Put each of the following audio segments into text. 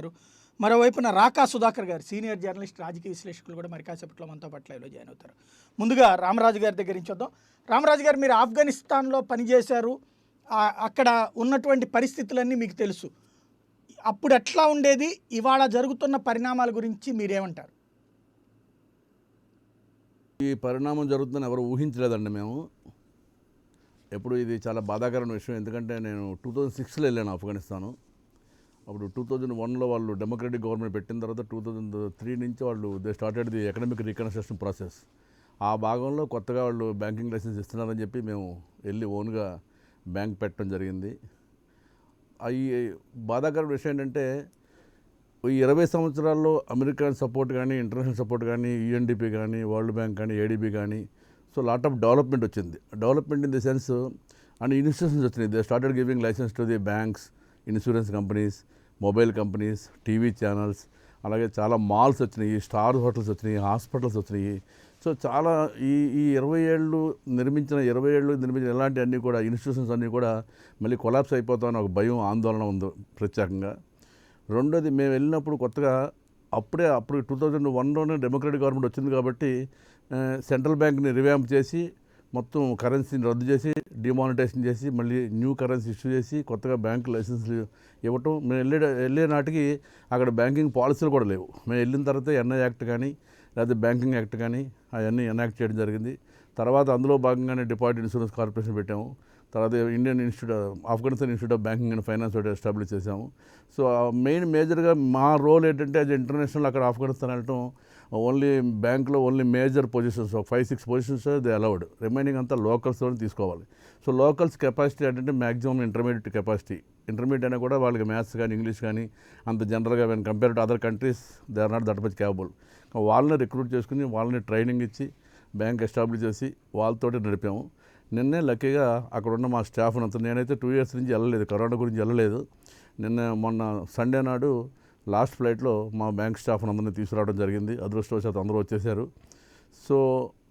అవుతారు. మరోవైపున రాకా సుధాకర్ గారు సీనియర్ జర్నలిస్ట్, రాజకీయ విశ్లేషకులు కూడా మరి కాసేపట్లో మనతో పాటు లైవ్లో జాయిన్ అవుతారు. ముందుగా రామరాజు గారి దగ్గర నుంచి వద్దాం. రామరాజు గారు, మీరు ఆఫ్ఘనిస్తాన్లో పనిచేశారు, అక్కడ ఉన్నటువంటి పరిస్థితులన్నీ మీకు తెలుసు. అప్పుడు ఎట్లా ఉండేది, ఇవాళ జరుగుతున్న పరిణామాల గురించి మీరేమంటారు? ఈ పరిణామం జరుగుతుందని ఎవరు ఊహించలేదండి మేము. ఎప్పుడు ఇది చాలా బాధాకరమైన విషయం. ఎందుకంటే నేను 2006లో వెళ్ళాను ఆఫ్ఘనిస్తాను. అప్పుడు 2001లో వాళ్ళు డెమోక్రటిక్ గవర్నమెంట్ పెట్టిన తర్వాత 2003 నుంచి వాళ్ళు they started the economic reconstruction process. ఆ భాగంలో కొత్తగా వాళ్ళు బ్యాంకింగ్ లైసెన్స్ ఇస్తున్నారని చెప్పి మేము వెళ్ళి ఓన్గా బ్యాంక్ పెట్టడం జరిగింది. ఈ బాధాకరమైన విషయం ఏంటంటే ఈ 20 సంవత్సరాల్లో అమెరికన్ సపోర్ట్ కానీ, ఇంటర్నేషనల్ సపోర్ట్ కానీ, యుఎన్డిపి కానీ, వరల్డ్ బ్యాంక్ కానీ, ఏడీబీ కానీ, సో లాట్ ఆఫ్ డెవలప్మెంట్ వచ్చింది. Development in the sense and institutions వచ్చినాయి. They started giving licence to the banks, insurance companies, mobile companies, TV channels, అలాగే చాలా malls వచ్చినాయి, స్టార్ హోటల్స్ వచ్చినాయి, హాస్పిటల్స్ వచ్చినాయి. సో చాలా ఈ 20 ఏళ్ళు నిర్మించిన ఇలాంటి అన్నీ కూడా ఇన్స్టిట్యూషన్స్ అన్నీ కూడా మళ్ళీ కొలాప్స్ అయిపోతామని ఒక భయం, ఆందోళన ఉంది ప్రత్యేకంగా. రెండోది, మేము వెళ్ళినప్పుడు కొత్తగా అప్పుడు 2001లోనే డెమోక్రటిక్ గవర్నమెంట్ వచ్చింది కాబట్టి సెంట్రల్ బ్యాంక్ని రివ్యాంప్ చేసి మొత్తం కరెన్సీని రద్దు చేసి డిమానిటైజేషన్ చేసి మళ్ళీ న్యూ కరెన్సీ ఇష్యూ చేసి కొత్తగా బ్యాంక్ లైసెన్స్లు ఇవ్వటం. మేము వెళ్ళే నాటికి అక్కడ బ్యాంకింగ్ పాలసీలు కూడా లేవు. మేము వెళ్ళిన తర్వాత ఎన్ఐ యాక్ట్ కానీ లేకపోతే బ్యాంకింగ్ యాక్ట్ కానీ అవన్నీ ఎనాక్ట్ చేయడం జరిగింది. తర్వాత అందులో భాగంగానే డిపాజిట్ ఇన్సూరెన్స్ కార్పొరేషన్ పెట్టాము. తర్వాత Afghanistan institute of banking and finance ఒకటి ఎస్టాబ్లిష్ చేసాము. సో మేజర్గా మా రోల్ ఏంటంటే అది ఇంటర్నేషనల్ అక్కడ ఆఫ్ఘనిస్తాన్ వెళ్ళటం ఓన్లీ బ్యాంక్లో major positions 5-6 positions they allowed, remaining అంతా లోకల్స్లో తీసుకోవాలి. సో లోకల్స్ కెపాసిటీ ఏంటంటే మ్యాక్సిమం ఇంటర్మీడియట్ కెపాసిటీ. ఇంటర్మీడియట్ అయినా కూడా వాళ్ళకి మ్యాథ్స్ కానీ ఇంగ్లీష్ కానీ అంత జనరల్గా when compare to other countries they are not that much capable. వాళ్ళని రిక్రూట్ చేసుకుని వాళ్ళని ట్రైనింగ్ ఇచ్చి బ్యాంక్ ఎస్టాబ్లిష్ చేసి వాళ్ళతోటి నడిపాము. నిన్నే లక్కీగా అక్కడ ఉన్న మా స్టాఫ్ అంతా, నేనైతే 2 years నుంచి వెళ్ళలేదు, కరోనా గురించి వెళ్ళలేదు. మొన్న సండే నాడు లాస్ట్ ఫ్లైట్లో మా బ్యాంక్ స్టాఫ్ అందరినీ తీసుకురావడం జరిగింది. అదృష్టవశాత్తు అందరూ వచ్చేసారు. సో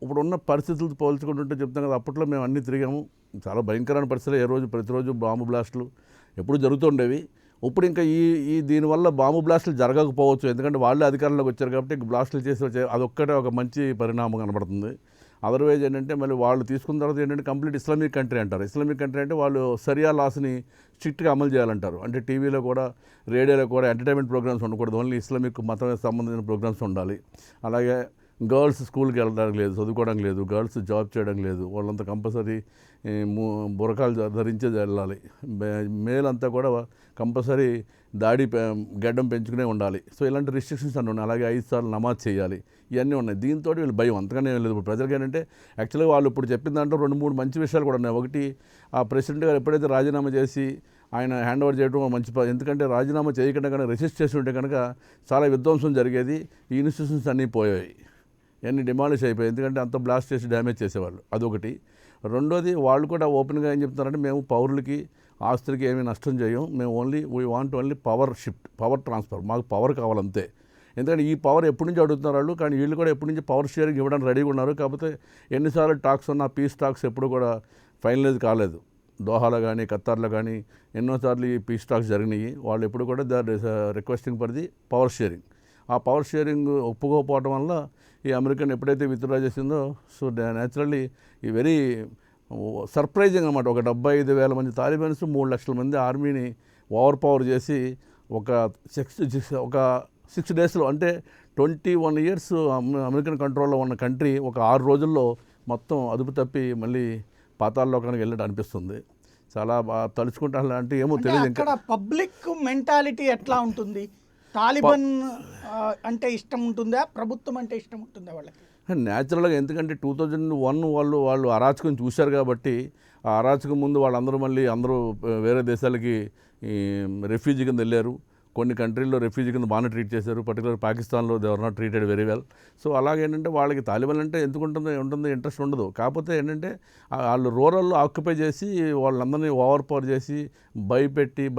ఇప్పుడున్న పరిస్థితులతో పోల్చుకుంటుంటే చెప్తాం కదా, అప్పట్లో మేము అన్నీ తిరిగాము. చాలా భయంకరమైన పరిస్థితులు, ప్రతిరోజు బాంబు బ్లాస్టులు ఎప్పుడు జరుగుతుండేవి. ఇప్పుడు ఇంకా దీనివల్ల బాంబు బ్లాస్టులు జరగకపోవచ్చు, ఎందుకంటే వాళ్ళే అధికారంలోకి వచ్చారు కాబట్టి బ్లాస్టులు చేసి అదొక్కటే ఒక మంచి పరిణామం కనబడుతుంది. అదర్వైజ్ ఏంటంటే మళ్ళీ వాళ్ళు తీసుకున్న తర్వాత ఏంటంటే కంప్లీట్ ఇస్లామిక్ కంట్రీ అంటారు. ఇస్లామిక్ కంట్రీ అంటే వాళ్ళు షరియా లాస్ని స్ట్రిక్ట్గా అమలు చేయాలంటారు. అంటే టీవీలో కూడా, రేడియోలో కూడా ఎంటర్టైన్మెంట్ ప్రోగ్రామ్స్ ఉండకూడదు, ఓన్లీ ఇస్లామిక్ మతానికి సంబంధించిన ప్రోగ్రామ్స్ ఉండాలి. అలాగే గర్ల్స్ స్కూల్కి వెళ్ళడానికి లేదు, చదువుకోవడానికి లేదు, గర్ల్స్ జాబ్ చేయడం లేదు, వాళ్ళంతా కంపల్సరీ బురకాలు ధరించే వెళ్ళాలి. మేల్ అంతా కూడా కంపల్సరీ గడ్డం పెంచుకునే ఉండాలి. సో ఇలాంటి రిస్ట్రిక్షన్స్ అన్నీ ఉన్నాయి. అలాగే 5 సార్లు నమాజ్ చేయాలి, ఇవన్నీ ఉన్నాయి. దీంతో వీళ్ళు భయం అంతగానే లేదు. ఇప్పుడు ప్రజలకి ఏంటంటే యాక్చువల్గా వాళ్ళు ఇప్పుడు చెప్పిన దాంట్లో 2-3 మంచి విషయాలు కూడా ఉన్నాయి. ఒకటి, ఆ ప్రెసిడెంట్ గారు ఎప్పుడైతే రాజీనామా చేసి ఆయన హ్యాండ్ ఓవర్ చేయడం మంచి ఎందుకంటే రాజీనామా చేయకుండా కనుక రెసిస్ట్ చేసి ఉంటే కనుక చాలా విధ్వంసం జరిగేది. ఈ ఇన్స్టిట్యూషన్స్ అన్నీ పోయాయి, ఇవన్నీ డిమాలిష్ అయిపోయాయి. ఎందుకంటే అంత బ్లాస్ట్ చేసి డ్యామేజ్ చేసేవాళ్ళు, అదొకటి. రెండోది, వాళ్ళు కూడా ఓపెన్గా ఏం చెప్తున్నారంటే మేము పౌరులకి ఆస్తులకి ఏమీ నష్టం చేయం, మేము we want only power transfer, మాకు పవర్ కావాలంతే. ఎందుకంటే ఈ పవర్ ఎప్పటి నుంచి అడుగుతున్నారు వాళ్ళు, కానీ వీళ్ళు కూడా ఎప్పటి నుంచి పవర్ షేరింగ్ ఇవ్వడానికి రెడీగా ఉన్నారు. కాకపోతే ఎన్నిసార్లు టాక్స్ ఉన్నా పీస్ టాక్స్ ఎప్పుడు కూడా ఫైనలైజ్ కాలేదు. దోహాలో కానీ ఖతార్లో కానీ ఎన్నోసార్లు ఈ పీస్ టాక్స్ జరిగినాయి. వాళ్ళు ఎప్పుడు కూడా they are requesting for the power sharing. ఆ పవర్ షేరింగ్ ఒప్పుకోకపోవడం వల్ల ఈ అమెరికన్ ఎప్పుడైతే విత్డ్రా చేసిందో, సో న్యాచురల్లీ ఈ వెరీ సర్ప్రైజింగ్ అనమాట. ఒక 75,000 మంది తాలిబాన్స్, 3 లక్షల మంది ఆర్మీని ఓవర్ పవర్ చేసి ఒక 6 daysలో, అంటే 21 years అమెరికన్ కంట్రోల్లో ఉన్న కంట్రీ ఒక 6 రోజుల్లో మొత్తం అదుపు తప్పి మళ్ళీ పాతాళలోకానికి వెళ్ళినట్టు అనిపిస్తుంది. చాలా తలుచుకుంటా అంటే ఏమో తెలియదు. ఇక్కడ పబ్లిక్ మెంటాలిటీ ఎట్లా ఉంటుంది? తాలిబాన్ అంటే ఇష్టం ఉంటుందా, ప్రభుత్వం అంటే ఇష్టం ఉంటుందా వాళ్ళకి? న్యాచురల్గా, ఎందుకంటే 2001 వాళ్ళు అరాచకం చూశారు కాబట్టి ఆ అరాచకం ముందు వాళ్ళందరూ అందరూ వేరే దేశాలకి రెఫ్యూజీ కింద వెళ్ళారు. కొన్ని కంట్రీల్లో రెఫ్యూజీ కింద బాగానే ట్రీట్ చేశారు. పర్టికులర్ పాకిస్తాన్లో they are not treated very well. So అలాగేంటంటే వాళ్ళకి తాలిబాన్ అంటే ఎందుకు ఉంటుంది ఇంట్రెస్ట్ ఉండదు. కాకపోతే ఏంటంటే వాళ్ళు రూరల్లో ఆక్యుపై చేసి వాళ్ళందరినీ ఓవర్ పవర్ చేసి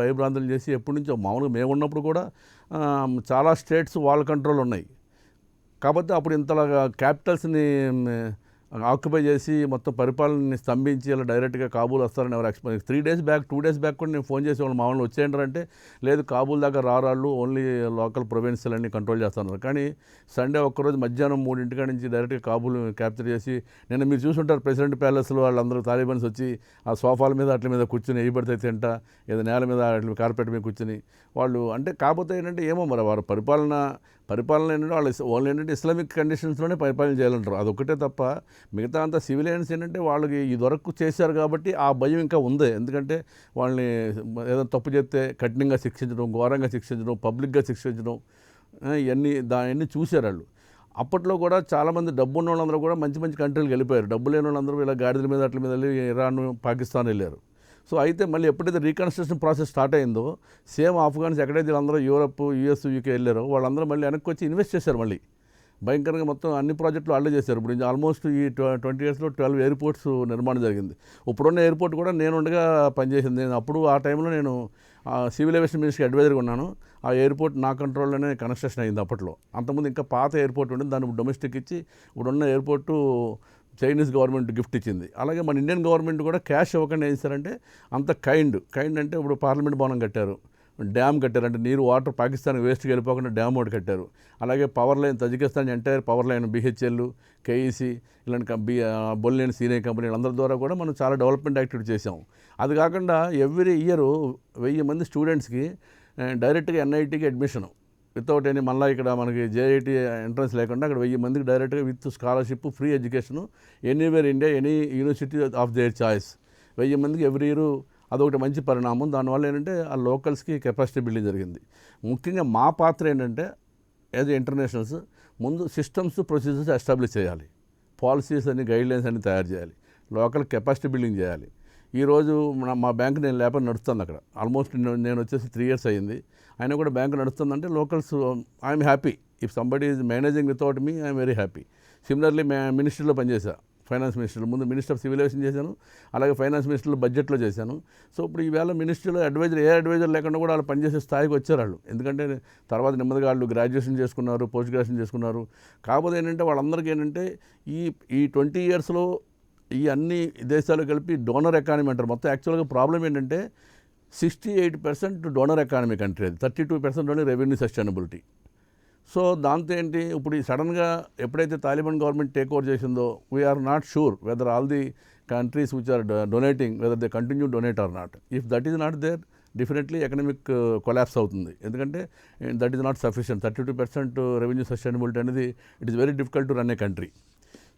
భయభ్రాంతులు చేసి ఎప్పటి నుంచో మామూలుగా మేము ఉన్నప్పుడు కూడా చాలా స్టేట్స్ వాళ్ళ కంట్రోల్ ఉన్నాయి. కాబట్టి అప్పుడు ఇంతలాగా క్యాపిటల్స్ని ఆక్యుపై చేసి మొత్తం పరిపాలనని స్తంభించి ఇలా డైరెక్ట్గా కాబూల్ వస్తారని ఎవరు 2 డేస్ బ్యాక్ కూడా నేను ఫోన్ చేసి వాళ్ళు మా వాళ్ళు వచ్చేయంటారంటే లేదు, కాబూల్ దాకా రారాళ్ళు, ఓన్లీ లోకల్ ప్రొవిన్షియల్ అన్ని కంట్రోల్ చేస్తున్నారు. కానీ సండే ఒక్కరోజు మధ్యాహ్నం 3 నుంచి డైరెక్ట్గా కాబూల్ క్యాప్చర్ చేసి, నిన్న మీరు చూసుంటారు ప్రెసిడెంట్ ప్యాలెస్లో వాళ్ళందరూ తాలిబాన్స్ వచ్చి ఆ సోఫాల మీద అట్ల మీద కూర్చొని పడితే తింటా, ఏదో నేల మీద అట్ల కార్పెట్ మీద కూర్చొని వాళ్ళు అంటే. కాకపోతే ఏంటంటే ఏమో మరి వారు పరిపాలన ఏంటంటే వాళ్ళు ఏంటంటే ఇస్లామిక్ కండిషన్స్లోనే పరిపాలన చేయాలంటారు, అదొక్కటే తప్ప మిగతా అంతా సివిలియన్స్ ఏంటంటే వాళ్ళకి ఈ దొరకు చేశారు కాబట్టి ఆ భయం ఇంకా ఉంది. ఎందుకంటే వాళ్ళని ఏదైనా తప్పు చేస్తే కఠినంగా శిక్షించడం, ఘోరంగా శిక్షించడం, పబ్లిక్గా శిక్షించడం, ఇవన్నీ చూశారు వాళ్ళు. అప్పట్లో కూడా చాలామంది డబ్బు ఉన్న వాళ్ళందరూ కూడా మంచి మంచి కంట్రీలకు వెళ్ళిపోయారు, డబ్బు లేని వాళ్ళందరూ ఇలా గాడిదల మీద అట్ల మీద వెళ్ళి ఇరాన్, పాకిస్తాన్ వెళ్ళారు. సో అయితే మళ్ళీ ఎప్పుడైతే రీకన్స్ట్రక్షన్ ప్రాసెస్ స్టార్ట్ అయిందో సేమ్ ఆఫ్ఘన్స్ ఎక్కడైతే వీళ్ళందరూ యూరప్, యూఎస్, యూకే వెళ్ళారో వాళ్ళందరూ మళ్ళీ వెనక్కి వచ్చి ఇన్వెస్ట్ చేశారు. మళ్ళీ భయంకరంగా మొత్తం అన్ని ప్రాజెక్టులు వాళ్ళే చేశారు. ఇప్పుడు ఆల్మోస్ట్ ఈ 20 yearsలో 12 ఎయిర్పోర్ట్స్ నిర్మాణం జరిగింది. ఇప్పుడున్న ఎయిర్పోర్ట్ కూడా నేను ఉండగా పనిచేసింది. నేను అప్పుడు ఆ టైంలో నేను సివిల్ ఏవియేషన్ మినిస్ట్రీ అడ్వైజర్గా ఉన్నాను. ఆ ఎయిర్పోర్ట్ నా కంట్రోల్లోనే కన్స్ట్రక్షన్ అయింది అప్పట్లో. అంతకుముందు ఇంకా పాత ఎయిర్పోర్ట్ ఉండేది, దాన్ని డొమెస్టిక్ ఇచ్చి ఇప్పుడున్న ఎయిర్పోర్టు చైనీస్ గవర్నమెంట్ గిఫ్ట్ ఇచ్చింది. అలాగే మన ఇండియన్ గవర్నమెంట్ కూడా క్యాష్ ఇవ్వకుండా ఏం చేశారంటే అంత కైండ్ అంటే ఇప్పుడు పార్లమెంట్ భవనం కట్టారు, డ్యామ్ కట్టారు, అంటే నీరు వాటర్ పాకిస్తాన్ వేస్ట్కి వెళ్ళిపోకుండా డ్యామ్ ఒకటి కట్టారు. అలాగే power line, Tajikistan entire power line, BHEL, KEC ఇలాంటి బొల్లేని సీనియర్ కంపెనీలు అందరి ద్వారా కూడా మనం చాలా డెవలప్మెంట్ యాక్టివిటీ చేసాం. అది కాకుండా ఎవ్రీ ఇయర్ 1000 మంది స్టూడెంట్స్కి డైరెక్ట్గా ఎన్ఐటీకి అడ్మిషను వితౌట్ ఎనీ, మళ్ళీ ఇక్కడ మనకి జేఐటీ ఎంట్రన్స్ లేకుండా అక్కడ 1000 మందికి డైరెక్ట్గా with scholarship, free education, anywhere India, any university of their choice. 1000 మందికి ఎవ్రీ ఇయర్. అదొకటి మంచి పరిణామం. దానివల్ల ఏంటంటే ఆ లోకల్స్కి కెపాసిటీ బిల్డింగ్ జరిగింది. ముఖ్యంగా మా పాత్ర ఏంటంటే యాజ్ ఇంటర్నేషనల్స్ ముందు సిస్టమ్స్, ప్రొసీజర్స్ ఎస్టాబ్లిష్ చేయాలి, పాలసీస్ అన్ని, గైడ్లైన్స్ అన్ని తయారు చేయాలి, లోకల్ కెపాసిటీ బిల్డింగ్ చేయాలి. ఈరోజు మా బ్యాంక్ నేను లేకపోతే నడుస్తుంది అక్కడ. ఆల్మోస్ట్ నేను వచ్చేసి 3 years అయ్యింది, అయినా కూడా బ్యాంక్ నడుస్తుందంటే locals I'm happy. If somebody is managing without me I'm very happy. Similarly మినిస్ట్రీలో పనిచేశా, ఫైనాన్స్ మినిస్టర్లో. ముందు మినిస్టర్ ఆఫ్ సివిల్ ఏవియేషన్ చేశాను, అలాగే ఫైనాన్స్ మినిస్టర్లో బడ్జెట్లో చేశాను. సో ఇప్పుడు ఈవేళ మినిస్ట్రీలో అడ్వైజర్ లేకుండా కూడా వాళ్ళు పనిచేసే స్థాయికి వచ్చారు వాళ్ళు. ఎందుకంటే తర్వాత నెమ్మదిగా వాళ్ళు గ్రాడ్యుయేషన్ చేసుకున్నారు, పోస్ట్ గ్రాడ్యుయేషన్ చేసుకున్నారు. కాకపోతే ఏంటంటే వాళ్ళందరికీ ఏంటంటే ఈ 20 yearsలో ఈ అన్ని దేశాలు కలిపి డోనర్ ఎకానమీ అంటారు. మొత్తం యాక్చువల్గా ప్రాబ్లం ఏంటంటే 68% డోనర్ ఎకానమీ కంట్రీ, అది 32% ఓన్లీ రెవెన్యూ సస్టైనబిలిటీ. సో దాంతో ఏంటి, ఇప్పుడు ఈ సడన్గా ఎప్పుడైతే తాలిబాన్ గవర్నమెంట్ టేక్ ఓవర్ చేసిందో we are not sure whether all the countries which are donating whether they continue donate or not. If that is not there definitely economic collapse అవుతుంది. ఎందుకంటే that is not sufficient. 32% revenue sustainability అనేది it is very difficult to run a country.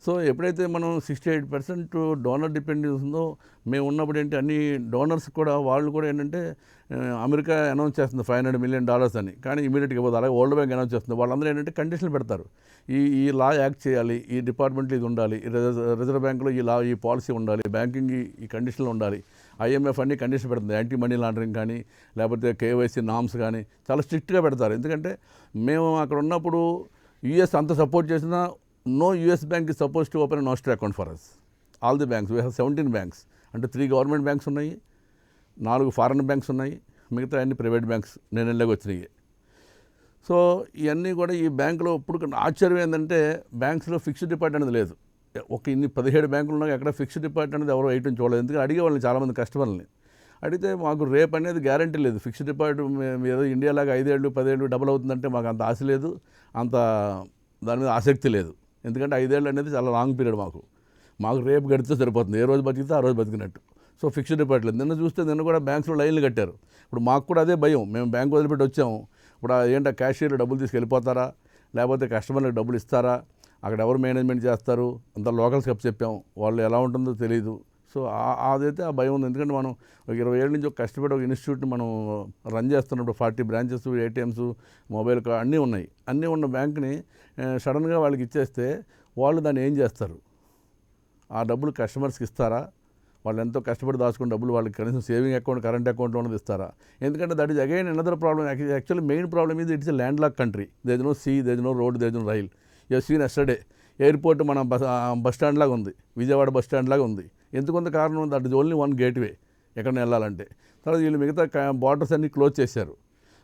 So ఎప్పుడైతే మనం 68% donor dependence ఉందో, మేము ఉన్నప్పుడు ఏంటి అన్ని డోనర్స్ కూడా వాళ్ళు కూడా ఏంటంటే అమెరికా అనౌన్స్ చేస్తుంది $500 million అని, కానీ ఇమీడియట్గా ఇవ్వదు. అలాగే వరల్డ్ బ్యాంక్ అనౌన్స్ చేస్తుంది. వాళ్ళందరూ ఏంటంటే కండిషన్లు పెడతారు, ఈ లా యాక్ట్ చేయాలి, ఈ డిపార్ట్మెంట్లో ఇది ఉండాలి, రిజర్వ్ బ్యాంక్లో ఈ పాలసీ ఉండాలి, బ్యాంకింగ్ ఈ కండిషన్లు ఉండాలి, IMF అన్ని కండిషన్ పెడుతుంది, యాంటీ మనీ లాండరింగ్ కానీ లేకపోతే KYC నామ్స్ కానీ చాలా స్ట్రిక్ట్గా పెడతారు. ఎందుకంటే మేము అక్కడ ఉన్నప్పుడు US అంత సపోర్ట్ చేసినా no US bank is supposed to open a nostro account for us. All the banks, we have 17 banks. అంటే 3 గవర్నమెంట్ బ్యాంక్స్ ఉన్నాయి, 4 ఫారెన్ బ్యాంక్స్ ఉన్నాయి, మిగతా అన్ని ప్రైవేట్ బ్యాంక్స్ నేను వెళ్ళగా వచ్చినాయి. సో ఇవన్నీ కూడా ఈ బ్యాంకులో ఇప్పుడు ఆశ్చర్యం ఏంటంటే బ్యాంక్స్లో ఫిక్స్డ్ డిపాజిట్ అనేది లేదు. ఒక 17 బ్యాంకులు ఉన్నాయి, ఎక్కడ ఫిక్స్డ్ డిపాజిట్ అనేది ఎవరు వేయటం చూడలేదు. ఎందుకంటే అడిగేవాళ్ళని చాలామంది కస్టమర్లని అడిగితే మాకు రేపు అనేది గ్యారంటీ లేదు. ఫిక్స్డ్ డిపాజిట్ ఏదో ఇండియాలాగా 5 ఏళ్ళు 10 ఏళ్ళు డబుల్ అవుతుందంటే మాకు అంత ఆశ లేదు, అంత దాని మీద ఆసక్తి లేదు. ఎందుకంటే 5 ఏళ్ళు అనేది చాలా లాంగ్ పీరియడ్. మాకు రేపు గడితే సరిపోతుంది, ఏ రోజు బతికితే ఆ రోజు బతికినట్టు. సో ఫిక్స్డ్ డిపాజిట్ లేదు. నిన్న కూడా బ్యాంక్స్లో లైన్లు కట్టారు. ఇప్పుడు మాకు కూడా అదే భయం, మేము బ్యాంక్ వదిలిపెట్టి వచ్చాము. ఇప్పుడు ఏంటో క్యాషియర్లు డబ్బులు తీసుకెళ్ళిపోతారా, లేకపోతే కస్టమర్లకు డబ్బులు ఇస్తారా, అక్కడ ఎవరు మేనేజ్మెంట్ చేస్తారు, అంత లోకల్స్ కప్ చెప్పాం, వాళ్ళు ఎలా ఉంటుందో తెలియదు. సో అదైతే ఆ భయం ఉంది. ఎందుకంటే మనం 20 ఏళ్ళ నుంచి కష్టపడి ఒక ఇన్స్టిట్యూట్ని మనం రన్ చేస్తున్నప్పుడు 40 బ్రాంచెస్, ATMs, మొబైల్ అన్నీ ఉన్నాయి. అన్నీ ఉన్న బ్యాంక్ని సడన్గా వాళ్ళకి ఇచ్చేస్తే వాళ్ళు దాన్ని ఏం చేస్తారు? ఆ డబ్బులు కస్టమర్స్కి ఇస్తారా? వాళ్ళు ఎంతో కష్టపడి దాచుకున్న డబ్బులు వాళ్ళకి కనీసం సేవింగ్ అకౌంట్, కరెంట్ అకౌంట్లో ఉన్నది ఇస్తారా? ఎందుకంటే that is again another problem. Actually main problem ఇది, it's a land lock country. There is no sea, there is no road, there is no rail. You seen yesterday airport మన bus stand లాగా ఉంది, Vijayawada bus stand లాగా ఉంది. ఎందుకంత కారణం, that is only 1 gateway ఎక్కడైనా వెళ్ళాలంటే. తర్వాత వీళ్ళు మిగతా బార్డర్స్ అన్నీ క్లోజ్ చేశారు.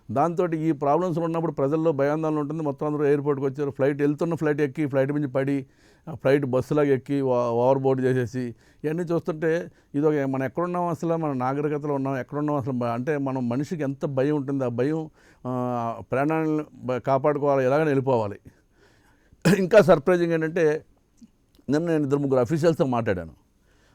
దాంతో ఈ ప్రాబ్లమ్స్ ఉన్నప్పుడు ప్రజల్లో భయాందోళన ఉంటుంది. మొత్తం అందరూ ఎయిర్పోర్ట్కి వచ్చారు. వెళ్తున్న ఫ్లైట్ ఎక్కి ఫ్లైట్ నుంచి పడి ఫ్లైట్ బస్సులాగా ఎక్కి ఓవర్ బోర్డ్ చేసేసి ఇవన్నీ చూస్తుంటే ఇది ఒక మనం ఎక్కడున్నాం, అసలు మన నాగరికతలో ఉన్నాం, ఎక్కడున్నాం అసలు అంటే మనం మనిషికి ఎంత భయం ఉంటుంది. ఆ భయం ప్రాణాలను కాపాడుకోవాలి, ఎలాగైనా వెళ్ళిపోవాలి. ఇంకా సర్ప్రైజింగ్ ఏంటంటే నిన్న నేను 2-3 అఫీషియల్స్తో మాట్లాడాను.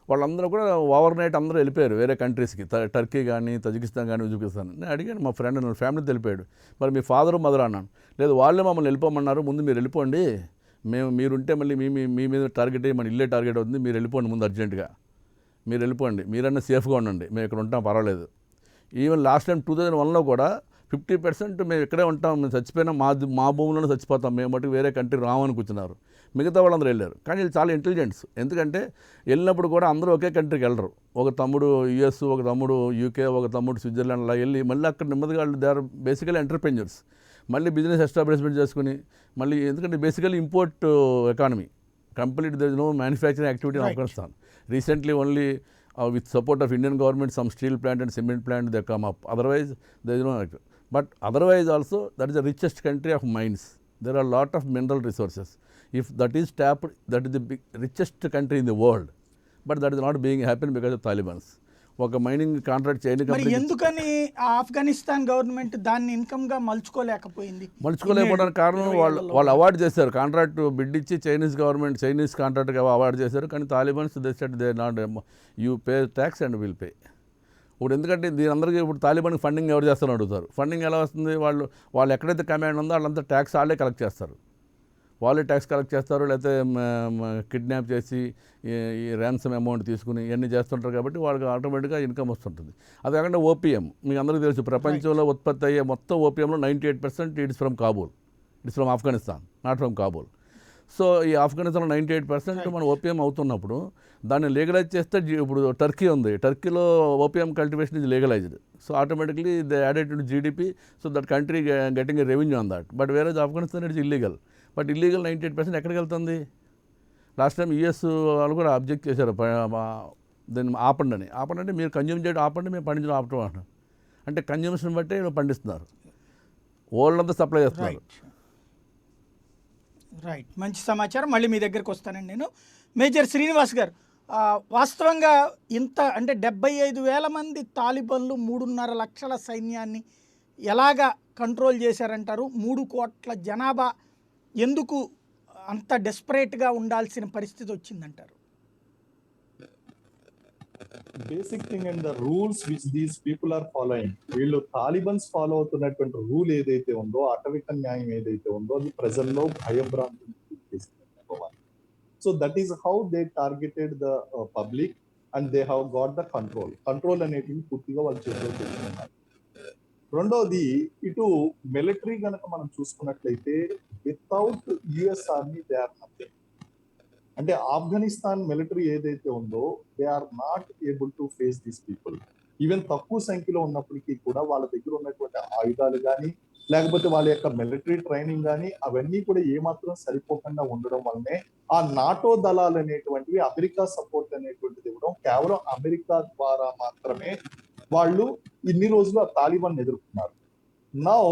వాళ్ళందరూ కూడా ఓవర్ నైట్ అందరూ వెళ్ళిపోయారు వేరే కంట్రీస్కి, టర్కీ కానీ, తజికిస్తాన్ కానీ, ఉజ్బెకిస్తాన్. నేను అడిగాను, మా ఫ్రెండ్ నా ఫ్యామిలీ తెలిపాడు. మరి మీ ఫాదర్ మదర్ అన్నాను. లేదు, వాళ్ళే మమ్మల్ని వెళ్ళిపోమన్నారు, ముందు మీరు వెళ్ళిపోండి, మీరుంటే మళ్ళీ మీ మీద టార్గెట్ అయ్యి మన ఇల్లే టార్గెట్ అవుతుంది, మీరు వెళ్ళిపోండి ముందు అర్జెంటుగా, మీరు వెళ్ళిపోండి, మీరన్నా సేఫ్గా ఉండండి, మేము ఇక్కడ ఉంటాం పర్వాలేదు. ఈవెన్ లాస్ట్ టైం 2001లో కూడా 50% మేము ఇక్కడే ఉంటాం, మేము చచ్చిపోయినా మా భూమిలోనే చచ్చిపోతాం, మేము మటుకు వేరే కంట్రీ రామని కూర్చున్నారు. మిగతా వాళ్ళందరూ వెళ్ళారు. కానీ వీళ్ళు చాలా ఇంటెలిజెంట్స్. ఎందుకంటే వెళ్ళినప్పుడు కూడా అందరూ ఒకే కంట్రీకి వెళ్ళరు. ఒక తమ్ముడు యుఎస్, ఒక తమ్ముడు యూకే, ఒక తమ్ముడు స్విట్జర్లాండ్ అలా వెళ్ళి మళ్ళీ అక్కడ నెమ్మదిగా వాళ్ళు దే ఆర్ బేసికలీ ఎంటర్ప్రెన్యూర్స్. మళ్ళీ బిజినెస్ ఎస్టాబ్లిష్మెంట్ చేసుకుని మళ్ళీ, ఎందుకంటే basically import economy, complete there is no manufacturing activity in Afghanistan. Recently only with support of Indian government, some steel plant and cement plant they come up. Otherwise, there is no active. But otherwise also, that is the richest country of mines. There are a lot of mineral resources. If that is tapped, that is the richest country in the world. But that is not being happened because of Taliban. ఒక mining contract చేయని మరి ఎందుకని Afghanistan government దాన్ని ఇన్కమ్గా మలుచుకోలేకపోయింది? మలుచుకోలేకపోవడానికి కారణం వాళ్ళు award చేశారు, contract bid ఇచ్చి Chinese కాంట్రాక్ట్గా award చేశారు. కానీ Talibans they said they not you pay tax and will pay. ఇప్పుడు ఎందుకంటే దీని అందరికీ ఇప్పుడు తాలిబాన్కి ఫండింగ్ ఎవరు చేస్తారని అడుగుతారు. ఫండింగ్ ఎలా వస్తుంది? వాళ్ళు ఎక్కడైతే కమాండ్ ఉందో వాళ్ళంతా ట్యాక్స్ వాళ్ళే కలెక్ట్ చేస్తారు. వాళ్ళే ట్యాక్స్ కలెక్ట్ చేస్తారు, లేకపోతే కిడ్నాప్ చేసి ఈ ర్యాన్సమ్ అమౌంట్ తీసుకుని ఇవన్నీ చేస్తుంటారు. కాబట్టి వాళ్ళకి ఆటోమేటిక్గా ఇన్కమ్ వస్తుంటుంది. అది కాకుండా ఓపీఎం మీకు అందరికీ తెలుసు, ప్రపంచంలో ఉత్పత్తి అయ్యే మొత్తం ఓపీఎంలో 98% it's from Kabul, it's from Afghanistan, not from Kabul. So ఈ ఆఫ్ఘనిస్తాన్లో 98% మన ఓపీఎం అవుతున్నప్పుడు దాన్ని లీగలైజ్ చేస్తే, ఇప్పుడు టర్కీ ఉంది, టర్కీలో opium cultivation is legalized. So automatically they added to GDP, so that country getting a revenue on that. But వేరే Afghanistan it's illegal. But illegal 98% ఎక్కడికి వెళ్తుంది? లాస్ట్ టైం యుఎస్ వాళ్ళు కూడా అబ్జెక్ట్ చేశారు, దాన్ని ఆపండి, మీరు కన్జ్యూమ్ చేయడం ఆపండి, మేము పండించడం ఆపటం అంటారు. అంటే కన్జ్యూమ్షన్ బట్టి పండిస్తున్నారు, వరల్డ్ అంతా సప్లై చేస్తున్నారు. రైట్, మంచి సమాచారం. మళ్ళీ మీ దగ్గరికి వస్తానండి నేను. మేజర్ శ్రీనివాస్ గారు, వాస్తవంగా ఇంత అంటే 75,000 మంది తాలిబన్లు 3.5 లక్షల సైన్యాన్ని ఎలాగా కంట్రోల్ చేశారంటారు? 3 కోట్ల జనాభా ఎందుకు అంత డెస్పరేట్గా ఉండాల్సిన పరిస్థితి వచ్చిందంటారు? Basic thing and the rules which these people are following, వీళ్ళు తాలిబన్స్ ఫాలో అవుతున్నటువంటి రూల్ ఏదైతే ఉందో, అటవిక న్యాయం ఏదైతే ఉందో, అది ప్రజల్లో భయభ్రాంతులు తీసుకుపోవాలి. So that is how they targeted the public and they have got the control అనేటివి పూర్తిగా వాళ్ళ చేతిలో పెట్టుకున్నారు. రెండోది, ఇటు మిలిటరీ కనుక మనం చూసుకున్నట్లయితే without US army they are nothing. అంటే ఆఫ్ఘనిస్తాన్ మిలిటరీ ఏదైతే ఉందో, they are not able to face these people. Even తక్కువ సంఖ్యలో ఉన్నప్పటికీ కూడా వాళ్ళ దగ్గర ఉన్నటువంటి ఆయుధాలు కానీ, లేకపోతే వాళ్ళ యొక్క మిలిటరీ ట్రైనింగ్ కానీ, అవన్నీ కూడా ఏమాత్రం సరిపోకుండా ఉండడం వల్లనే ఆ నాటో దళాలు అనేటువంటివి, అమెరికా సపోర్ట్ అనేటువంటిది ఇవ్వడం, కేవలం అమెరికా ద్వారా మాత్రమే వాళ్ళు ఇన్ని రోజులు ఆ తాలిబాన్ ఎదుర్కొన్నారు. Now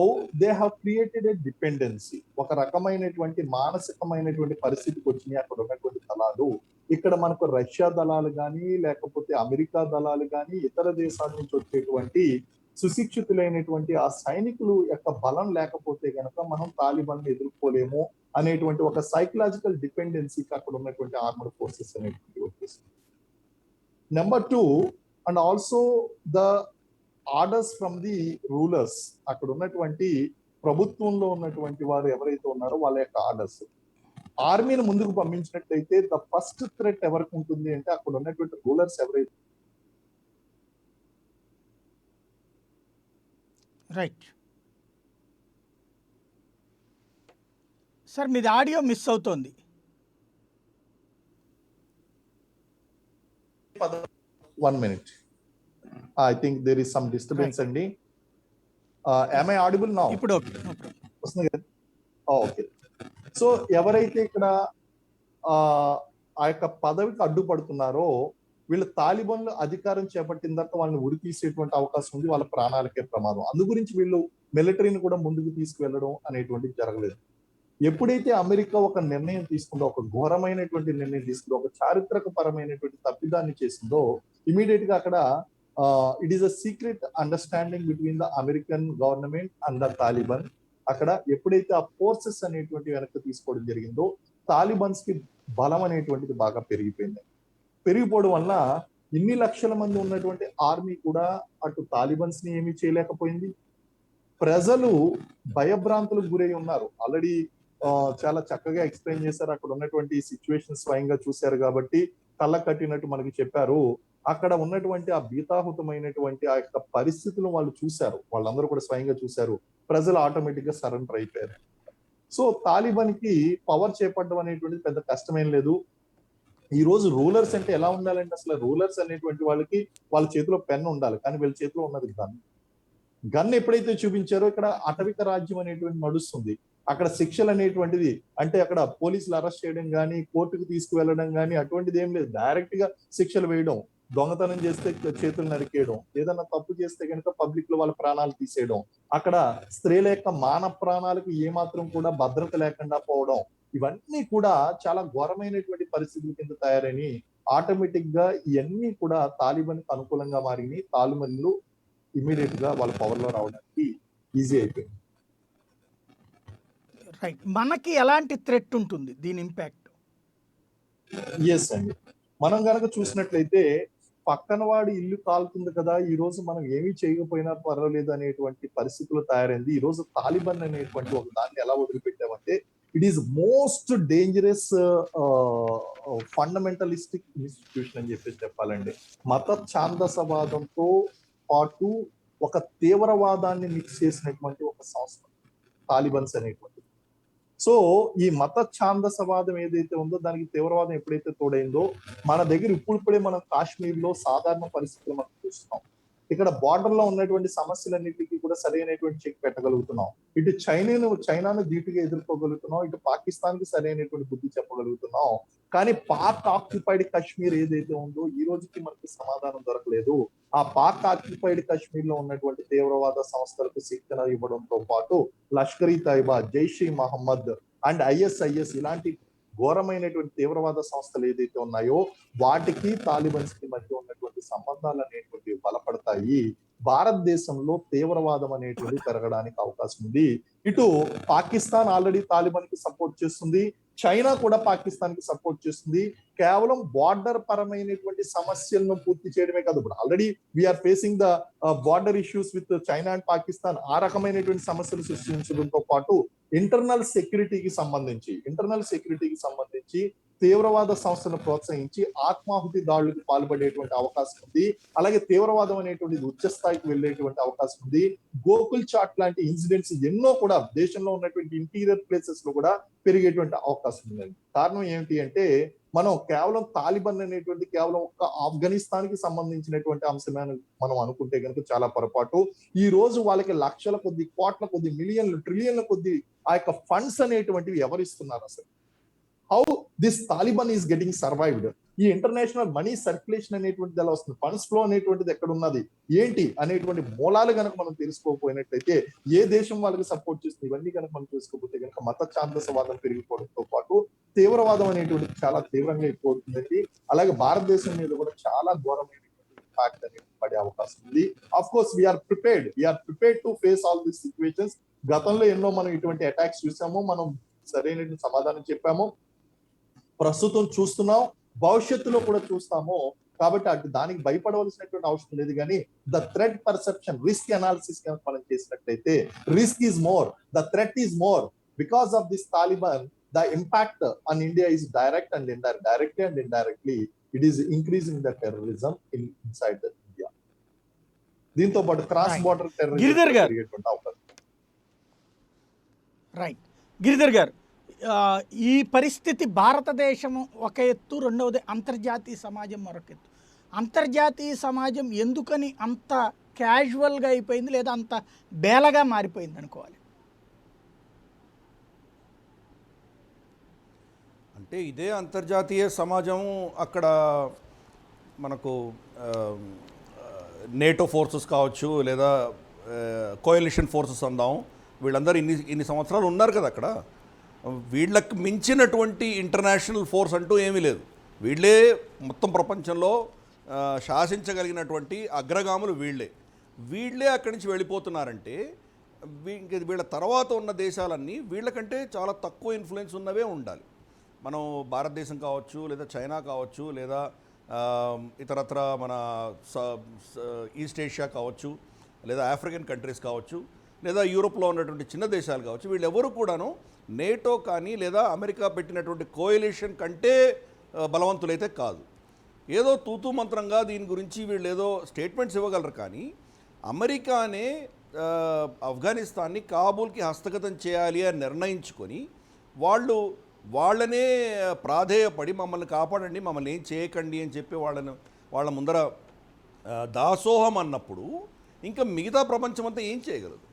they have created a dependency, ఒక రకమైనటువంటి మానసికమైనటువంటి పరిస్థితికి వచ్చినాయి అక్కడ ఉన్నటువంటి దళాలు. ఇక్కడ మనకు రష్యా దళాలు కానీ, లేకపోతే అమెరికా దళాలు కానీ, ఇతర దేశాల నుంచి వచ్చేటువంటి సుశిక్షితులైనటువంటి ఆ సైనికులు యొక్క బలం లేకపోతే గనక మనం తాలిబాన్ ఎదుర్కోలేము అనేటువంటి ఒక సైకలాజికల్ డిపెండెన్సీకి అక్కడ ఉన్నటువంటి ఆర్మడ్ ఫోర్సెస్ అనేటువంటి వచ్చేసింది. Number 2, and also the orders from the rulers, అక్కడ ఉన్నటువంటి ప్రభుత్వంలో ఉన్నటువంటి వారు ఎవరైతే ఉన్నారో వాళ్ళ యొక్క ఆర్డర్స్. ఆర్మీని ముందుకు పంపించినట్లయితే ద ఫస్ట్ థ్రెట్ ఎవరికి ఉంటుంది అంటే అక్కడ ఉన్నటువంటి రూలర్స్ ఎవరైతే. రైట్ సార్, మీది ఆడియో మిస్ అవుతోంది. 1 minute. I think there is some disturbance అండి. Am I audible now? ఇప్పుడు ఓకే. వస్తుంది కదా? ఓకే. సో ఎవరైతే ఇక్కడ ఆ యొక్క పదవికి అడ్డుపడుతున్నారో వీళ్ళు తాలిబాన్లు అధికారం చేపట్టిన తర్వాత వాళ్ళని ఉరి తీసేటువంటి అవకాశం ఉంది, వాళ్ళ ప్రాణాలకే ప్రమాదం. అందు గురించి వీళ్ళు మిలిటరీని కూడా ముందుకు తీసుకువెళ్ళడం అనేటువంటిది జరగలేదు. ఎప్పుడైతే అమెరికా ఒక నిర్ణయం తీసుకుందో, ఒక ఘోరమైనటువంటి నిర్ణయం తీసుకుందో, ఒక చారిత్రక పరమైనటువంటి తప్పిదాన్ని చేసిందో, ఇమీడియట్ గా అక్కడ it is a secret understanding between the American government and the Taliban. అక్కడ ఎప్పుడైతే ఆ ఫోర్సెస్ అనేటువంటి వెనక్కి తీసుకోవడం జరిగిందో, తాలిబాన్స్ కి బలం అనేటువంటిది బాగా పెరిగిపోయింది. పెరిగిపోవడం వల్ల ఇన్ని లక్షల మంది ఉన్నటువంటి ఆర్మీ కూడా అటు తాలిబాన్స్ ని ఏమీ చేయలేకపోయింది. ప్రజలు భయభ్రాంతులకు గురై ఉన్నారు. ఆల్రెడీ చాలా చక్కగా ఎక్స్ప్లెయిన్ చేశారు. అక్కడ ఉన్నటువంటి సిచ్యువేషన్ స్వయంగా చూశారు కాబట్టి కళ్ళ కట్టినట్టు మనకి చెప్పారు. అక్కడ ఉన్నటువంటి ఆ భీతాహుతమైనటువంటి ఆ యొక్క పరిస్థితులు వాళ్ళు చూశారు. వాళ్ళందరూ కూడా స్వయంగా చూశారు. ప్రజలు ఆటోమేటిక్ గా సరెండర్ అయిపోయారు. సో తాలిబాన్ కి పవర్ చేపట్టడం అనేటువంటిది పెద్ద కష్టమేం లేదు. ఈ రోజు రూలర్స్ అంటే ఎలా ఉండాలంటే, అసలు రూలర్స్ అనేటువంటి వాళ్ళకి వాళ్ళ చేతిలో పెన్ ఉండాలి, కానీ వీళ్ళ చేతిలో ఉన్నది గన్. గన్ ఎప్పుడైతే చూపించారో ఇక్కడ అటవిక రాజ్యం అనేటువంటి నడుస్తుంది. అక్కడ శిక్షలు అనేటువంటిది అంటే అక్కడ పోలీసులు అరెస్ట్ చేయడం కానీ, కోర్టుకు తీసుకువెళ్ళడం కానీ అటువంటిది ఏం లేదు. డైరెక్ట్ గా శిక్షలు వేయడం, దొంగతనం చేస్తే చేతులు నరికేయడం, ఏదన్నా తప్పు చేస్తే కనుక పబ్లిక్ లో వాళ్ళ ప్రాణాలు తీసేయడం, అక్కడ స్త్రీల యొక్క మాన ప్రాణాలకు ఏమాత్రం కూడా భద్రత లేకుండా పోవడం, ఇవన్నీ కూడా చాలా ఘోరమైనటువంటి పరిస్థితుల కింద తయారని ఆటోమేటిక్ గా ఇవన్నీ కూడా తాలిబాన్ కి అనుకూలంగా మారినాయి. తాలిబాన్లు ఇమీడియట్ గా వాళ్ళ పవర్ లో రావడానికి ఈజీ అయిపోయింది. రైట్. మనకి ఎలాంటి థ్రెట్ ఉంటుంది దీని ఇంపాక్ట్? ఎస్ అండి. మనం గనక చూసినట్లయితే పక్కన వాడి ఇల్లు కాలుతుంది కదా, ఈ రోజు మనం ఏమీ చేయకపోయినా పర్వాలేదు అనేటువంటి పరిస్థితులు తయారైంది. ఈ రోజు తాలిబాన్ అనేటువంటి ఒక దాన్ని ఎలా వదిలిపెట్టామంటే, it is most dangerous fundamentalistic institution అని చెప్పేసి చెప్పాలండి. మత ఛాందసవాదంతో పాటు ఒక తీవ్రవాదాన్ని మిక్స్ చేసినటువంటి ఒక సంస్థ తాలిబాన్స్ అనేటువంటి. సో ఈ మత ఛాందసవాదం ఏదైతే ఉందో దానికి తీవ్రవాదం ఎప్పుడైతే తోడైందో, మన దగ్గర ఇప్పుడిప్పుడే మనం కాశ్మీర్ లో సాధారణ పరిస్థితులు మనం చూస్తున్నాం. ఇక్కడ బార్డర్ లో ఉన్నటువంటి సమస్యలన్నిటికీ కూడా సరైనటువంటి చెక్ పెట్టగలుగుతున్నాం. ఇటు చైనాను ధీటుగా ఎదుర్కోగలుగుతున్నాం, ఇటు పాకిస్తాన్ కి సరైనటువంటి బుద్ధి చెప్పగలుగుతున్నాం. కానీ పాక్ ఆక్యుపైడ్ కాశ్మీర్ ఏదైతే ఉందో ఈ రోజుకి మనకి సమాధానం దొరకలేదు. ఆ పాక్ ఆక్యుపైడ్ కాశ్మీర్ లో ఉన్నటువంటి తీవ్రవాద సంస్థలకు శిక్షణ ఇవ్వడంతో పాటు లష్కర్ ఈ తైబా, జైష్ ఈ మహమ్మద్ అండ్ ఐఎస్ఐఎస్ ఇలాంటి ఘోరమైనటువంటి తీవ్రవాద సంస్థలు ఏదైతే ఉన్నాయో వాటికి తాలిబాన్స్ కి మధ్య ఉన్నటువంటి సంబంధాలు అనేటువంటివి బలపడతాయి. భారతదేశంలో తీవ్రవాదం అనేటువంటి పెరగడానికి అవకాశం ఉంది. ఇటు పాకిస్తాన్ ఆల్రెడీ తాలిబాన్ కి సపోర్ట్ చేస్తుంది, చైనా కూడా పాకిస్తాన్ కి సపోర్ట్ చేస్తుంది. కేవలం బార్డర్ పరమైనటువంటి సమస్యలను పూర్తి చేయడమే కాదు, ఇప్పుడు already we are facing the border issues with China and Pakistan. ఆ రకమైనటువంటి సమస్యలు సృష్టించడంతో పాటు ఇంటర్నల్ సెక్యూరిటీకి సంబంధించి తీవ్రవాద సంస్థను ప్రోత్సహించి ఆత్మాహుతి దాడులకు పాల్పడేటువంటి అవకాశం ఉంది. అలాగే తీవ్రవాదం అనేటువంటిది ఉచ్చ స్థాయికి వెళ్ళేటువంటి అవకాశం ఉంది. గోకుల్ చాట్ లాంటి ఇన్సిడెంట్స్ ఎన్నో కూడా దేశంలో ఉన్నటువంటి ఇంటీరియర్ ప్లేసెస్ లో కూడా పెరిగేటువంటి అవకాశం ఉందండి. కారణం ఏమిటి అంటే, మనం కేవలం తాలిబాన్ అనేటువంటి కేవలం ఒక్క ఆఫ్ఘనిస్తాన్ కి సంబంధించినటువంటి అంశమే మనం అనుకుంటే కనుక చాలా పొరపాటు. ఈ రోజు వాళ్ళకి లక్షల కొద్ది, కోట్ల కొద్ది, మిలియన్లు, ట్రిలియన్ల కొద్ది ఆ యొక్క ఫండ్స్ అనేటువంటివి ఎవరిస్తున్నారు అసలు? How this Taliban is getting survived? ఈ ఇంటర్నేషనల్ మనీ సర్క్యులేషన్ అనేటువంటిది ఎలా వస్తుంది? ఫండ్స్ ఫ్లో అనేటువంటిది ఎక్కడ ఉన్నది, ఏంటి అనేటువంటి మూలాలు కనుక మనం తెలుసుకోకపోయినట్లయితే, ఏ దేశం వాళ్ళకి సపోర్ట్ చేస్తుంది, ఇవన్నీ కనుక మనం చూసుకోకపోతే కనుక మత ఛాందసవాదం పెరిగిపోవడంతో పాటు తీవ్రవాదం అనేటువంటిది చాలా తీవ్రంగా ఎక్కువ అవుతుందండి. అలాగే భారతదేశం మీద కూడా చాలా ఘోరమైనటువంటి ఇంపాక్ట్ అనేది పడే అవకాశం ఉంది. Of course we are prepared to face all these situations. గతంలో ఎన్నో మనం ఇటువంటి అటాక్స్ చూసాము, మనం సరైన సమాధానం చెప్పాము, ప్రస్తుతం చూస్తున్నాం, భవిష్యత్తులో కూడా చూస్తాము. కాబట్టి అటు దానికి భయపడవలసినటువంటి అవసరం లేదు. కానీ the threat perception, risk analysis కనుక మనం చేసినట్లయితే, risk is more, the threat is more. Because of this Taliban, the impact on India is direct and indirectly it is increasing the terrorism inside the India. దీంతో పాటు cross border Giridhar గారు. పెరిగేటువంటి అవకాశం. Right. Giridhar గారు, ఈ పరిస్థితి భారతదేశం ఒక ఎత్తు, రెండవది అంతర్జాతీయ సమాజం మరొక ఎత్తు. అంతర్జాతీయ సమాజం ఎందుకని అంత క్యాజువల్గా అయిపోయింది, లేదా అంత బేలగా మారిపోయింది అనుకోవాలి? అంటే ఇదే అంతర్జాతీయ సమాజం అక్కడ మనకు నేటో ఫోర్సెస్ కావచ్చు, లేదా కోయలిషన్ ఫోర్సెస్ అందాం, వీళ్ళందరూ ఇన్ని సంవత్సరాలు ఉన్నారు కదా అక్కడ. వీళ్ళకి మించినటువంటి ఇంటర్నేషనల్ ఫోర్స్ అంటూ ఏమీ లేదు. వీళ్ళే మొత్తం ప్రపంచంలో శాసించగలిగినటువంటి అగ్రగాములు వీళ్ళే అక్కడి నుంచి వెళ్ళిపోతున్నారంటే వీళ్ళ తర్వాత ఉన్న దేశాలన్నీ వీళ్ళకంటే చాలా తక్కువ ఇన్ఫ్లుయెన్స్ ఉన్నవే ఉండాలి. మనం భారతదేశం కావచ్చు, లేదా చైనా కావచ్చు, లేదా ఇతరత్ర మన ఈస్ట్ ఏషియా కావచ్చు, లేదా ఆఫ్రికన్ కంట్రీస్ కావచ్చు, లేదా యూరోప్లో ఉన్నటువంటి చిన్న దేశాలు కావచ్చు, వీళ్ళెవరూ కూడాను నేటో కానీ లేదా అమెరికా పెట్టినటువంటి కోయలిషన్ కంటే బలవంతులైతే కాదు. ఏదో తూతూ మంత్రంగా దీని గురించి వీళ్ళు ఏదో స్టేట్మెంట్స్ ఇవ్వగలరు, కానీ అమెరికానే ఆఫ్ఘనిస్తాన్ని కాబూల్కి హస్తగతం చేయాలి అని నిర్ణయించుకొని వాళ్ళనే ప్రాధేయపడి మమ్మల్ని కాపాడండి, మమ్మల్ని ఏం చేయకండి అని చెప్పి వాళ్ళ ముందర దాసోహం అన్నప్పుడు ఇంకా మిగతా ప్రపంచం అంతా ఏం చేయగలదు?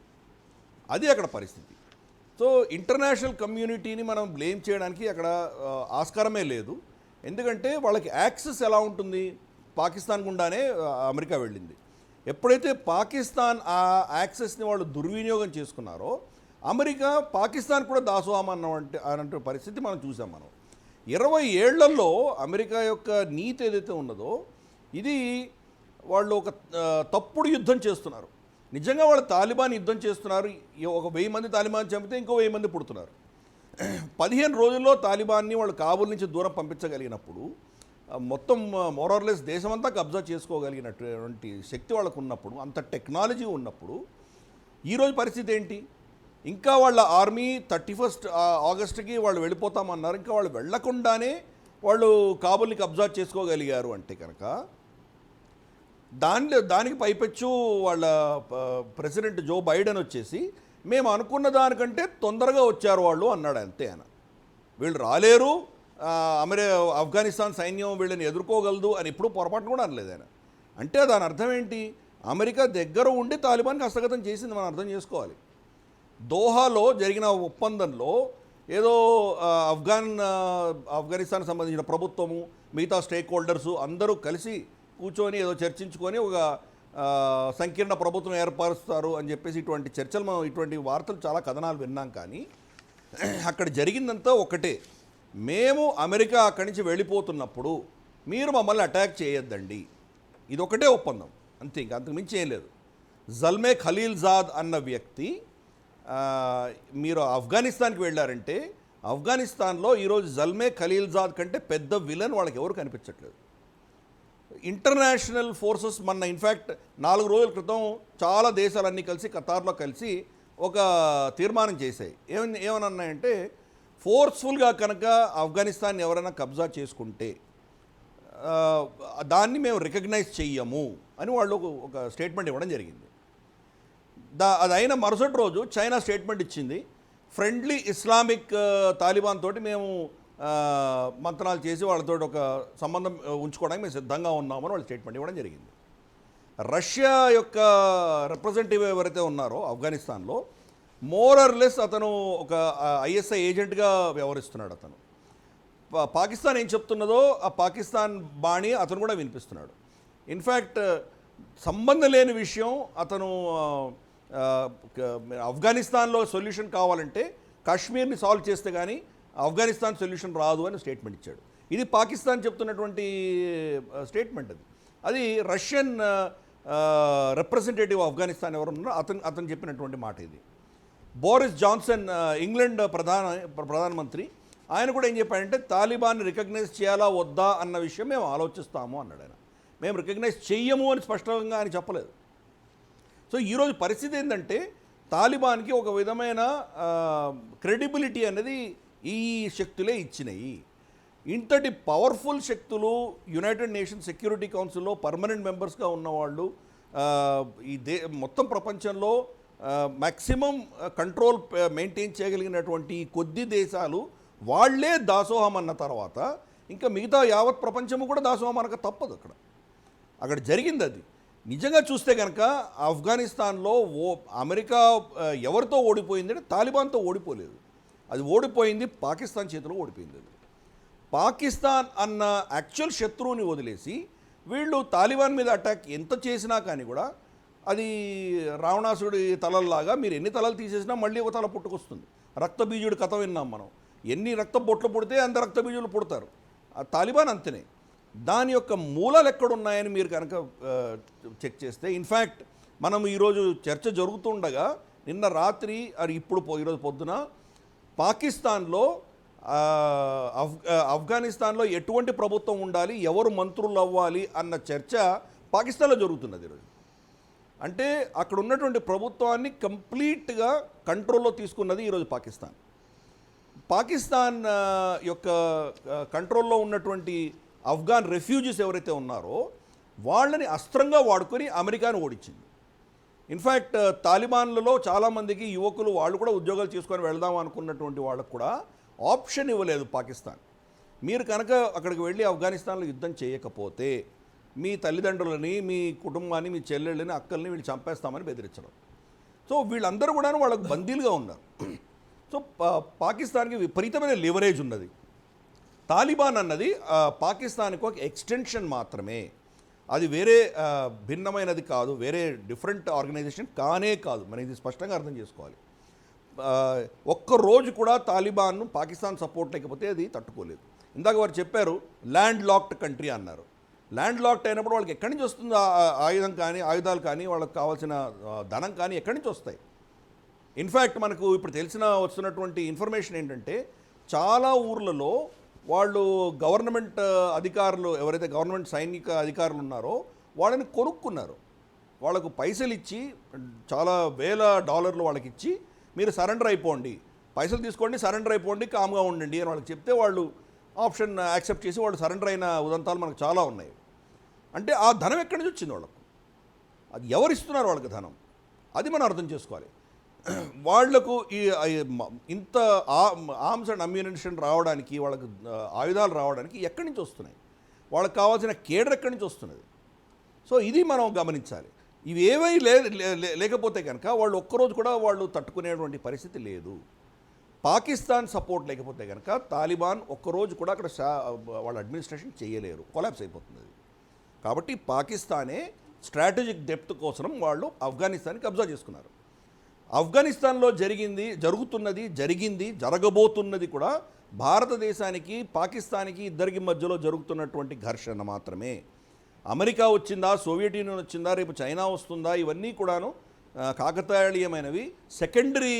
అది అక్కడ పరిస్థితి. సో ఇంటర్నేషనల్ కమ్యూనిటీని మనం బ్లేమ్ చేయడానికి అక్కడ ఆస్కారమే లేదు. ఎందుకంటే వాళ్ళకి యాక్సెస్ ఎలా ఉంటుంది? పాకిస్తాన్ గుండానే అమెరికా వెళ్ళింది. ఎప్పుడైతే పాకిస్తాన్ ఆ యాక్సెస్ని వాళ్ళు దుర్వినియోగం చేసుకున్నారో అమెరికా పాకిస్తాన్ కూడా దాసోహం అన్నటువంటి పరిస్థితి మనం చూసాం. 20 ఏళ్లలో అమెరికా యొక్క నీతి ఏదైతే ఉన్నదో ఇది వాళ్ళు ఒక తప్పుడు యుద్ధం చేస్తున్నారు. నిజంగా వాళ్ళు తాలిబాన్ యుద్ధం చేస్తున్నారు. ఒక 1000 మంది తాలిబాన్ చంపితే ఇంకో 1000 మంది పుడుతున్నారు. 15 రోజుల్లో తాలిబాన్ని వాళ్ళు కాబూల్ నుంచి దూరం పంపించగలిగినప్పుడు, మొత్తం మోరార్లెస్ దేశమంతా కబ్జా చేసుకోగలిగినటువంటి శక్తి వాళ్ళకు ఉన్నప్పుడు, అంత టెక్నాలజీ ఉన్నప్పుడు ఈరోజు పరిస్థితి ఏంటి? ఇంకా వాళ్ళ ఆర్మీ 31 ఆగస్టుకి వాళ్ళు వెళ్ళిపోతామన్నారు. ఇంకా వాళ్ళు వెళ్లకుండానే వాళ్ళు కాబూల్ని కబ్జా చేసుకోగలిగారు అంటే కనుక దానికి పైపెచ్చు వాళ్ళ ప్రెసిడెంట్ జో బైడెన్ వచ్చేసి మేము అనుకున్న దానికంటే తొందరగా వచ్చారు వాళ్ళు అన్నాడు. అంతే ఆయన. వీళ్ళు రాలేరు, ఆఫ్ఘనిస్తాన్ సైన్యం వీళ్ళని ఎదుర్కోగలదు అని ఎప్పుడూ పొరపాటు కూడా అనలేదు ఆయన. అంటే దాని అర్థం ఏంటి? అమెరికా దగ్గర ఉండి తాలిబాన్కి హస్తగతం చేసింది మనం అర్థం చేసుకోవాలి. దోహాలో జరిగిన ఒప్పందంలో ఏదో ఆఫ్ఘనిస్తాన్ సంబంధించిన ప్రభుత్వము, మిగతా స్టేక్ హోల్డర్సు అందరూ కలిసి కూర్చొని ఏదో చర్చించుకొని ఒక సంకీర్ణ ప్రభుత్వం ఏర్పరుస్తారు అని చెప్పేసి ఇటువంటి చర్చలు మనం ఇటువంటి వార్తలు చాలా కథనాలు విన్నాం. కానీ అక్కడ జరిగిందంతా ఒకటే, మేము అమెరికా అక్కడి నుంచి వెళ్ళిపోతున్నప్పుడు మీరు మమ్మల్ని అటాక్ చేయొద్దండి, ఇదొకటే ఒప్పందం అంతే, ఇంకా అంతకు మించి ఏం లేదు. జల్మే ఖలీల్జాద్ అన్న వ్యక్తి మీరు ఆఫ్ఘనిస్తాన్కి వెళ్ళారంటే ఆఫ్ఘనిస్తాన్లో ఈరోజు జల్మే ఖలీల్జాద్ కంటే పెద్ద విలన్ వాళ్ళకి ఎవరు కనిపించట్లేదు. ఇంటర్నేషనల్ ఫోర్సెస్ మొన్న ఇన్ఫ్యాక్ట్ 4 రోజుల క్రితం చాలా దేశాలన్నీ కలిసి ఖతార్లో కలిసి ఒక తీర్మానం చేశాయి. ఏమన్నాయంటే ఫోర్స్ఫుల్గా కనుక ఆఫ్ఘనిస్తాన్ ఎవరైనా కబ్జా చేసుకుంటే దాన్ని మేము రికగ్నైజ్ చెయ్యము అని వాళ్ళు ఒక స్టేట్మెంట్ ఇవ్వడం జరిగింది. అది అయిన మరుసటి రోజు చైనా స్టేట్మెంట్ ఇచ్చింది, ఫ్రెండ్లీ ఇస్లామిక్ తాలిబాన్ తోటి మేము మంత్రాలు చేసి వాళ్ళతో ఒక సంబంధం ఉంచుకోవడానికి మేము సిద్ధంగా ఉన్నామని వాళ్ళు స్టేట్మెంట్ ఇవ్వడం జరిగింది. రష్యా యొక్క రిప్రజెంటేటివ్ ఎవరైతే ఉన్నారో ఆఫ్ఘనిస్తాన్లో మోరర్లెస్ అతను ఒక ఐఎస్ఐ ఏజెంట్గా వ్యవహరిస్తున్నాడు. అతను పాకిస్తాన్ ఏం చెప్తున్నదో ఆ పాకిస్తాన్ బాణి అతను కూడా వినిపిస్తున్నాడు. ఇన్ఫ్యాక్ట్ సంబంధం లేని విషయం అతను ఆఫ్ఘనిస్తాన్లో సొల్యూషన్ కావాలంటే కాశ్మీర్ని సాల్వ్ చేస్తే కానీ ఆఫ్ఘనిస్తాన్ సొల్యూషన్ రాదు అని స్టేట్మెంట్ ఇచ్చాడు. ఇది పాకిస్తాన్ చెప్తున్నటువంటి స్టేట్మెంట్. అది రష్యన్ రిప్రజెంటేటివ్ ఆఫ్ఘనిస్తాన్ ఎవరు ఉన్నారో అతను చెప్పినటువంటి మాట ఇది. బోరిస్ జాన్సన్ ఇంగ్లాండ్ ప్రధానమంత్రి ఆయన కూడా ఏం చెప్పాడంటే తాలిబాన్ రికగ్నైజ్ చేయాలా వద్దా అన్న విషయం మేము ఆలోచిస్తాము అన్నాడు ఆయన. మేము రికగ్నైజ్ చెయ్యము అని స్పష్టంగా ఆయన చెప్పలేదు. సో ఈరోజు పరిస్థితి ఏంటంటే తాలిబాన్కి ఒక విధమైన క్రెడిబిలిటీ అనేది ఈ శక్తులే ఇచ్చినాయి. ఇంతటి పవర్ఫుల్ శక్తులు యునైటెడ్ నేషన్స్ సెక్యూరిటీ కౌన్సిల్లో పర్మనెంట్ మెంబర్స్గా ఉన్నవాళ్ళు మొత్తం ప్రపంచంలో మ్యాక్సిమం కంట్రోల్ మెయింటైన్ చేయగలిగినటువంటి కొద్ది దేశాలు వాళ్లే దాసోహం అన్న తర్వాత ఇంకా మిగతా యావత్ ప్రపంచము కూడా దాసోహం అనక తప్పదు. అక్కడ జరిగింది అది. నిజంగా చూస్తే కనుక ఆఫ్ఘనిస్తాన్లో అమెరికా ఎవరితో ఓడిపోయింది అంటే తాలిబాన్తో ఓడిపోలేదు. అది ఓడిపోయింది పాకిస్తాన్ చేతిలో ఓడిపోయింది. అది పాకిస్తాన్ అన్న యాక్చువల్ శత్రువుని వదిలేసి వీళ్ళు తాలిబాన్ మీద అటాక్ ఎంత చేసినా కానీ కూడా అది రావణాసుడి తలల్లాగా మీరు ఎన్ని తలలు తీసేసినా మళ్ళీ ఒక తల పుట్టుకొస్తుంది. రక్తబీజుడి కథ విన్నాం మనం. ఎన్ని రక్త బొట్లు పుడితే అంత రక్తబీజులు పుడతారు. ఆ తాలిబాన్ అంతనే. దాని యొక్క మూలాలు ఎక్కడున్నాయని మీరు కనుక చెక్ చేస్తే, ఇన్ఫ్యాక్ట్ మనం ఈరోజు చర్చ జరుగుతుండగా నిన్న రాత్రి ఈరోజు పొద్దున పాకిస్తాన్లో ఆఫ్ఘనిస్తాన్లో ఎటువంటి ప్రభుత్వం ఉండాలి, ఎవరు మంత్రులు అవ్వాలి అన్న చర్చ పాకిస్తాన్లో జరుగుతున్నది ఈరోజు. అంటే అక్కడ ఉన్నటువంటి ప్రభుత్వాన్ని కంప్లీట్గా కంట్రోల్లో తీసుకున్నది ఈరోజు పాకిస్తాన్. పాకిస్తాన్ యొక్క కంట్రోల్లో ఉన్నటువంటి ఆఫ్ఘాన్ రెఫ్యూజీస్ ఎవరైతే ఉన్నారో వాళ్ళని అస్త్రంగా వాడుకొని అమెరికాను ఓడించింది. ఇన్ఫ్యాక్ట్ తాలిబాన్లలో చాలామందికి యువకులు వాళ్ళు కూడా ఉద్యోగాలు చేసుకొని వెళదాం అనుకున్నటువంటి వాళ్ళకు కూడా ఆప్షన్ ఇవ్వలేదు పాకిస్తాన్. మీరు కనుక అక్కడికి వెళ్ళి ఆఫ్ఘనిస్తాన్లో యుద్ధం చేయకపోతే మీ తల్లిదండ్రులని, మీ కుటుంబాన్ని, మీ చెల్లెళ్ళని, అక్కల్ని వీళ్ళు చంపేస్తామని బెదిరించడం. సో వీళ్ళందరూ కూడా వాళ్ళకు బందీలుగా ఉన్నారు. సో పాకిస్తాన్కి విపరీతమైన లివరేజ్ ఉన్నది. తాలిబాన్ అన్నది పాకిస్తాన్కి ఒక ఎక్స్టెన్షన్ మాత్రమే. అది వేరే భిన్నమైనది కాదు, వేరే డిఫరెంట్ ఆర్గనైజేషన్ కానే కాదు. మనం ఇది స్పష్టంగా అర్థం చేసుకోవాలి. ఒక్కరోజు కూడా తాలిబాన్ను పాకిస్తాన్ సపోర్ట్ లేకపోతే అది తట్టుకోలేదు. ఇందాక వారు చెప్పారు ల్యాండ్ లాక్డ్ కంట్రీ అన్నారు. ల్యాండ్ లాక్డ్ అయినప్పుడు వాళ్ళకి ఎక్కడి నుంచి వస్తుంది ఆయుధాలు కానీ వాళ్ళకి కావాల్సిన ధనం కానీ ఎక్కడి నుంచి వస్తాయి? ఇన్ఫ్యాక్ట్ మనకు ఇప్పుడు వస్తున్నటువంటి ఇన్ఫర్మేషన్ ఏంటంటే చాలా ఊర్లలో వాళ్ళు గవర్నమెంట్ అధికారులు ఎవరైతే గవర్నమెంట్ సైనిక అధికారులు ఉన్నారో వాళ్ళని కొనుక్కున్నారు. వాళ్ళకు పైసలు ఇచ్చి చాలా $1,000 వాళ్ళకి ఇచ్చి మీరు సరెండర్ అయిపోండి, పైసలు తీసుకోండి, సరెండర్ అయిపోండి, కామ్గా ఉండండి అని వాళ్ళకి చెప్తే వాళ్ళు ఆప్షన్ యాక్సెప్ట్ చేసి వాళ్ళు సరెండర్ అయిన ఉదంతాలు మనకు చాలా ఉన్నాయి. అంటే ఆ ధనం ఎక్కడి నుంచి వచ్చింది వాళ్ళకు? అది ఎవరు ఇస్తున్నారు వాళ్ళకి ధనం? అది మనం అర్థం చేసుకోవాలి. వాళ్లకు ఇంత ఆర్మ్స్ అండ్ అమ్యూనిషన్ రావడానికి, వాళ్ళకు ఆయుధాలు రావడానికి ఎక్కడి నుంచి వస్తున్నాయి? వాళ్ళకి కావాల్సిన కేడర్ ఎక్కడి నుంచి వస్తున్నది? సో ఇది మనం గమనించాలి. ఇవి ఏవై లేకపోతే కనుక వాళ్ళు ఒక్కరోజు కూడా వాళ్ళు తట్టుకునేటువంటి పరిస్థితి లేదు. పాకిస్తాన్ సపోర్ట్ లేకపోతే కనుక తాలిబాన్ ఒక్కరోజు కూడా అక్కడ వాళ్ళ అడ్మినిస్ట్రేషన్ చేయలేరు, కొలాప్స్ అయిపోతుంది. కాబట్టి పాకిస్తానే స్ట్రాటజిక్ డెప్త్ కోసం వాళ్ళు ఆఫ్ఘనిస్తాన్ని కబ్జా చేసుకున్నారు. ఆఫ్ఘనిస్తాన్లో జరిగింది జరగబోతున్నది కూడా భారతదేశానికి పాకిస్తాన్కి ఇద్దరికి మధ్యలో జరుగుతున్నటువంటి ఘర్షణ మాత్రమే. అమెరికా వచ్చిందా, సోవియట్ యూనియన్ వచ్చిందా, రేపు చైనా వస్తుందా, ఇవన్నీ కూడాను కాకతాళీయమైనవి. సెకండరీ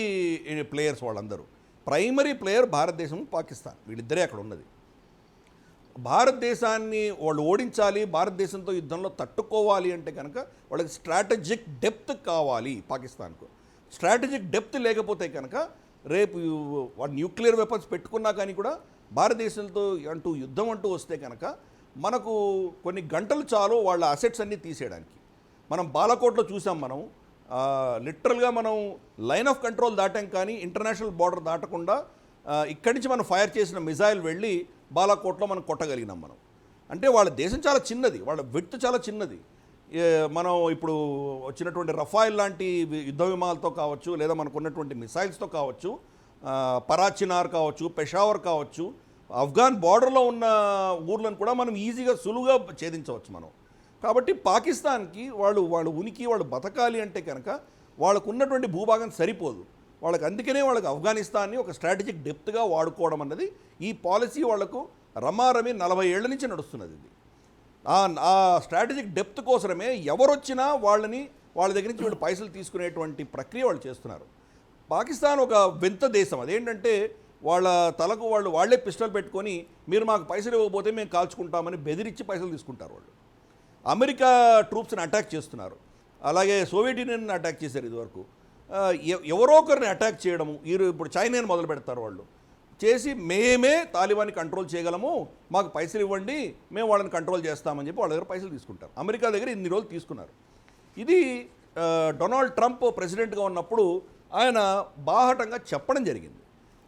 ప్లేయర్స్ వాళ్ళందరూ. ప్రైమరీ ప్లేయర్ భారతదేశం, పాకిస్తాన్, వీళ్ళిద్దరే అక్కడ ఉన్నది. భారతదేశాన్ని వాళ్ళు ఓడించాలి, భారతదేశంతో యుద్ధంలో తట్టుకోవాలి అంటే కనుక వాళ్ళకి స్ట్రాటజిక్ డెప్త్ కావాలి. పాకిస్తాన్కు స్ట్రాటజిక్ డెప్త్ లేకపోతే కనుక రేపు వాడు న్యూక్లియర్ వెపన్స్ పెట్టుకున్నా కానీ కూడా భారతదేశంతో యుద్ధం వస్తే కనుక మనకు కొన్ని గంటలు చాలు వాళ్ళ అసెట్స్ అన్నీ తీసేయడానికి. మనం బాలాకోట్లో చూసాం. మనం లిటరల్గా మనం లైన్ ఆఫ్ కంట్రోల్ దాటాం కానీ ఇంటర్నేషనల్ బార్డర్ దాటకుండా ఇక్కడి నుంచి మనం ఫైర్ చేసిన మిజైల్ వెళ్ళి బాలాకోట్లో మనం కొట్టగలిగినాం మనం. అంటే వాళ్ళ దేశం చాలా చిన్నది, వాళ్ళ విడ్త్ చాలా చిన్నది. మనం ఇప్పుడు వచ్చినటువంటి రఫాయిల్ లాంటి యుద్ధ విమానాలతో కావచ్చు, లేదా మనకు ఉన్నటువంటి మిసైల్స్తో కావచ్చు, పరాచినార్ కావచ్చు, పెషావర్ కావచ్చు, ఆఫ్ఘాన్ బార్డర్లో ఉన్న ఊర్లను కూడా మనం ఈజీగా సులువుగా ఛేదించవచ్చు మనం. కాబట్టి పాకిస్తాన్కి వాళ్ళు ఉనికి, వాళ్ళు బతకాలి అంటే కనుక వాళ్ళకు ఉన్నటువంటి భూభాగం సరిపోదు వాళ్ళకి. అందుకనే వాళ్ళకి ఆఫ్ఘనిస్తాన్ని ఒక స్ట్రాటజిక్ డెప్త్గా వాడుకోవడం అన్నది ఈ పాలసీ వాళ్లకు రమారమి 40 ఏళ్ల నుంచి నడుస్తున్నది. ఇది ఆ స్ట్రాటజిక్ డెప్త్ కోసమే ఎవరొచ్చినా వాళ్ళ దగ్గర నుంచి వీళ్ళు పైసలు తీసుకునేటువంటి ప్రక్రియ వాళ్ళు చేస్తున్నారు. పాకిస్తాన్ ఒక వింత దేశం. అదేంటంటే వాళ్ళ తలకు వాళ్ళే పిస్టల్ పెట్టుకొని మీరు మాకు పైసలు ఇవ్వకపోతే మేము కాల్చుకుంటామని బెదిరించి పైసలు తీసుకుంటారు వాళ్ళు. అమెరికా ట్రూప్స్ని అటాక్ చేస్తున్నారు, అలాగే సోవియట్ యూనియన్ అటాక్ చేశారు ఇదివరకు. ఎవరో ఒకరిని అటాక్ చేయడము, ఇప్పుడు చైనాని మొదలు పెడతారు వాళ్ళు. చేసి మేమే తాలిబాన్ని కంట్రోల్ చేయగలము, మాకు పైసలు ఇవ్వండి, మేము వాళ్ళని కంట్రోల్ చేస్తామని చెప్పి వాళ్ళ దగ్గర పైసలు తీసుకుంటారు. అమెరికా దగ్గర ఇన్ని రోజులు తీసుకున్నారు. ఇది డొనాల్డ్ ట్రంప్ ప్రెసిడెంట్గా ఉన్నప్పుడు ఆయన బాహటంగా చెప్పడం జరిగింది.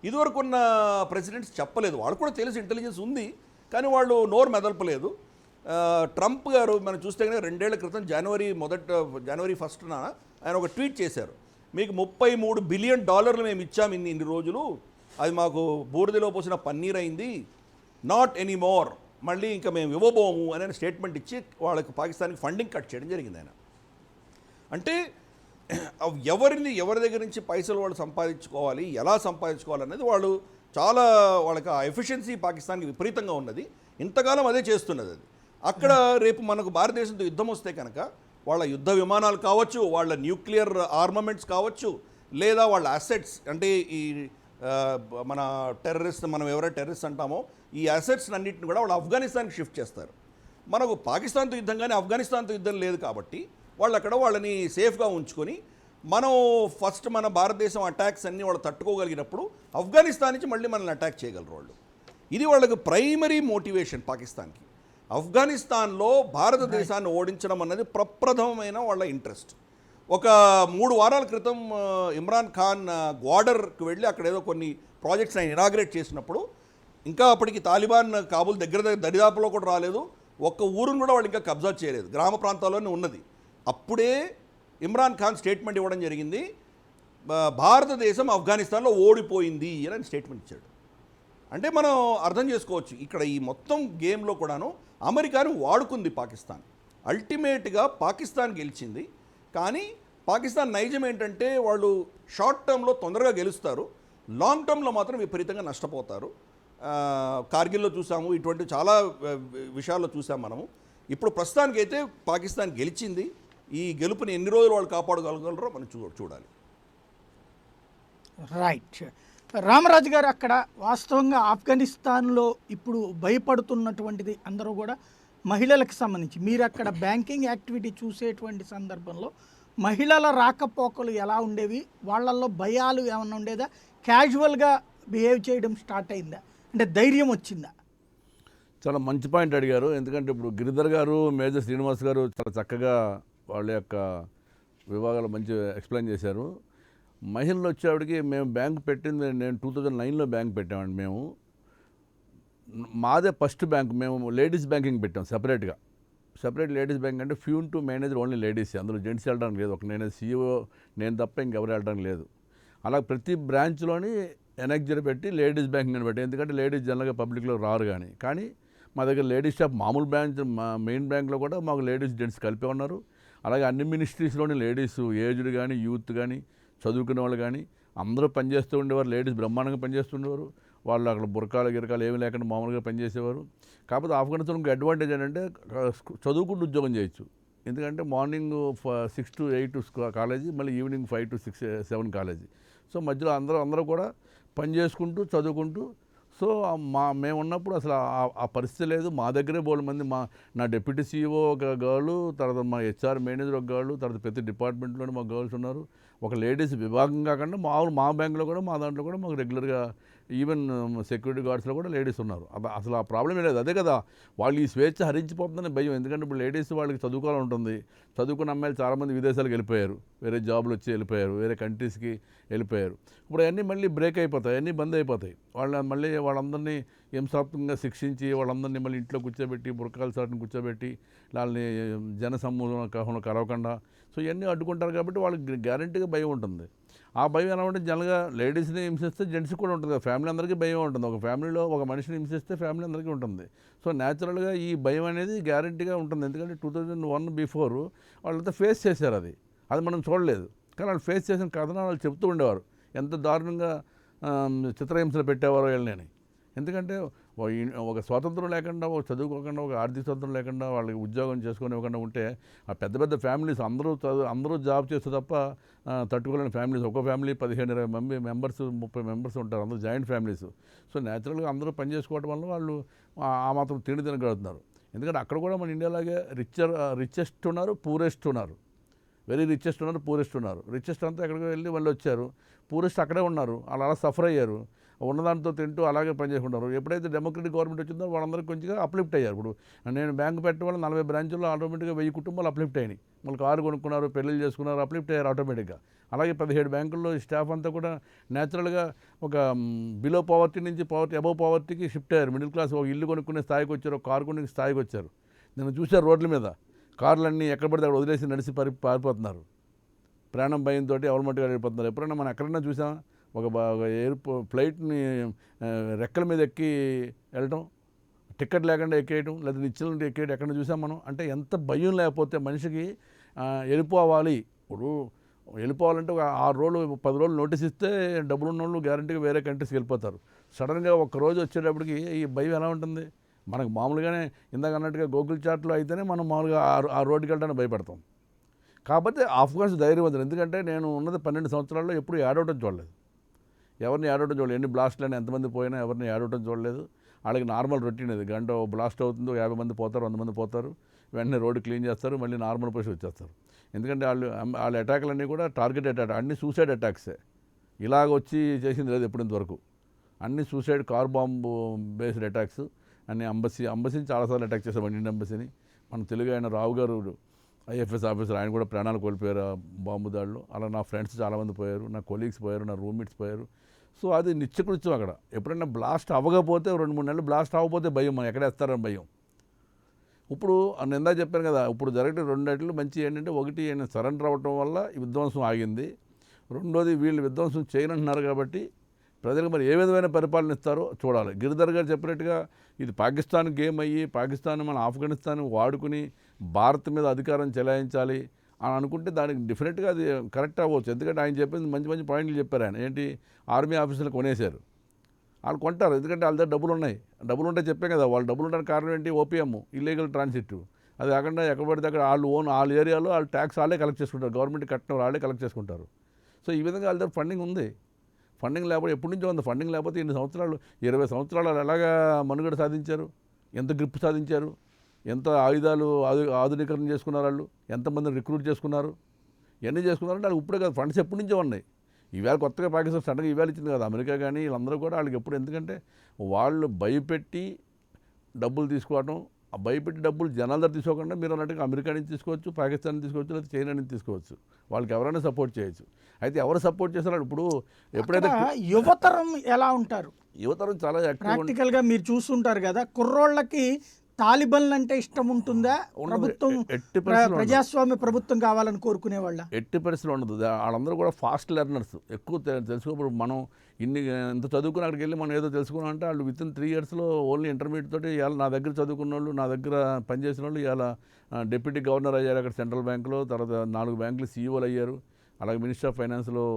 ఇదివరకు ఉన్న ప్రెసిడెంట్స్ చెప్పలేదు. వాళ్ళు కూడా తెలిసి ఇంటెలిజెన్స్ ఉంది, కానీ వాళ్ళు నోరు మెదల్పలేదు. ట్రంప్ గారు మనం చూస్తే కనుక 2 ఏళ్ల క్రితం జనవరి 1న ఆయన ఒక ట్వీట్ చేశారు. మీకు $33 బిలియన్ మేము ఇచ్చాము ఇన్ని రోజులు, అది మాకు బూడిదలో పోసిన పన్నీర్ అయింది, నాట్ ఎనీమోర్, మళ్ళీ ఇంకా మేము ఇవ్వబోము అని స్టేట్మెంట్ ఇచ్చి వాళ్ళకి పాకిస్తాన్కి ఫండింగ్ కట్ చేయడం జరిగింది ఆయన. అంటే ఎవరి దగ్గర నుంచి పైసలు వాళ్ళు సంపాదించుకోవాలి, ఎలా సంపాదించుకోవాలి అనేది వాళ్ళు చాలా వాళ్ళకి ఆ ఎఫిషియన్సీ పాకిస్తాన్కి విపరీతంగా ఉన్నది. ఇంతకాలం అదే చేస్తున్నది అది. అక్కడ రేపు మనకు భారతదేశంతో యుద్ధం వస్తే కనుక వాళ్ళ యుద్ధ విమానాలు కావచ్చు, వాళ్ళ న్యూక్లియర్ ఆర్మమెంట్స్ కావచ్చు, లేదా వాళ్ళ అసెట్స్ అంటే ఈ మన మనం ఎవరైతే టెర్రరిస్ట్ అంటామో ఈ అసెట్స్ అన్నింటిని కూడా వాళ్ళు ఆఫ్ఘనిస్తాన్కి షిఫ్ట్ చేస్తారు. మనకు పాకిస్తాన్తో యుద్ధం కానీ ఆఫ్ఘనిస్తాన్తో యుద్ధం లేదు కాబట్టి వాళ్ళు అక్కడ వాళ్ళని సేఫ్గా ఉంచుకొని మనం ఫస్ట్ మన భారతదేశం అటాక్స్ అన్నీ వాళ్ళు తట్టుకోగలిగినప్పుడు ఆఫ్ఘనిస్తాన్ నుంచి మళ్ళీ మనల్ని అటాక్ చేయగలరు వాళ్ళు. ఇది వాళ్ళకి ప్రైమరీ మోటివేషన్ పాకిస్తాన్కి. ఆఫ్ఘనిస్తాన్లో భారతదేశాన్ని ఓడించడం అన్నది ప్రప్రథమమైన వాళ్ళ ఇంట్రెస్ట్. ఒక 3 వారాల క్రితం ఇమ్రాన్ ఖాన్ గ్వాడర్కి వెళ్ళి అక్కడ ఏదో కొన్ని ప్రాజెక్ట్స్ ఆయన ఇనాగ్రేట్ చేసినప్పుడు ఇంకా అప్పటికి తాలిబాన్ కాబూల్ దరిదాపులో కూడా రాలేదు, ఒక్క ఊరును కూడా వాళ్ళు ఇంకా కబ్జా చేయలేదు, గ్రామ ప్రాంతాల్లోనే ఉన్నది. అప్పుడే ఇమ్రాన్ ఖాన్ స్టేట్మెంట్ ఇవ్వడం జరిగింది, భారతదేశం ఆఫ్ఘనిస్తాన్లో ఓడిపోయింది అని స్టేట్మెంట్ ఇచ్చాడు. అంటే మనం అర్థం చేసుకోవచ్చు ఇక్కడ ఈ మొత్తం గేమ్లో కూడాను అమెరికాను వాడుకుంది పాకిస్తాన్. అల్టిమేట్గా పాకిస్తాన్ గెలిచింది. కానీ పాకిస్తాన్ నైజం ఏంటంటే వాళ్ళు షార్ట్ టర్మ్లో తొందరగా గెలుస్తారు, లాంగ్ టర్మ్లో మాత్రం విపరీతంగా నష్టపోతారు. కార్గిల్లో చూసాము, ఇటువంటి చాలా విషయాల్లో చూసాం మనము. ఇప్పుడు ప్రస్తుతానికి అయితే పాకిస్తాన్ గెలిచింది. ఈ గెలుపుని ఎన్ని రోజులు వాళ్ళు కాపాడగలగలరో మనం చూడాలి. రైట్. రామరాజు గారు, అక్కడ వాస్తవంగా ఆఫ్ఘనిస్తాన్లో ఇప్పుడు భయపడుతున్నటువంటిది అందరూ కూడా మహిళలకు సంబంధించి. మీరు అక్కడ బ్యాంకింగ్ యాక్టివిటీ చూసేటువంటి సందర్భంలో మహిళల రాకపోకలు ఎలా ఉండేవి, వాళ్ళల్లో భయాలు ఏమన్నా ఉండేదా, క్యాజువల్గా బిహేవ్ చేయడం స్టార్ట్ అయిందా, అంటే ధైర్యం వచ్చిందా? చాలా మంచి పాయింట్ అడిగారు. ఎందుకంటే ఇప్పుడు గిరిధర్ గారు, మేజర్ శ్రీనివాస్ గారు చాలా చక్కగా వాళ్ళ యొక్క విభాగాలు మంచి ఎక్స్ప్లెయిన్ చేశారు. మహిళలు వచ్చేవాడికి మేము బ్యాంక్ పెట్టింది, నేను 2009లో బ్యాంక్ పెట్టామండి. మేము మాదే ఫస్ట్ బ్యాంక్, మేము లేడీస్ బ్యాంకింగ్ పెట్టాం సపరేట్ లేడీస్ బ్యాంక్. అంటే peon to manager only ladies, అందులో జెంట్స్ వెళ్ళడానికి లేదు. నేను CEO నేను తప్ప ఇంకెవరు వెళ్ళడానికి లేదు. అలా ప్రతి బ్రాంచ్లోని ఎనెక్జర్ పెట్టి లేడీస్ బ్యాంకింగ్ అని పెట్టి, ఎందుకంటే లేడీస్ జనరల్గా పబ్లిక్లో రారు. కానీ మా దగ్గర లేడీస్ షాప్ మామూలు బ్రాంచ్ మా మెయిన్ బ్యాంక్లో కూడా మాకు లేడీస్ జెంట్స్ కలిపే ఉన్నారు. అలాగే అన్ని మినిస్ట్రీస్లోని లేడీస్, ఏజ్డ్ కానీ యూత్ కానీ చదువుకునే వాళ్ళు కానీ అందరూ పనిచేస్తూ ఉండేవారు. లేడీస్ బ్రహ్మాండంగా పనిచేస్తుండేవారు. వాళ్ళు అక్కడ బురకాలు గిరకాలు ఏమీ లేకుండా మామూలుగా పనిచేసేవారు. కాకపోతే ఆఫ్ఘనిస్తాన్కి అడ్వాంటేజ్ ఏంటంటే చదువుకుంటూ ఉద్యోగం చేయొచ్చు. ఎందుకంటే మార్నింగ్ 6 to 8 కాలేజీ, మళ్ళీ ఈవినింగ్ 5 to 6, 7 కాలేజీ. సో మధ్యలో అందరూ కూడా పని చేసుకుంటూ చదువుకుంటూ. సో మేము ఉన్నప్పుడు అసలు ఆ పరిస్థితి లేదు. మా దగ్గరే బోల్డ్ మంది, నా డిప్యూటీ CEO ఒక గర్లు, తర్వాత మా HR మేనేజర్ ఒక గర్లు, తర్వాత ప్రతి డిపార్ట్మెంట్లోనే మా గర్ల్స్ ఉన్నారు. ఒక లేడీస్ విభాగం కాకుండా మా బ్యాంకులో కూడా మా దాంట్లో కూడా మాకు రెగ్యులర్గా ఈవెన్ సెక్యూరిటీ గార్డ్స్లో కూడా లేడీస్ ఉన్నారు. అసలు ఆ ప్రాబ్లమే లేదు. అదే కదా వాళ్ళు ఈ స్వేచ్ఛ హరించిపోతుందని భయం. ఎందుకంటే ఇప్పుడు లేడీస్ వాళ్ళకి చదువుకోవాలని ఉంటుంది. చదువుకున్న అమ్మాయిలు చాలామంది విదేశాలకు వెళ్ళిపోయారు, వేరే జాబులు వచ్చి వెళ్ళిపోయారు, వేరే కంట్రీస్కి వెళ్ళిపోయారు. ఇప్పుడు అవన్నీ మళ్ళీ బ్రేక్ అయిపోతాయి, అన్నీ బంద్ అయిపోతాయి. మళ్ళీ వాళ్ళందరినీ హింసాత్మకంగా శిక్షించి వాళ్ళందరినీ మళ్ళీ ఇంట్లో కూర్చోబెట్టి, బురకాల చాటును కూర్చోబెట్టి, వాళ్ళని జనసమూహంలో కలవకుండా, సో ఇవన్నీ అడ్డుకుంటారు. కాబట్టి వాళ్ళకి గ్యారంటీగా భయం ఉంటుంది. ఆ భయం ఎలా ఉంటే జనరల్గా లేడీస్ని హింసిస్తే జెంట్స్కి కూడా ఉంటుంది కదా, ఫ్యామిలీ అందరికీ భయం ఉంటుంది. ఒక ఫ్యామిలీలో ఒక మనిషిని హింసిస్తే ఫ్యామిలీ అందరికీ ఉంటుంది. సో న్యాచురల్గా ఈ భయం అనేది గ్యారంటీగా ఉంటుంది. ఎందుకంటే 2001 బిఫోర్ వాళ్ళంతా ఫేస్ చేశారు. అది మనం చూడలేదు. కానీ వాళ్ళు ఫేస్ చేసిన కథనాలు వాళ్ళు చెప్తూ ఉండేవారు, ఎంత దారుణంగా చిత్రహింసలు పెట్టేవారో వీళ్ళని. ఎందుకంటే ఒక స్వాతంత్రం లేకుండా, ఒక చదువుకోకుండా, ఒక ఆర్థిక స్వాతంత్రం లేకుండా, వాళ్ళకి ఉద్యోగం చేసుకొని ఇవ్వకుండా ఉంటే ఆ పెద్ద ఫ్యామిలీస్ అందరూ జాబ్ చేస్తే తప్ప తట్టుకోలేని ఫ్యామిలీస్. ఒక ఫ్యామిలీ 15-20 మెంబర్స్, 30 మెంబర్స్ ఉంటారు, అందరూ జాయింట్ ఫ్యామిలీస్. సో న్యాచురల్గా అందరూ పని చేసుకోవడం వల్ల వాళ్ళు ఆ మాత్రం తినగలుగుతున్నారు. ఎందుకంటే అక్కడ కూడా మన ఇండియాలాగే రిచెస్ట్ ఉన్నారు, పూరెస్ట్ ఉన్నారు. వెరీ రిచెస్ట్ ఉన్నారు, పూరెస్ట్ ఉన్నారు. రిచెస్ట్ అంతా ఎక్కడికి వెళ్ళి వాళ్ళు వచ్చారు, పూరెస్ట్ అక్కడే ఉన్నారు. అలా సఫర్ అయ్యారు, ఉన్నదాంతో తింటూ అలాగే పనిచేసుకుంటారు. ఎప్పుడైతే డెమోక్రటిక్ గవర్నమెంట్ వచ్చిందో వాళ్ళందరికీ కొంచెం అప్లిఫ్ట్ అయ్యారు. ఇప్పుడు నేను బ్యాంకు పెట్టడం వల్ల 40 బ్రాంచుల్లో ఆటోమేటిక్గా 1000 కుటుంబాలు అప్లిఫ్ట్ అయినాయి. మళ్ళీ కారు కొనుక్కున్నారు, పెళ్ళిళ్ళు చేసుకున్నారు, అప్లిఫ్ట్ అయ్యారు ఆటోమేటిక్గా. అలాగే 17 బ్యాంకుల్లో స్టాఫ్ అంతా కూడా న్యాచురల్గా ఒక బిలో పావర్టీ నుంచి అబవ్ పావర్టీకి షిఫ్ట్ అయ్యారు. మిడిల్ క్లాస్ ఒక ఇల్లు కొనుక్కునే స్థాయికి వచ్చారు, ఒక కారు కొనుక్కునే స్థాయికి వచ్చారు. నేను చూశాను రోడ్ల మీద కార్లన్నీ ఎక్కడ పడితే అక్కడ వదిలేసి నడిచి పారిపోతున్నారు. ప్రాణం భయంతో ఎవరి మట్టుగా వెళ్ళిపోతున్నారు. ఎప్పుడైనా మనం ఎక్కడైనా చూసామా ఒక ఫ్లైట్ని రెక్కల మీద ఎక్కి వెళ్ళటం, టికెట్ లేకుండా ఎక్కేయటం, లేదా నిచ్చెల నుండి ఎక్కేయడం ఎక్కడ చూసాం మనం? అంటే ఎంత భయం లేకపోతే మనిషికి వెళ్ళిపోవాలి ఇప్పుడు వెళ్ళిపోవాలంటే ఒక 6 రోజులు 10 రోజులు నోటీస్ ఇస్తే డబ్బులు ఉన్న వాళ్ళు గ్యారంటీగా వేరే కంట్రీస్కి వెళ్ళిపోతారు. సడన్గా ఒక్కరోజు వచ్చేటప్పటికి ఈ భయం ఎలా ఉంటుంది? మనకు మామూలుగానే ఇందాక అన్నట్టుగా గూగుల్ చాట్లో అయితేనే మనం మామూలుగా ఆ రోడ్డుకి వెళ్ళడానికి భయపడతాం. కాకపోతే ఆఫ్ఘన్స్ ధైర్యవంతులు. ఎందుకంటే నేను ఉన్నది 12 సంవత్సరాల్లో ఎప్పుడు ఏడవటం చూడలేదు. ఎవరిని ఏడవటం చూడలేదు. ఎన్ని బ్లాస్ట్లు అయినా ఎంతమంది పోయినా ఎవరిని ఏడవటం చూడలేదు. వాళ్ళకి నార్మల్ రొటీన్ అది. గంట బ్లాస్ట్ అవుతుందో 50 మంది పోతారు, 100 మంది పోతారు, వెంటనే రోడ్డు క్లీన్ చేస్తారు, మళ్ళీ నార్మల్ పొజిషన్ వచ్చేస్తారు. ఎందుకంటే వాళ్ళ అటాక్లన్నీ కూడా టార్గెట్ అటాక్, అన్ని సూసైడ్ అటాక్సే. ఇలాగ వచ్చి చేసింది లేదు ఎప్పుడు ఇంతవరకు. అన్ని suicide car bomb based attacks. అన్ని అంబసీని చాలాసార్లు అటాక్ చేశారు, ఇండియన్ అంబసీని. మన తెలుగు ఆయన రావు గారు ఐఎఫ్ఎస్ ఆఫీసర్, ఆయన కూడా ప్రాణాలు కోల్పోయారు ఆ బాంబు దాడిలో. అలా నా ఫ్రెండ్స్ చాలామంది పోయారు, నా కొలీగ్స్ పోయారు, నా రూమ్మేట్స్ పోయారు. సో అది నిత్యకృత్యం అక్కడ. ఎప్పుడైనా బ్లాస్ట్ అవ్వకపోతే 2-3 నెలలు బ్లాస్ట్ అవ్వకపోతే భయం, మనం ఎక్కడ వేస్తారని భయం. ఇప్పుడు నేను ఇందాక చెప్పాను కదా, ఇప్పుడు జరిగే 2 మంచి ఏంటంటే, ఒకటి ఆయన సరెండర్ అవ్వటం వల్ల ఈ విధ్వంసం ఆగింది. రెండోది వీళ్ళు విధ్వంసం చేయనంటున్నారు కాబట్టి ప్రజలకు మరి ఏ విధమైన పరిపాలన ఇస్తారో చూడాలి. గిరిధర్ గారు చెప్పినట్టుగా ఇది పాకిస్తాన్ గేమ్ అయ్యి పాకిస్తాన్ మన ఆఫ్ఘనిస్తాన్ వాడుకుని భారత్ మీద అధికారం చెలాయించాలి అని అనుకుంటే దానికి డెఫినెట్గా అది కరెక్ట్ అవ్వచ్చు. ఎందుకంటే ఆయన చెప్పింది మంచి మంచి పాయింట్లు చెప్పారు. ఆయన ఏంటి, ఆర్మీ ఆఫీసులు కొనేశారు. వాళ్ళు కొంటారు ఎందుకంటే వాళ్ళ దగ్గర డబ్బులు ఉన్నాయి. డబ్బులు ఉంటే చెప్పే కదా, వాళ్ళు డబ్బులు ఉండడానికి కారణం ఏంటి, ఓపీఎం, ఇల్లీగల్ ట్రాన్సిట్. అది కాకుండా ఎక్కడ పడితే అక్కడ వాళ్ళ ఏరియాలో వాళ్ళు ట్యాక్స్ వాళ్ళే కలెక్ట్ చేసుకుంటారు, గవర్నమెంట్ కట్టిన వాళ్ళే కలెక్ట్ చేసుకుంటారు. సో ఈ విధంగా వాళ్ళ దగ్గర ఫండింగ్ ఉంది. ఫండింగ్ లేకపోతే ఎప్పటి నుంచో ఉంది. ఫండింగ్ లేకపోతే 20 సంవత్సరాలు ఎలాగా మనుగడ సాధించారు, ఎంత గ్రిప్ సాధించారు, ఎంత ఆయుధాలు ఆధునీకరణ చేసుకున్నారు, వాళ్ళు ఎంతమందిని రిక్రూట్ చేసుకున్నారు, ఇవన్నీ చేసుకున్నారంటే వాళ్ళకి ఇప్పుడే కదా, ఫండ్స్ ఎప్పటి నుంచో ఉన్నాయి. ఈవేళ కొత్తగా పాకిస్తాన్ సడన్గా ఈవేళ ఇచ్చింది కదా, అమెరికా కానీ వీళ్ళందరూ కూడా వాళ్ళకి ఎప్పుడు. ఎందుకంటే వాళ్ళు భయపెట్టి డబ్బులు తీసుకోవడం, ఆ భయపెట్టి డబ్బులు జనాల దగ్గర తీసుకోకుండా మీరు అన్నట్టుగా అమెరికా నుంచి తీసుకోవచ్చు, పాకిస్తాన్ నుంచి తీసుకోవచ్చు, లేదా చైనా నుంచి తీసుకోవచ్చు. వాళ్ళకి ఎవరైనా సపోర్ట్ చేయొచ్చు. అయితే ఎవరు సపోర్ట్ చేస్తారు ఇప్పుడు ఎప్పుడైతే యువతరం ఎలా ఉంటారు? యువతరం చాలా యాక్టివ్. ప్రాక్టికల్గా మీరు చూస్తుంటారు కదా, కుర్రోళ్ళకి తాలిబన్లు అంటే ఇష్టం ఉంటుందా? ప్రభుత్వం ప్రజాస్వామ్య ప్రభుత్వం కావాలని కోరుకునే వాళ్ళ ఎట్టి పరిస్థితులు ఉండదు. వాళ్ళందరూ కూడా ఫాస్ట్ లెర్నర్స్, ఎక్కువ తెలుసుకోప్పుడు. మనం ఇంత చదువుకుని అక్కడికి వెళ్ళి మనం ఏదో తెలుసుకున్నాం అంటే వాళ్ళు విత్ ఇన్ 3 ఇయర్స్లో ఓన్లీ ఇంటర్మీడియట్ తోటి ఇవాళ నా దగ్గర చదువుకున్న వాళ్ళు, నా దగ్గర పనిచేసిన వాళ్ళు ఇవాళ డిప్యూటీ గవర్నర్ అయ్యారు అక్కడ సెంట్రల్ బ్యాంకులో, తర్వాత 4 బ్యాంకులు సీఈఓలు అయ్యారు, అలాగే మినిస్టర్ ఆఫ్ ఫైనాన్స్లో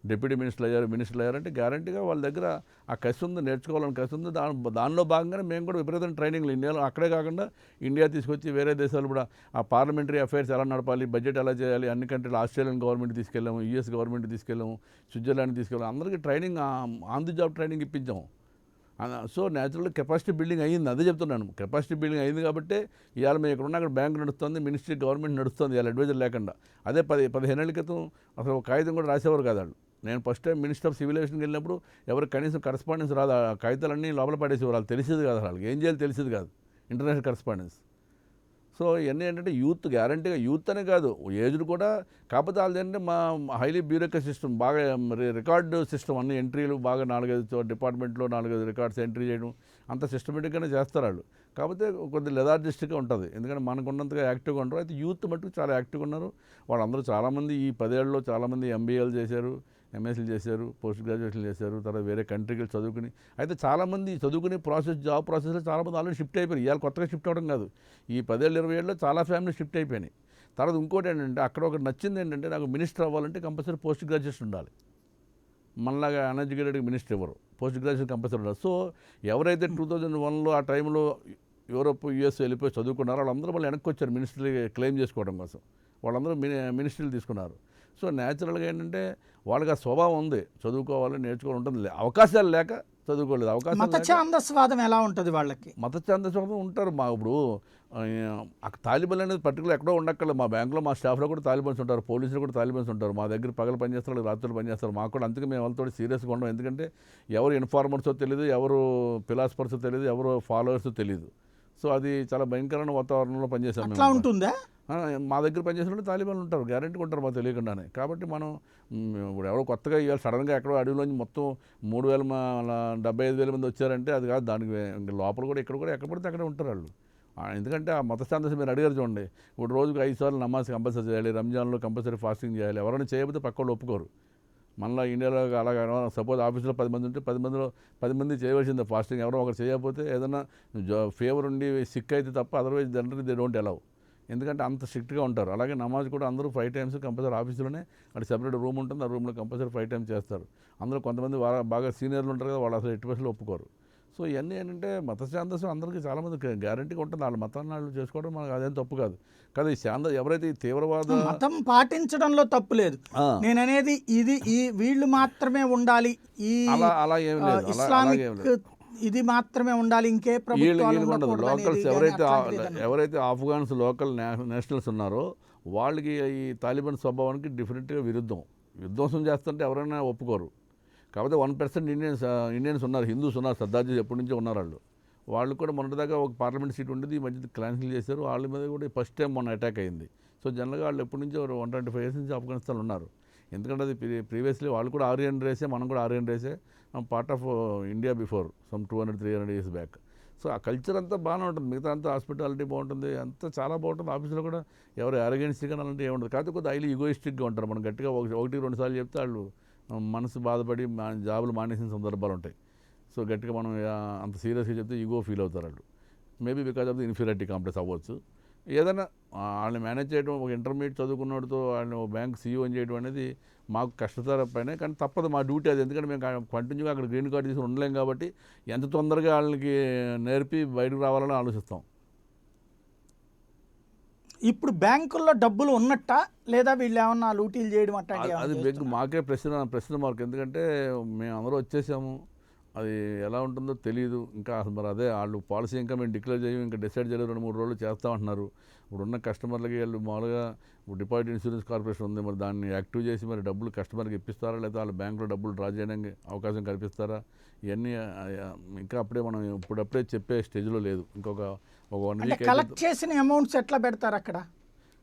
డిప్యూటీ మినిస్టర్లు అయ్యారు. అంటే గ్యారంటీగా వాళ్ళ దగ్గర ఆ కసి ఉంది, నేర్చుకోవాలని కసి ఉంది. దానిలో భాగంగానే మేము కూడా విపరీతమైన ట్రైనింగ్లు ఇండియాలో, అక్కడే కాకుండా ఇండియా తీసుకొచ్చి వేరే దేశాలు కూడా ఆ పార్లమెంటరీ అఫైర్స్ ఎలా నడపాలి, బడ్జెట్ ఎలా చేయాలి, అన్ని కంట్రీలు ఆస్ట్రేలియన్ గవర్నమెంట్ తీసుకెళ్ళాము, యూఎస్ గవర్నమెంట్ తీసుకెళ్ళాము, స్విట్జర్లాండ్ తీసుకెళ్ళాము. అందరికీ training, on the job training ఇప్పించాము. సో న్యాచురల్గా కెపాసిటీ బిల్డింగ్ అయ్యింది. అదే చెప్తున్నాను, కెపాసిటీ బిల్డింగ్ అయింది కాబట్టి ఇవాళ మేము ఇక్కడ ఉన్న అక్కడ బ్యాంక్ నడుస్తుంది, మినిస్ట్రీ గవర్నమెంట్ నడుస్తుంది ఇవాళ అడ్వైజర్ లేకుండా. అదే 15 ఏళ్ళ క్రితం అసలు ఒక కాగితం కూడా రాసేవారు కాదు వాళ్ళు. నేను first time minister of civil ఏవియేషన్కి వెళ్ళినప్పుడు ఎవరికి కనీసం కరస్పాండెన్స్ రాదు, ఆ కాగితాలన్నీ లోపల పడేసేవారు. వాళ్ళు తెలిసేది కాదు, వాళ్ళకి ఏం చేయాలి తెలిసేది కాదు, ఇంటర్నేషనల్ కరస్పాండెన్స్. సో ఇవన్నీ ఏంటంటే యూత్, గ్యారంటీగా యూత్ అనే కాదు, ఏజ్డ్ కూడా. కాకపోతే వాళ్ళది ఏంటంటే మా హైలీ బ్యూరోక్రసీ సిస్టమ్, బాగా రికార్డు సిస్టమ్, అన్ని ఎంట్రీలు బాగా 4-5 డిపార్ట్మెంట్లో 4-5 రికార్డ్స్ ఎంట్రీ చేయడం అంత సిస్టమేటిక్గానే చేస్తారు వాళ్ళు. కాకపోతే కొద్దిగా లెథార్జిస్టిక్గా ఉంటుంది, ఎందుకంటే మనకు ఉన్నంతగా యాక్టివ్గా ఉంటారు. అయితే యూత్ మట్టుకు చాలా యాక్టివ్గా ఉన్నారు. వాళ్ళందరూ చాలామంది ఈ 10 ఏళ్ళలో చాలామంది ఎంబీఏలు చేశారు, ఎంఎస్సీలు చేశారు, పోస్ట్ గ్రాడ్యుయేషన్లు చేశారు, తర్వాత వేరే కంట్రీకి చదువుకుని. అయితే చాలామంది చదువుకుని జాబ్ ప్రాసెస్లో చాలామంది ఆల్రెడీ షిఫ్ట్ అయిపోయారు. ఇవాళ కొత్తగా షిఫ్ట్ అవ్వడం కాదు, ఈ 10 ఏళ్ళు 20 ఏళ్ళలో చాలా ఫ్యామిలీ షిఫ్ట్ అయిపోయినాయి. తర్వాత ఇంకోటి ఏంటంటే అక్కడ ఒకటి నచ్చింది ఏంటంటే, నాకు మినిస్టర్ అవ్వాలంటే కంపల్సరీ పోస్ట్ గ్రాడ్యుయేషన్ ఉండాలి. మనలాగా అన్ఎడ్యుకేటెడ్ మినిస్టర్ ఎవరు, పోస్ట్ గ్రాడ్యుయేషన్ కంపల్సరీ ఉండాలి. సో ఎవరైతే 2001లో ఆ టైంలో యూరోప్ యూఎస్ వెళ్ళిపోయి చదువుకున్నారో వాళ్ళందరూ వాళ్ళు వెనక్కి వచ్చారు మినిస్ట్రీ క్లెయిమ్ చేసుకోవడం కోసం. వాళ్ళందరూ మినిస్ట్రీలు తీసుకున్నారు. సో న్యాచురల్గా ఏంటంటే వాళ్ళకి ఆ స్వభావం ఉంది, చదువుకోవాలి, నేర్చుకోవాలి ఉంటుంది. అవకాశాలు లేక చదువుకోలేదు. అవకాశం మత ఛాందస్వాదం ఎలా ఉంటుంది వాళ్ళకి? మత ఛాందస్వాదం ఉంటారు. మా ఇప్పుడు తాలిబన్ అనేది పర్టికులర్ ఎక్కడో ఉండక్కర్లేదు. మా బ్యాంకులో మా స్టాఫ్లో కూడా తాలిబన్స్ ఉంటారు, పోలీసులు కూడా తాలిబన్స్ ఉంటారు. మా దగ్గర పగలు పనిచేస్తారు, రాత్రులు పనిచేస్తారు. మాకు కూడా అందుకే మేము వాళ్ళతో సీరియస్గా ఉండం. ఎందుకంటే ఎవరు ఇన్ఫార్మర్సో తెలియదు, ఎవరు ఫిలాసఫర్సో తెలియదు, ఎవరు ఫాలోవర్సో తెలియదు. సో అది చాలా భయంకరమైన వాతావరణంలో పనిచేసాం అట్లా ఉంటుందా? మా దగ్గర పనిచేసిన తాలిబాన్లు ఉంటారు, గ్యారెంటీ ఉంటారు మాకు తెలియకుండానే. కాబట్టి మనం ఇప్పుడు ఎవరో కొత్తగా ఇవాళ సడన్గా ఎక్కడో అడవిలోంచి మొత్తం 3,075,000 మంది వచ్చారంటే అది కాదు. దానికి లోపల కూడా ఇక్కడ కూడా ఎక్కడ పడితే అక్కడే ఉంటారు వాళ్ళు. ఎందుకంటే ఆ మత శాంతి మీరు అడిగారు చూడండి, ఇప్పుడు రోజుకు 5 సార్లు నమాజ్ కంపల్సరీ చేయాలి, రంజాన్లో కంపల్సరీ ఫాస్టింగ్ చేయాలి. ఎవరైనా చేయకపోతే పక్క వాళ్ళు ఒప్పుకోరు. మనలో ఇండియాలో అలాగా సపోజ్ ఆఫీస్లో 10 మంది ఉంటే 10 మంది చేయవలసిందే ఫాస్టింగ్. ఎవరో ఒకరు చేయకపోతే ఏదైనా ఫీవర్ ఉండి సిక్ అయితే తప్ప otherwise general they don't allow. ఎందుకంటే అంత స్ట్రిక్ట్గా ఉంటారు. అలాగే నమాజ్ కూడా అందరూ 5 టైమ్స్ కంపల్సరీ ఆఫీసులోనే అక్కడ సెపరేట్ రూమ్ ఉంటుంది, ఆ రూమ్లో కంపల్సరీ 5 టైమ్స్ చేస్తారు. అందులో కొంతమంది బాగా సీనియర్లు ఉంటారు కదా, వాళ్ళు అసలు ఎట్టి పరిస్థితుల్లో ఒప్పుకోరు. సో ఇవన్నీ ఏంటంటే మత శాంతసం అందరికీ చాలామంది గ్యారంటీగా ఉంటుంది, వాళ్ళ మతాన్ని వాళ్ళు చేసుకోవడం మనకు అదేం తప్పు కాదు. కానీ ఈ ఎవరైతే ఈ తీవ్రవాద మతం పాటించడంలో తప్పు లేదు. ఆ, నేను అనేది ఈ వీళ్ళు మాత్రమే ఉండాలి, ఈ అలా ఏం లేదు, అలాగేం ఇస్లామిక్ లేదు. ఇది మాత్రమే ఉండాలి, ఇంకే ప్రభుత్వాలు వీళ్ళకి ఉండదు. ఉండకూడదు అనేది లోకల్స్ కానీ ఎవరైతే అట్లాంటిది ఏదన్నా. ఎవరైతే ఆఫ్ఘాన్స్ లోకల్ నేషనల్స్ ఉన్నారో వాళ్ళకి ఈ తాలిబాన్ స్వభావానికి డిఫరెంట్గా విధ్వంసం చేస్తుంటే ఎవరైనా ఒప్పుకోరు. కాకపోతే 1% ఇండియన్స్ ఉన్నారు, హిందూస్ ఉన్నారు, సర్దార్జీ ఎప్పటి నుంచో ఉన్నారు. వాళ్ళు కూడా మొన్నటిదాకా ఒక పార్లమెంట్ సీట్ ఉండేది, ఈ మధ్య క్యాన్సిల్ చేశారు. వాళ్ళ మీద కూడా ఫస్ట్ టైం మొన్న అటాక్ అయింది. సో జనరల్గా వాళ్ళు ఎప్పటి నుంచో 125 ఇయర్స్ నుంచి ఆఫ్ఘనిస్తాన్ ఉన్నారు. ఎందుకంటే అది ప్రీవియస్లీ వాళ్ళు కూడా ఆర్యన్ రేసే, మనం కూడా ఆర్యన్ రేసే, part of India before some 200-300 years back. So ఆ కల్చర్ అంతా బాగానే ఉంటుంది, మిగతా అంతా హాస్పిటాలిటీ బాగుంటుంది, అంతా చాలా బాగుంటుంది. ఆఫీసులో కూడా ఎవరు అరగెన్సీగా అలాంటివి ఏముంటుంది. కాకపోతే కొద్దిగా హైలీ ఈగోయిస్టిక్గా ఉంటారు. మనం గట్టిగా 1-2 సార్లు చెప్తే వాళ్ళు మనసు బాధపడి జాబులు మానేసిన సందర్భాలు ఉంటాయి. సో గట్టిగా మనం అంత సీరియస్గా చెప్తే ఈగో ఫీల్ అవుతారు వాళ్ళు. Maybe because of the inferiority complex అవ్వచ్చు. ఏదైనా వాళ్ళని మేనేజ్ చేయడం, ఒక ఇంటర్మీడియట్ చదువుకున్నోడితో వాళ్ళని బ్యాంక్ సీఈఓని చేయడం అనేది మాకు కష్టతర పైన, కానీ తప్పదు, మా డ్యూటీ అది. ఎందుకంటే మేము కంటిన్యూగా అక్కడ గ్రీన్ కార్డు తీసుకుని ఉండలేం కాబట్టి ఎంత తొందరగా వాళ్ళకి నేర్పి బయటకు రావాలని ఆలోచిస్తాం. ఇప్పుడు బ్యాంకుల్లో డబ్బులు ఉన్నట్టా, లేదా వీళ్ళు ఏమన్నా లూటీలు చేయడం అట్లాంటివి అది ఏమన్నా చేస్తున్నారా? మాకే ప్రశ్న మార్క్. ఎందుకంటే మేము అందరూ వచ్చేసాము, అది ఎలా ఉంటుందో తెలియదు ఇంకా. మరి అదే వాళ్ళు పాలసీ ఇంకా మేము డిక్లేర్ చేయం, ఇంకా డిసైడ్ చేయలేదు, 2-3 రోజులు చేస్తామంటున్నారు. ఇప్పుడున్న కస్టమర్లకి వాళ్ళు మామూలుగా డిపాజిట్ ఇన్సూరెన్స్ కార్పొరేషన్ ఉంది, మరి దాన్ని యాక్టివ్ చేసి మరి డబ్బులు కస్టమర్కి ఇప్పిస్తారా, లేదా వాళ్ళ బ్యాంకులో డబ్బులు డ్రా చేయడానికి అవకాశం కల్పిస్తారా, ఇవన్నీ ఇంకా అప్పుడే మనం ఇప్పుడప్పుడే చెప్పే స్టేజ్లో లేదు. ఇంకొక 1 అంటే వీక్ కలెక్ట్ చేసిన అమౌంట్స్ ఎట్లా పెడతారు అక్కడ?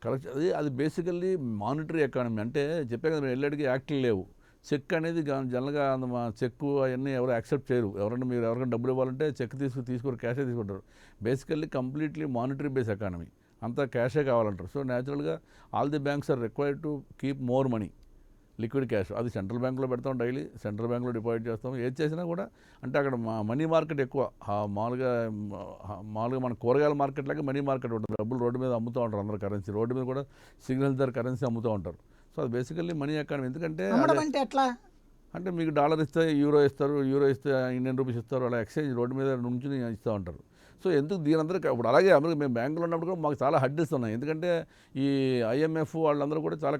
కరెక్ట్. అది బేసికల్లీ మానిటరీ ఎకానమీ. అంటే చెప్పే కదా, మేము వెళ్ళడికి యాక్ట్లు లేవు. చెక్ అనేది జనరల్గా మా చెక్కు అవన్నీ ఎవరు యాక్సెప్ట్ చేయరు. మీరు ఎవరికైనా డబ్బులు ఇవ్వాలంటే చెక్ తీసుకోరు, క్యాషే తీసుకుంటారు. Basically completely monetary base economy, అంతా క్యాషే కావాలంటారు. సో న్యాచురల్గా all the banks are required to keep more money, liquid cash. అది సెంట్రల్ బ్యాంక్లో పెడతాం, డైలీ సెంట్రల్ బ్యాంక్లో డిపాజిట్ చేస్తాం. ఏది చేసినా కూడా అంటే అక్కడ మనీ మార్కెట్ ఎక్కువ. మామూలుగా మన కూరగాయల మార్కెట్ లాగా మనీ మార్కెట్ ఉంటుంది. డబ్బులు రోడ్డు మీద అమ్ముతూ ఉంటారు అందరు, కరెన్సీ రోడ్డు మీద కూడా సిగ్నల్ ధర కరెన్సీ అమ్ముతూ ఉంటారు. సో అది బేసికల్లీ మనీ ఎకానమీ. ఎందుకంటే అమ్మడం అంటే ఎట్లా? అంటే మీకు డాలర్ ఇస్తే యూరో ఇస్తారు, యూరో ఇస్తే ఇండియన్ రూపీస్ ఇస్తారు, అలా ఎక్స్చేంజ్ రోడ్డు మీద నుంచి ఇస్తూ ఉంటారు. సో ఎందుకు దీనందరూ ఇప్పుడు అలాగే అమెరికా మేము బ్యాంకులో ఉన్నప్పుడు కూడా మాకు చాలా హడ్డిల్స్ ఉన్నాయి. ఎందుకంటే ఈ IMF వాళ్ళందరూ కూడా చాలా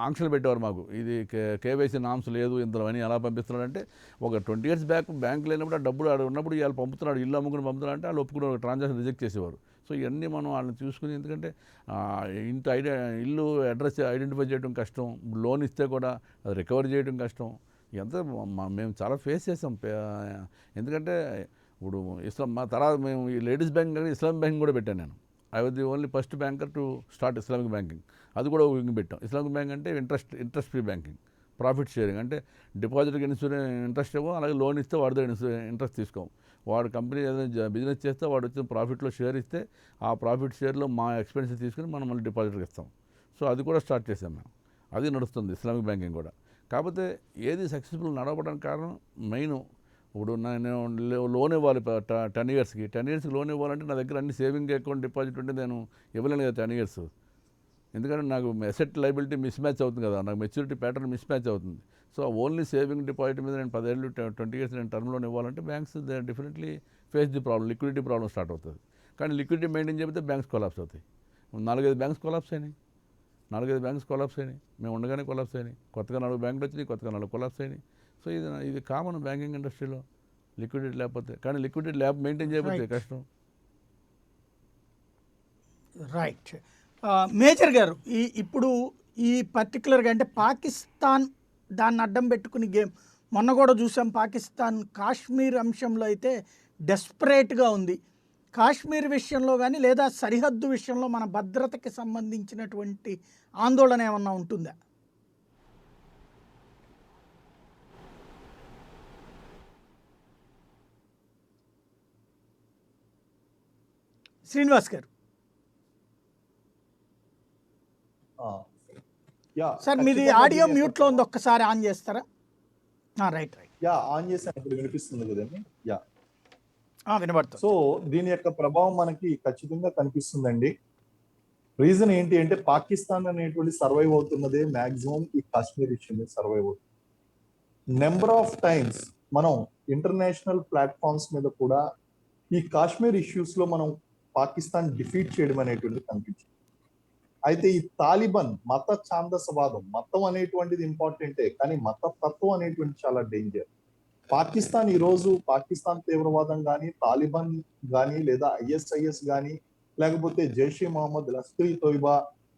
ఆంక్షలు పెట్టేవారు మాకు. ఇది కేవైసీ నామ్స్ లేదు, ఇందులో అని ఎలా పంపిస్తున్నాడంటే, ఒక 20 years బ్యాక్ బ్యాంకు లేనప్పుడు ఆ డబ్బులు ఆడ ఉన్నప్పుడు ఇవాళ పంపుతున్నాడు, ఇల్లు అమ్ముకుని పంపుతున్నాడు అంటే వాళ్ళు ఒప్పుకునే ట్రాన్సాక్షన్ రిజెక్ట్ చేసేవారు. సో ఇవన్నీ మనం వాళ్ళని చూసుకుని, ఎందుకంటే ఇల్లు అడ్రస్ ఐడెంటిఫై చేయడం కష్టం, లోన్ ఇస్తే కూడా అది రికవర్ చేయడం కష్టం. ఎంత మేము చాలా ఫేస్ చేసాం. ఎందుకంటే ఇప్పుడు మా తర్వాత మేము ఈ లేడీస్ బ్యాంక్ కానీ ఇస్లామిక్ బ్యాంకింగ్ కూడా పెట్టాను నేను. I was the only first banker to start Islamic banking. అది కూడా పెట్టాం. ఇస్లామిక్ బ్యాంక్ అంటే interest free banking, profit sharing. అంటే డిపాజిట్కి ఇంట్రెస్ట్ ఇవ్వం, అలాగే లోన్ ఇస్తే వాడితో ఇంట్రెస్ట్ తీసుకోం. వాడు కంపెనీ ఏదైనా బిజినెస్ చేస్తే వాడు వచ్చిన ప్రాఫిట్లో షేర్ ఇస్తే ఆ ప్రాఫిట్ షేర్లో మా ఎక్స్పెన్సెస్ తీసుకుని మనం మళ్ళీ డిపాజిట్కి ఇస్తాం. సో అది కూడా స్టార్ట్ చేసాం మేము. అది నడుస్తుంది ఇస్లామిక్ బ్యాంకింగ్ కూడా. కాకపోతే ఏది సక్సెస్ఫుల్ నడవడానికి కారణం మెయిన్, ఇప్పుడు నేను లోన్ ఇవ్వాలి 10 yearsకి లోన్ ఇవ్వాలంటే నా దగ్గర అన్ని సేవింగ్ అకౌంట్ డిపాజిట్ ఉంటే నేను ఇవ్వలేను కదా 10 years. ఎందుకంటే నాకు అసెట్ లైబిలిటీ మిస్ మ్యాచ్ అవుతుంది కదా, నాకు మెచ్యూరిటీ ప్యాటర్న్ మిస్ మ్యాచ్ అవుతుంది. సో ఓన్లీ సేవింగ్ డిపాజిట్ మీద నేను 10 ఏళ్ళు 20 years నేను టర్మ్ లోన్ ఇవ్వాలంటే banks they definitely face the problem, liquidity problem start అవుతుంది. కానీ లిక్విడిటీ మెయింటైన్ చేయకపోతే బ్యాంక్స్ కొలాప్స్ అవుతాయి. 4-5 బ్యాంక్స్ కొలాప్స్ అయినాయి, మేము ఉండగానే కొలాప్స్ అయినాయి. కొత్తగా 4 బ్యాంకులు వచ్చినాయి, కొత్తగా 4 కొలాప్స్ అయినాయి. సో ఇది కామన్ బ్యాంకింగ్ ఇండస్ట్రీలో, లిక్విడిటీ లేకపోతే. కానీ లిక్విడిటీ మెయింటైన్ చేయకపోతే కష్టం. రైట్. మేజర్ గారు, ఇప్పుడు ఈ పర్టికులర్గా అంటే పాకిస్తాన్ దాన్ని అడ్డం పెట్టుకుని గేమ్ మొన్న కూడా చూసాం. పాకిస్తాన్ కాశ్మీర్ అంశంలో అయితే డెస్పరేట్గా ఉంది. కాశ్మీర్ విషయంలో కానీ లేదా సరిహద్దు విషయంలో మన భద్రతకి సంబంధించినటువంటి ఆందోళన ఏమన్నా ఉంటుందా? శ్రీనివాస్ గారు సార్, మీది ఆడియో మ్యూట్లో ఉంది, ఒక్కసారి ఆన్ చేస్తారా? రైట్. ఆన్ చేసాను, ఇప్పుడు వినిపిస్తుంది కదండి. వినబడుతుంది. సో దీని యొక్క ప్రభావం మనకి ఖచ్చితంగా కనిపిస్తుందండి. రీజన్ ఏంటి అంటే పాకిస్తాన్ అనేటువంటి సర్వైవ్ అవుతున్నదే మాక్సిమం ఈ కాశ్మీర్ ఇష్యూ మీద సర్వైవ్ అవుతుంది. నెంబర్ ఆఫ్ టైమ్స్ మనం ఇంటర్నేషనల్ ప్లాట్ఫామ్స్ మీద కూడా ఈ కాశ్మీర్ ఇష్యూస్ లో మనం పాకిస్తాన్ డిఫీట్ చేయడం అనేటువంటిది కనిపించింది. అయితే ఈ తాలిబాన్ మత ఛాందసవాదం, మతం అనేటువంటిది ఇంపార్టెంటే, కానీ మత తత్వం అనేటువంటి చాలా డేంజర్. పాకిస్తాన్ ఈ రోజు పాకిస్తాన్ తీవ్రవాదం కానీ, తాలిబాన్ కానీ, లేదా ఐఎస్ఐఎస్ కానీ, లేకపోతే Jaish-e Mohammed, Lashkar Toiba,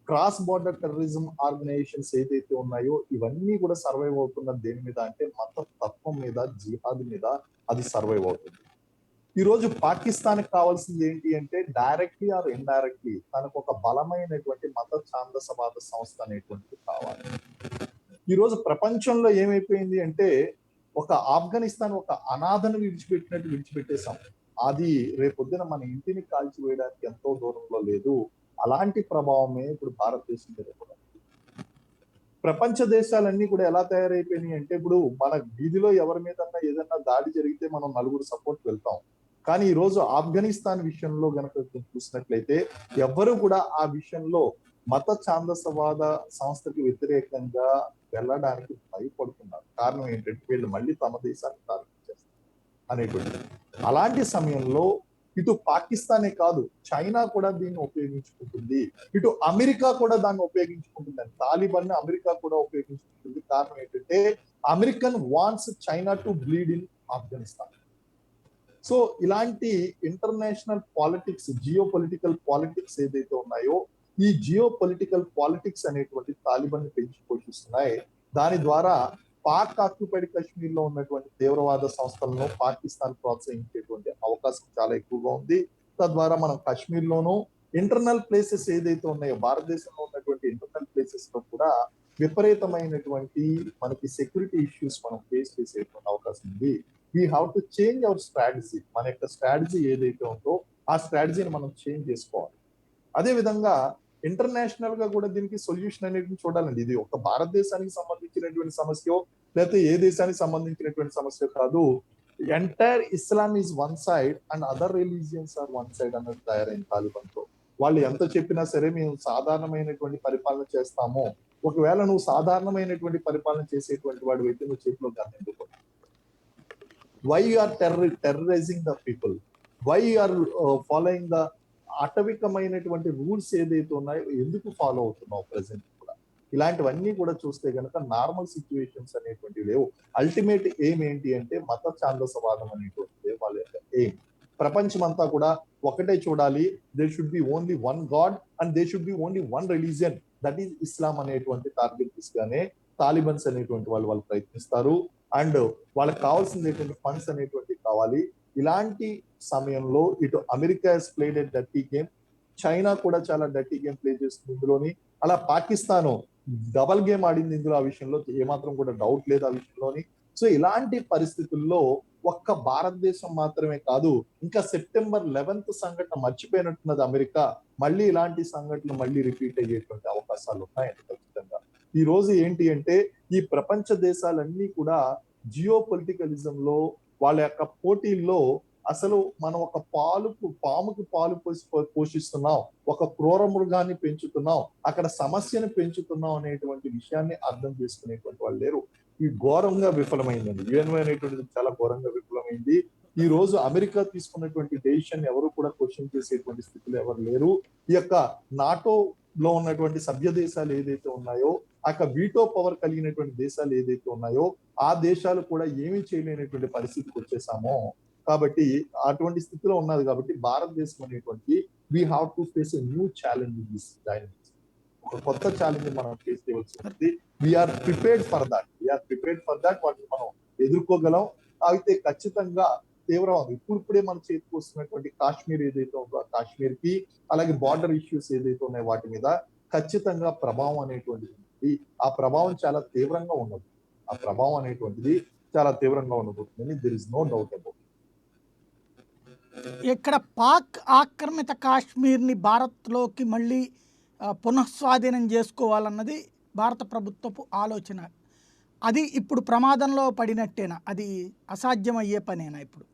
cross border terrorism organisations ఏదైతే ఉన్నాయో ఇవన్నీ కూడా సర్వైవ్ అవుతున్న దేని మీద అంటే మత తత్వం మీద, జిహాద్ మీద అది సర్వైవ్ అవుతుంది. ఈ రోజు పాకిస్తాన్ కావాల్సింది ఏంటి అంటే డైరెక్ట్లీ ఆర్ ఇండైరెక్ట్లీ తనకు ఒక బలమైనటువంటి మత ఛాందసవాద సంస్థ అనేటువంటిది కావాలి. ఈ రోజు ప్రపంచంలో ఏమైపోయింది అంటే ఒక ఆఫ్ఘనిస్తాన్ ఒక అనాథను విడిచిపెట్టినట్టు విడిచిపెట్టేశాం. అది రేపొద్దున మన ఇంటిని కాల్చివేయడానికి ఎంతో దూరంలో లేదు. అలాంటి ప్రభావమే ఇప్పుడు భారతదేశం మీద కూడా. ప్రపంచ దేశాలన్నీ కూడా ఎలా తయారైపోయినాయి అంటే ఇప్పుడు మన వీధిలో ఎవరి మీద ఏదైనా దాడి జరిగితే మనం నలుగురు సపోర్ట్ వెళ్తాం. కానీ ఈ రోజు ఆఫ్ఘనిస్తాన్ విషయంలో గనక చూసినట్లయితే ఎవ్వరు కూడా ఆ విషయంలో మత ఛాందసవాద సంస్థకి వ్యతిరేకంగా వెళ్ళడానికి భయపడుతున్నారు. కారణం ఏంటంటే వీళ్ళు మళ్ళీ తమ దేశాన్ని టార్గెట్ చేస్తారు అనేటువంటి. అలాంటి సమయంలో ఇటు పాకిస్తానే కాదు చైనా కూడా దీన్ని ఉపయోగించుకుంటుంది, ఇటు అమెరికా కూడా దాన్ని ఉపయోగించుకుంటుంది. తాలిబాన్ ని అమెరికా కూడా ఉపయోగించుకుంటుంది. కారణం ఏంటంటే American wants China to bleed in Afghanistan. So ఇలాంటి international politics, geo political politics ఏదైతే ఉన్నాయో ఈ జియో పొలిటికల్ పాలిటిక్స్ అనేటువంటి తాలిబాన్ ని పెంచి పోషిస్తున్నాయి. దాని ద్వారా పాక్ ఆక్యుపైడ్ కాశ్మీర్ లో ఉన్నటువంటి తీవ్రవాద సంస్థలను పాకిస్తాన్ ప్రోత్సహించేటువంటి అవకాశం చాలా ఎక్కువగా ఉంది. తద్వారా మనం కాశ్మీర్ లోను ఇంటర్నల్ ప్లేసెస్ ఏదైతే ఉన్నాయో భారతదేశంలో ఉన్నటువంటి ఇంటర్నల్ ప్లేసెస్ లో కూడా విపరీతమైనటువంటి మనకి సెక్యూరిటీ ఇష్యూస్ మనం ఫేస్ చేసేటువంటి అవకాశం ఉంది. We have to change our strategy. మన యొక్క స్ట్రాటజీ ఏదైతే ఉందో ఆ స్ట్రాటజీని మనం చేంజ్ చేసుకోవాలి. అదే విధంగా ఇంటర్నేషనల్ గా కూడా దీనికి సొల్యూషన్ అనేది చూడాలండి. ఇది ఒక భారతదేశానికి సంబంధించినటువంటి సమస్య లేకపోతే ఏ దేశానికి సంబంధించినటువంటి సమస్య కాదు. Entire Islam is one side and other religions are one side అన్నది తయారైంది తాలిబాన్ తో. వాళ్ళు ఎంత చెప్పినా సరే మేము సాధారణమైనటువంటి పరిపాలన చేస్తాము. ఒకవేళ నువ్వు సాధారణమైనటువంటి పరిపాలన చేసేటువంటి వాడు అయితే నువ్వు చేతిలో దాన్ని ఎందుకు? Why you are terrorising the people? Why you are following the అటవికమైనటువంటి రూల్స్ ఏదైతే ఉన్నాయో ఎందుకు ఫాలో అవుతున్నావు ప్రెసెంట్ కూడా? ఇలాంటివన్నీ కూడా చూస్తే కనుక నార్మల్ సిచ్యువేషన్స్ అనేటువంటివి లేవు. అల్టిమేట్ ఎయిమ్ ఏంటి అంటే మత ఛాందసవాదం అనేటువంటిది వాళ్ళ యొక్క ఎయిమ్. ప్రపంచం అంతా కూడా ఒకటే చూడాలి. They should be only one god and they should be only one religion, that is Islam అనేటువంటి టార్గెట్ తీసుగానే తాలిబన్స్ అనేటువంటి వాళ్ళు ప్రయత్నిస్తారు. అండ్ వాళ్ళకి కావాల్సినటువంటి ఫండ్స్ అనేటువంటి కావాలి. ఇలాంటి సమయంలో ఇటు America has played a dirty game, China కూడా చాలా డర్టీ గేమ్ ప్లే చేస్తుంది ఇందులోని. అలా పాకిస్తాన్ డబల్ గేమ్ ఆడింది ఇందులో. ఆ విషయంలో ఏమాత్రం కూడా డౌట్ లేదు ఆ విషయంలోని. సో ఇలాంటి పరిస్థితుల్లో ఒక్క భారతదేశం మాత్రమే కాదు, ఇంకా సెప్టెంబర్ 11th సంఘటన మర్చిపోయినట్టున్నది అమెరికా. మళ్ళీ ఇలాంటి సంఘటనలు మళ్ళీ రిపీట్ అయ్యేటువంటి అవకాశాలు ఉన్నాయండి ఖచ్చితంగా. ఈ రోజు ఏంటి అంటే ఈ ప్రపంచ దేశాలన్నీ కూడా జియో పొలిటికలిజం లో వాళ్ళ యొక్క పోటీల్లో అసలు మనం ఒక పాముకి పాలు పోషిస్తున్నాం, ఒక క్రూర మృగాన్ని పెంచుతున్నాం, అక్కడ సమస్యను పెంచుతున్నాం అనేటువంటి విషయాన్ని అర్థం చేసుకునేటువంటి వాళ్ళు లేరు. ఈ ఘోరంగా విఫలమైందండి. యుఎన్ఓ అనేటువంటిది చాలా ఘోరంగా విఫలమైంది. ఈ రోజు అమెరికా తీసుకున్నటువంటి డెసిషన్ ఎవరు కూడా క్వశ్చన్ చేసేటువంటి స్థితిలో ఎవరు లేరు. ఈ యొక్క నాటో లో ఉన్నటువంటి సభ్య దేశాలు ఏదైతే ఉన్నాయో ఆ వీటో పవర్ కలిగినటువంటి దేశాలు ఏదైతే ఉన్నాయో ఆ దేశాలు కూడా ఏమీ చేయలేనటువంటి పరిస్థితికి వచ్చేసామో. కాబట్టి అటువంటి స్థితిలో ఉన్నది. కాబట్టి భారతదేశం అనేటువంటి we have to face a new challenge in this dynamics. ఒక కొత్త ఛాలెంజ్ మనం ఫేస్ చేయవలసి ఉంది. We are prepared for that. వాటిని మనం ఎదుర్కోగలం. అయితే ఖచ్చితంగా తీవ్రవాదం ఇప్పుడిప్పుడే మన చేతికి వస్తున్నటువంటి కాశ్మీర్ ఏదైతే ఉందో ఆ కాశ్మీర్ కి, అలాగే బార్డర్ ఇష్యూస్ ఏదైతే ఉన్నాయో వాటి మీద ఖచ్చితంగా ప్రభావం అనేటువంటిది ఉంది. ఆ ప్రభావం చాలా తీవ్రంగా ఉండదు. ఆ ప్రభావం అనేటువంటిది చాలా తీవ్రంగా ఉండబోతుందని there is no doubt about. ఇక్కడ పాక్ ఆక్రమిత కాశ్మీర్ని భారత్లోకి మళ్ళీ పునఃస్వాధీనం చేసుకోవాలన్నది భారత ప్రభుత్వపు ఆలోచన. అది ఇప్పుడు ప్రమాదంలో పడినట్టేనా? అది అసాధ్యం అయ్యే పనేనా ఇప్పుడు?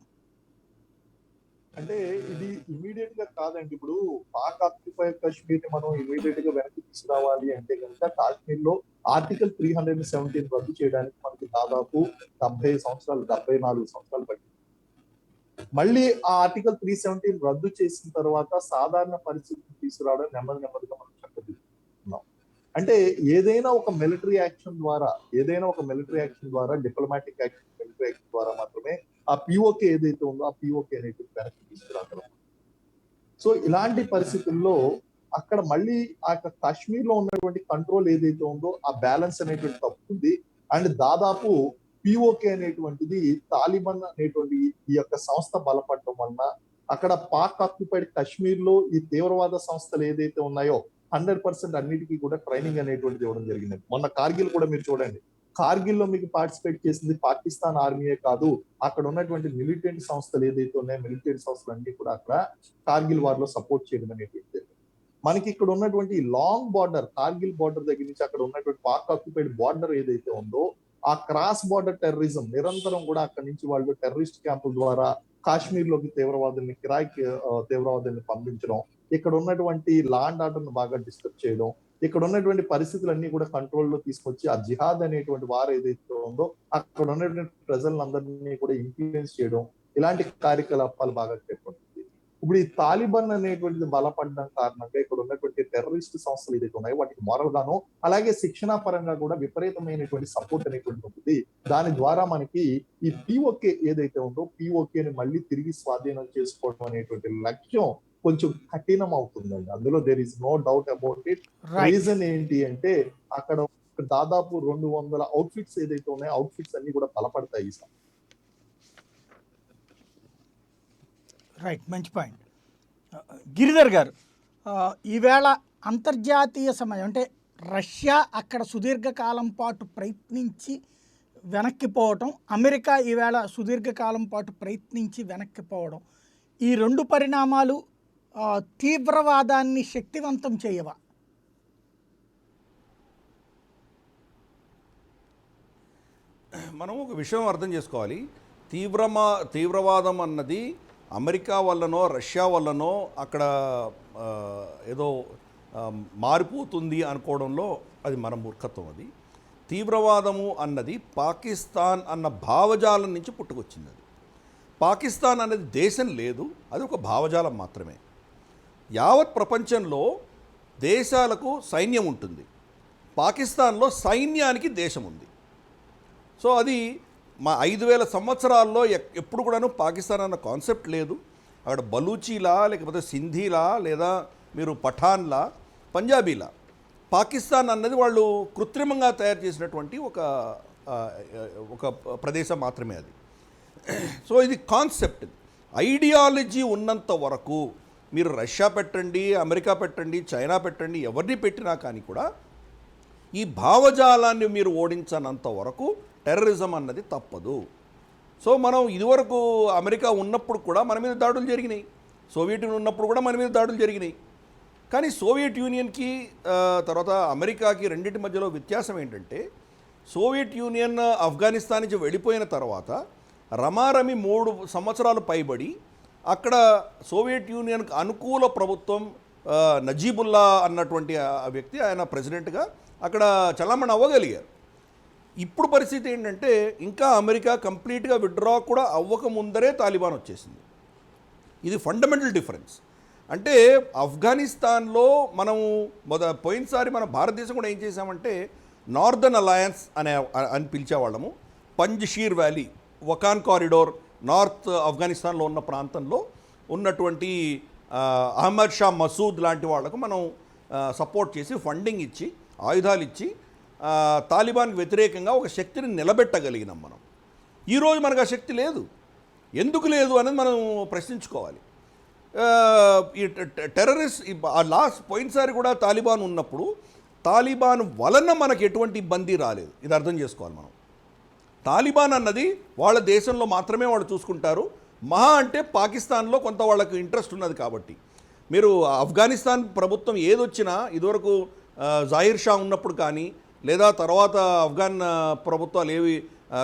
అంటే ఇది ఇమీడియట్ గా కాదండి. ఇప్పుడు పాక్ ఆక్యుపైడ్ కాశ్మీర్ ని మనం ఇమీడియట్ గా వెనక్కి తీసుకురావాలి అంటే కనుక కాశ్మీర్ లో ఆర్టికల్ 317 రద్దు చేయడానికి మనకి దాదాపు 74 సంవత్సరాలు పట్టింది. మళ్ళీ ఆ ఆర్టికల్ 317 రద్దు చేసిన తర్వాత సాధారణ పరిస్థితిని తీసుకురావడం నెమ్మదిగా మనం చక్కదిద్దుతున్నాం. అంటే ఏదైనా ఒక మిలిటరీ యాక్షన్ ద్వారా డిప్లొమాటిక్ యాక్షన్, మిలిటరీ యాక్షన్ ద్వారా మాత్రమే ఆ పిఓకే ఏదైతే ఉందో ఆ పిఓకే అనేటువంటి వెనక్కి తీసుకురాగలం. సో ఇలాంటి పరిస్థితుల్లో అక్కడ మళ్ళీ ఆ కాశ్మీర్ లో ఉన్నటువంటి కంట్రోల్ ఏదైతే ఉందో ఆ బ్యాలెన్స్ అనేటువంటి తప్పుంది. అండ్ దాదాపు పిఓకే అనేటువంటిది తాలిబాన్ అనేటువంటి ఈ యొక్క సంస్థ బలపడటం వలన అక్కడ పాక్ ఆక్యుపైడ్ కాశ్మీర్ లో ఈ తీవ్రవాద సంస్థలు ఏదైతే ఉన్నాయో 100% అన్నిటికీ కూడా ట్రైనింగ్ అనేటువంటిది ఇవ్వడం జరిగింది. మొన్న కార్గిల్ కూడా మీరు చూడండి, కార్గిల్ లో మీకు పార్టిసిపేట్ చేసింది పాకిస్తాన్ ఆర్మీయే కాదు, అక్కడ ఉన్నటువంటి మిలిటెంట్ సంస్థలు ఏదైతే ఉన్నాయో మిలిటెంట్ సంస్థలు అన్ని కూడా అక్కడ కార్గిల్ వార్ లో సపోర్ట్ చేయడం అనేటువంటి. మనకి ఇక్కడ ఉన్నటువంటి లాంగ్ బార్డర్, కార్గిల్ బార్డర్ దగ్గర నుంచి అక్కడ ఉన్నటువంటి పాక్ ఆక్యుపైడ్ బార్డర్ ఏదైతే ఉందో ఆ క్రాస్ బార్డర్ టెర్రరిజం నిరంతరం కూడా అక్కడి నుంచి వాళ్ళు టెర్రరిస్ట్ క్యాంపుల ద్వారా కాశ్మీర్ లోకి తీవ్రవాదుల్ని పంపించడం, ఇక్కడ ఉన్నటువంటి లా అండ్ ఆర్డర్ ను బాగా డిస్టర్బ్ చేయడం, ఇక్కడ ఉన్నటువంటి పరిస్థితులన్నీ కూడా కంట్రోల్ లో తీసుకొచ్చి ఆ జిహాద్ అనేటువంటి వారు ఏదైతే ఉందో అక్కడ ఉన్నటువంటి ప్రజలందరినీ కూడా ఇన్ఫ్లుయెన్స్ చేయడం, ఇలాంటి కార్యకలాపాలు బాగా చేపడుతుంది. ఇప్పుడు ఈ తాలిబాన్ అనేటువంటిది బలపడడం కారణంగా ఇక్కడ ఉన్నటువంటి టెర్రరిస్ట్ సంస్థలు ఏదైతే ఉన్నాయో వాటికి మోరల్ గాను అలాగే శిక్షణా పరంగా కూడా విపరీతమైనటువంటి సపోర్ట్ అనేటువంటి ఉంటుంది. దాని ద్వారా మనకి ఈ పిఓకే ఏదైతే ఉందో పిఓకేని మళ్ళీ తిరిగి స్వాధీనం చేసుకోవడం అనేటువంటి లక్ష్యం కొంచెం కఠినం అవుతుందండి. అందులో there is no doubt about it. Reason ఏంటి అంటే అక్కడ దాదాపు 200 అవుట్ఫిట్స్ ఏదైతే ఉన్నాయో అవుట్ఫిట్స్ అన్ని కూడా బలపడతాయి. రైట్, మంచి పాయింట్. గిరిధర్ గారు, ఈవేళ అంతర్జాతీయ సమయం అంటే రష్యా అక్కడ సుదీర్ఘకాలం పాటు ప్రయత్నించి వెనక్కిపోవటం, అమెరికా ఈవేళ సుదీర్ఘకాలం పాటు ప్రయత్నించి వెనక్కిపోవడం, ఈ రెండు పరిణామాలు తీవ్రవాదాన్ని శక్తివంతం చేయవా? మనం ఒక విషయం అర్థం చేసుకోవాలి. తీవ్రవాదం అన్నది అమెరికా వల్లనో రష్యా వల్లనో అక్కడ ఏదో మారిపోతుంది అనుకోవడంలో అది మన మూర్ఖత్వం. అది తీవ్రవాదము అన్నది పాకిస్తాన్ అన్న భావజాలం నుంచి పుట్టుకొచ్చింది. అది పాకిస్తాన్ అనేది దేశం లేదు, అది ఒక భావజాలం మాత్రమే. యావత్ ప్రపంచంలో దేశాలకు సైన్యం ఉంటుంది, పాకిస్తాన్లో సైన్యానికి దేశం ఉంది. సో అది మా 5000 సంవత్సరాల్లో ఎప్పుడు కూడాను పాకిస్తాన్ అన్న కాన్సెప్ట్ లేదు. అక్కడ బలూచీలా లేకపోతే సింధీలా లేదా మీరు పఠాన్లా పంజాబీలా, పాకిస్తాన్ అన్నది వాళ్ళు కృత్రిమంగా తయారు చేసినటువంటి ఒక ప్రదేశం మాత్రమే అది. సో ఇది కాన్సెప్ట్. ఐడియాలజీ ఉన్నంత వరకు మీరు రష్యా పెట్టండి, అమెరికా పెట్టండి, చైనా పెట్టండి, ఎవరిని పెట్టినా కానీ కూడా ఈ భావజాలాన్ని మీరు ఓడించనంత వరకు టెర్రరిజం అన్నది తప్పదు. సో మనం ఇదివరకు అమెరికా ఉన్నప్పుడు కూడా మన మీద దాడులు జరిగినాయి, సోవియట్ యూనియన్ ఉన్నప్పుడు కూడా మన మీద దాడులు జరిగినాయి. కానీ సోవియట్ యూనియన్కి తర్వాత అమెరికాకి రెండింటి మధ్యలో వ్యత్యాసం ఏంటంటే సోవియట్ యూనియన్ ఆఫ్ఘనిస్తాన్ నుంచి వెళ్ళిపోయిన తర్వాత రమారమి 3 సంవత్సరాలు పైబడి అక్కడ సోవియట్ యూనియన్కి అనుకూల ప్రభుత్వం నజీబుల్లా అన్నటువంటి ఆ వ్యక్తి ఆయన ప్రెసిడెంట్గా అక్కడ చలామణి అవ్వగలిగారు. ఇప్పుడు పరిస్థితి ఏంటంటే ఇంకా అమెరికా కంప్లీట్గా విత్డ్రా కూడా అవ్వక ముందరే తాలిబాన్ వచ్చేసింది. ఇది ఫండమెంటల్ డిఫరెన్స్. అంటే ఆఫ్ఘనిస్తాన్లో మనము పోయినసారి మన భారతదేశం కూడా ఏం చేశామంటే నార్దర్న్ అలయన్స్ అని పిలిచేవాళ్ళము. పంజ్షీర్ వ్యాలీ, వకాన్ కారిడోర్, నార్త్ ఆఫ్ఘనిస్తాన్లో ఉన్న ప్రాంతంలో ఉన్నటువంటి అహ్మద్ షా మసూద్ లాంటి వాళ్లకు మనం సపోర్ట్ చేసి ఫండింగ్ ఇచ్చి ఆయుధాలు ఇచ్చి తాలిబాన్కి వ్యతిరేకంగా ఒక శక్తిని నిలబెట్టగలిగినాం మనం. ఈరోజు మనకు ఆ శక్తి లేదు. ఎందుకు లేదు అనేది మనం ప్రశ్నించుకోవాలి. ఈ టెర్రరిస్ట్ లాస్ట్ పోయినసారి కూడా తాలిబాన్ ఉన్నప్పుడు తాలిబాన్ వలన మనకు ఎటువంటి ఇబ్బంది రాలేదు. ఇది అర్థం చేసుకోవాలి మనం. తాలిబాన్ అన్నది వాళ్ళ దేశంలో మాత్రమే వాళ్ళు చూసుకుంటారు. మహా అంటే పాకిస్తాన్లో కొంత వాళ్ళకి ఇంట్రెస్ట్ ఉన్నది కాబట్టి. మీరు ఆఫ్ఘనిస్తాన్ ప్రభుత్వం ఏదొచ్చినా ఇదివరకు జాహిర్ షా ఉన్నప్పుడు కానీ లేదా తర్వాత ఆఫ్ఘన్ ప్రభుత్వాలు ఏవి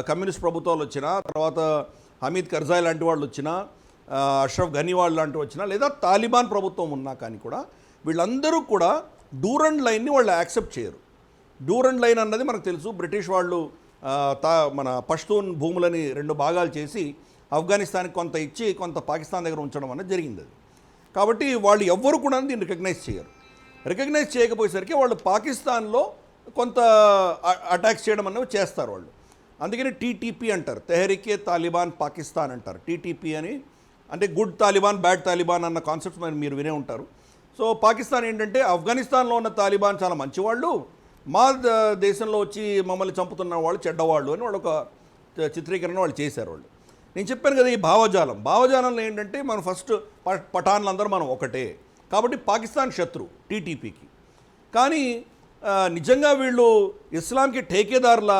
కమ్యూనిస్ట్ ప్రభుత్వాలు వచ్చినా తర్వాత హమీద్ కర్జాయ్ లాంటి వాళ్ళు వచ్చినా అష్రఫ్ ఘనీవాల్ లాంటివి వచ్చినా, లేదా తాలిబాన్ ప్రభుత్వం ఉన్నా కానీ కూడా వీళ్ళందరూ కూడా డూరండ్ లైన్ని వాళ్ళు యాక్సెప్ట్ చేయరు. డూరండ్ లైన్ అన్నది మనకు తెలుసు, బ్రిటిష్ వాళ్ళు మన పష్తూన్ భూములని 2 భాగాలు చేసి ఆఫ్ఘనిస్తాన్కి కొంత ఇచ్చి కొంత పాకిస్తాన్ దగ్గర ఉంచడం అనేది జరిగింది. అది కాబట్టి వాళ్ళు ఎవ్వరు కూడా దీన్ని రికగ్నైజ్ చేయరు. రికగ్నైజ్ చేయకపోయేసరికి వాళ్ళు పాకిస్తాన్లో కొంత అటాక్స్ చేయడం అనేవి చేస్తారు వాళ్ళు. అందుకని టీటీపీ అంటారు, తెహరీకే తాలిబాన్ పాకిస్తాన్ అంటారు. టీటీపీ అని అంటే గుడ్ తాలిబాన్ బ్యాడ్ తాలిబాన్ అన్న కాన్సెప్ట్స్ మీరు వినే ఉంటారు. సో పాకిస్తాన్ ఏంటంటే ఆఫ్ఘనిస్తాన్లో ఉన్న తాలిబాన్ చాలా మంచివాళ్ళు, మా దేశంలో వచ్చి మమ్మల్ని చంపుతున్న వాళ్ళు చెడ్డవాళ్ళు అని వాళ్ళు ఒక చిత్రీకరణ వాళ్ళు చేశారు వాళ్ళు. నేను చెప్పాను కదా ఈ భావజాలంలో ఏంటంటే మనం ఫస్ట్ పఠాన్లందరూ మనం ఒకటే, కాబట్టి పాకిస్తాన్ శత్రు టీటీపీకి. కానీ నిజంగా వీళ్ళు ఇస్లాంకి ఠేకేదారులా?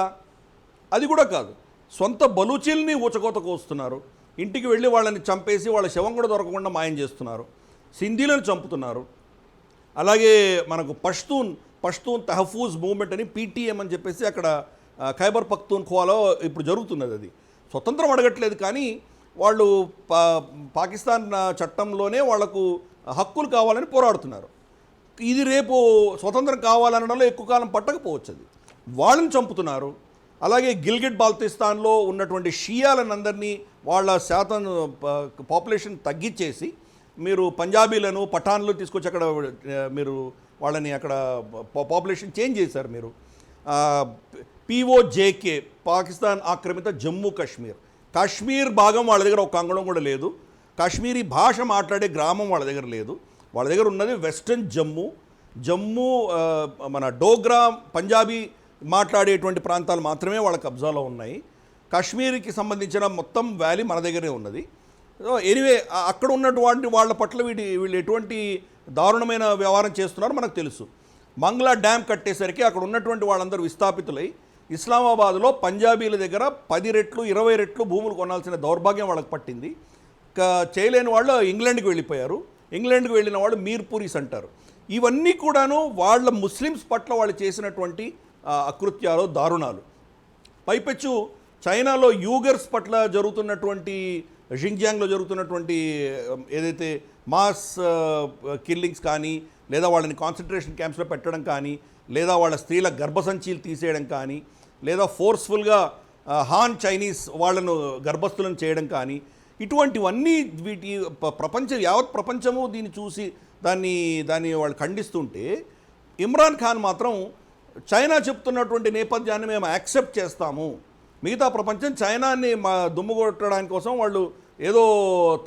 అది కూడా కాదు, సొంత బలూచీల్ని ఊచకోతకు వస్తున్నారు, ఇంటికి వెళ్ళి వాళ్ళని చంపేసి వాళ్ళ శవం కూడా దొరకకుండా మాయం చేస్తున్నారు, సింధీలను చంపుతున్నారు. అలాగే మనకు పష్తూన్ తహఫూజ్ మూవ్మెంట్ అని పీటీఎం అని చెప్పేసి అక్కడ ఖైబర్ పఖ్తూన్ఖ్వాలో ఇప్పుడు జరుగుతున్నది. అది స్వతంత్రం అడగట్లేదు, కానీ వాళ్ళు పాకిస్తాన్ చట్టంలోనే వాళ్లకు హక్కులు కావాలని పోరాడుతున్నారు. ఇది రేపు స్వతంత్రం కావాలనడంలో ఎక్కువ కాలం పట్టకపోవచ్చు, అది వాళ్ళని చంపుతున్నారు. అలాగే గిల్గిట్ బాల్తిస్తాన్లో ఉన్నటువంటి షియాలనందరినీ వాళ్ళ శాతం పాపులేషన్ తగ్గించేసి మీరు పంజాబీలను పఠాన్లు తీసుకొచ్చి అక్కడ మీరు వాళ్ళని అక్కడ పాపులేషన్ చేంజ్ చేశారు. మీరు POJK పాకిస్తాన్ ఆక్రమిత జమ్మూ కాశ్మీర్ భాగం వాళ్ళ దగ్గర ఒక అంగళం కూడా లేదు. కాశ్మీరీ భాష మాట్లాడే గ్రామం వాళ్ళ దగ్గర లేదు. వాళ్ళ దగ్గర ఉన్నది వెస్టర్న్ జమ్మూ మన డోగ్రా పంజాబీ మాట్లాడేటువంటి ప్రాంతాలు మాత్రమే వాళ్ళ కబ్జాలో ఉన్నాయి. కాశ్మీర్కి సంబంధించిన మొత్తం వ్యాలీ మన దగ్గరే ఉన్నది. ఎనీవే అక్కడ ఉన్నటువంటి వాళ్ళ పట్ల వీళ్ళు ఎటువంటి దారుణమైన వ్యవహారం చేస్తున్నారో మనకు తెలుసు. మంగ్లా డ్యామ్ కట్టేసరికి అక్కడ ఉన్నటువంటి వాళ్ళందరూ విస్థాపితులై ఇస్లామాబాద్లో పంజాబీల దగ్గర 10 రెట్లు 20 రెట్లు భూములు కొనాల్సిన దౌర్భాగ్యం వాళ్ళకి పట్టింది. చేయలేని వాళ్ళు ఇంగ్లాండ్కి వెళ్ళిపోయారు. ఇంగ్లాండ్కి వెళ్ళిన వాళ్ళు మీర్పూరీస్ అంటారు. ఇవన్నీ కూడాను వాళ్ళ ముస్లిమ్స్ పట్ల వాళ్ళు చేసినటువంటి అకృత్యాలు, దారుణాలు. పైపెచ్చు చైనాలో యూగర్స్ పట్ల జరుగుతున్నటువంటి జింగ్జియాంగ్లో జరుగుతున్నటువంటి ఏదైతే మాస్ కిల్లింగ్స్ కానీ, లేదా వాళ్ళని కాన్సన్ట్రేషన్ క్యాంప్స్లో పెట్టడం కానీ, లేదా వాళ్ళ స్త్రీల గర్భసంచీలు తీసేయడం కానీ, లేదా ఫోర్స్ఫుల్గా హాన్ చైనీస్ వాళ్ళను గర్భస్థులను చేయడం కానీ, ఇటువంటివన్నీ యావత్ ప్రపంచము దీన్ని చూసి దాన్ని వాళ్ళు ఖండిస్తుంటే, ఇమ్రాన్ ఖాన్ మాత్రం చైనా చెప్తున్నటువంటి నేపథ్యాన్ని మేము యాక్సెప్ట్ చేస్తాము, మిగతా ప్రపంచం చైనాని దుమ్ము కొట్టడానికి కోసం వాళ్ళు ఏదో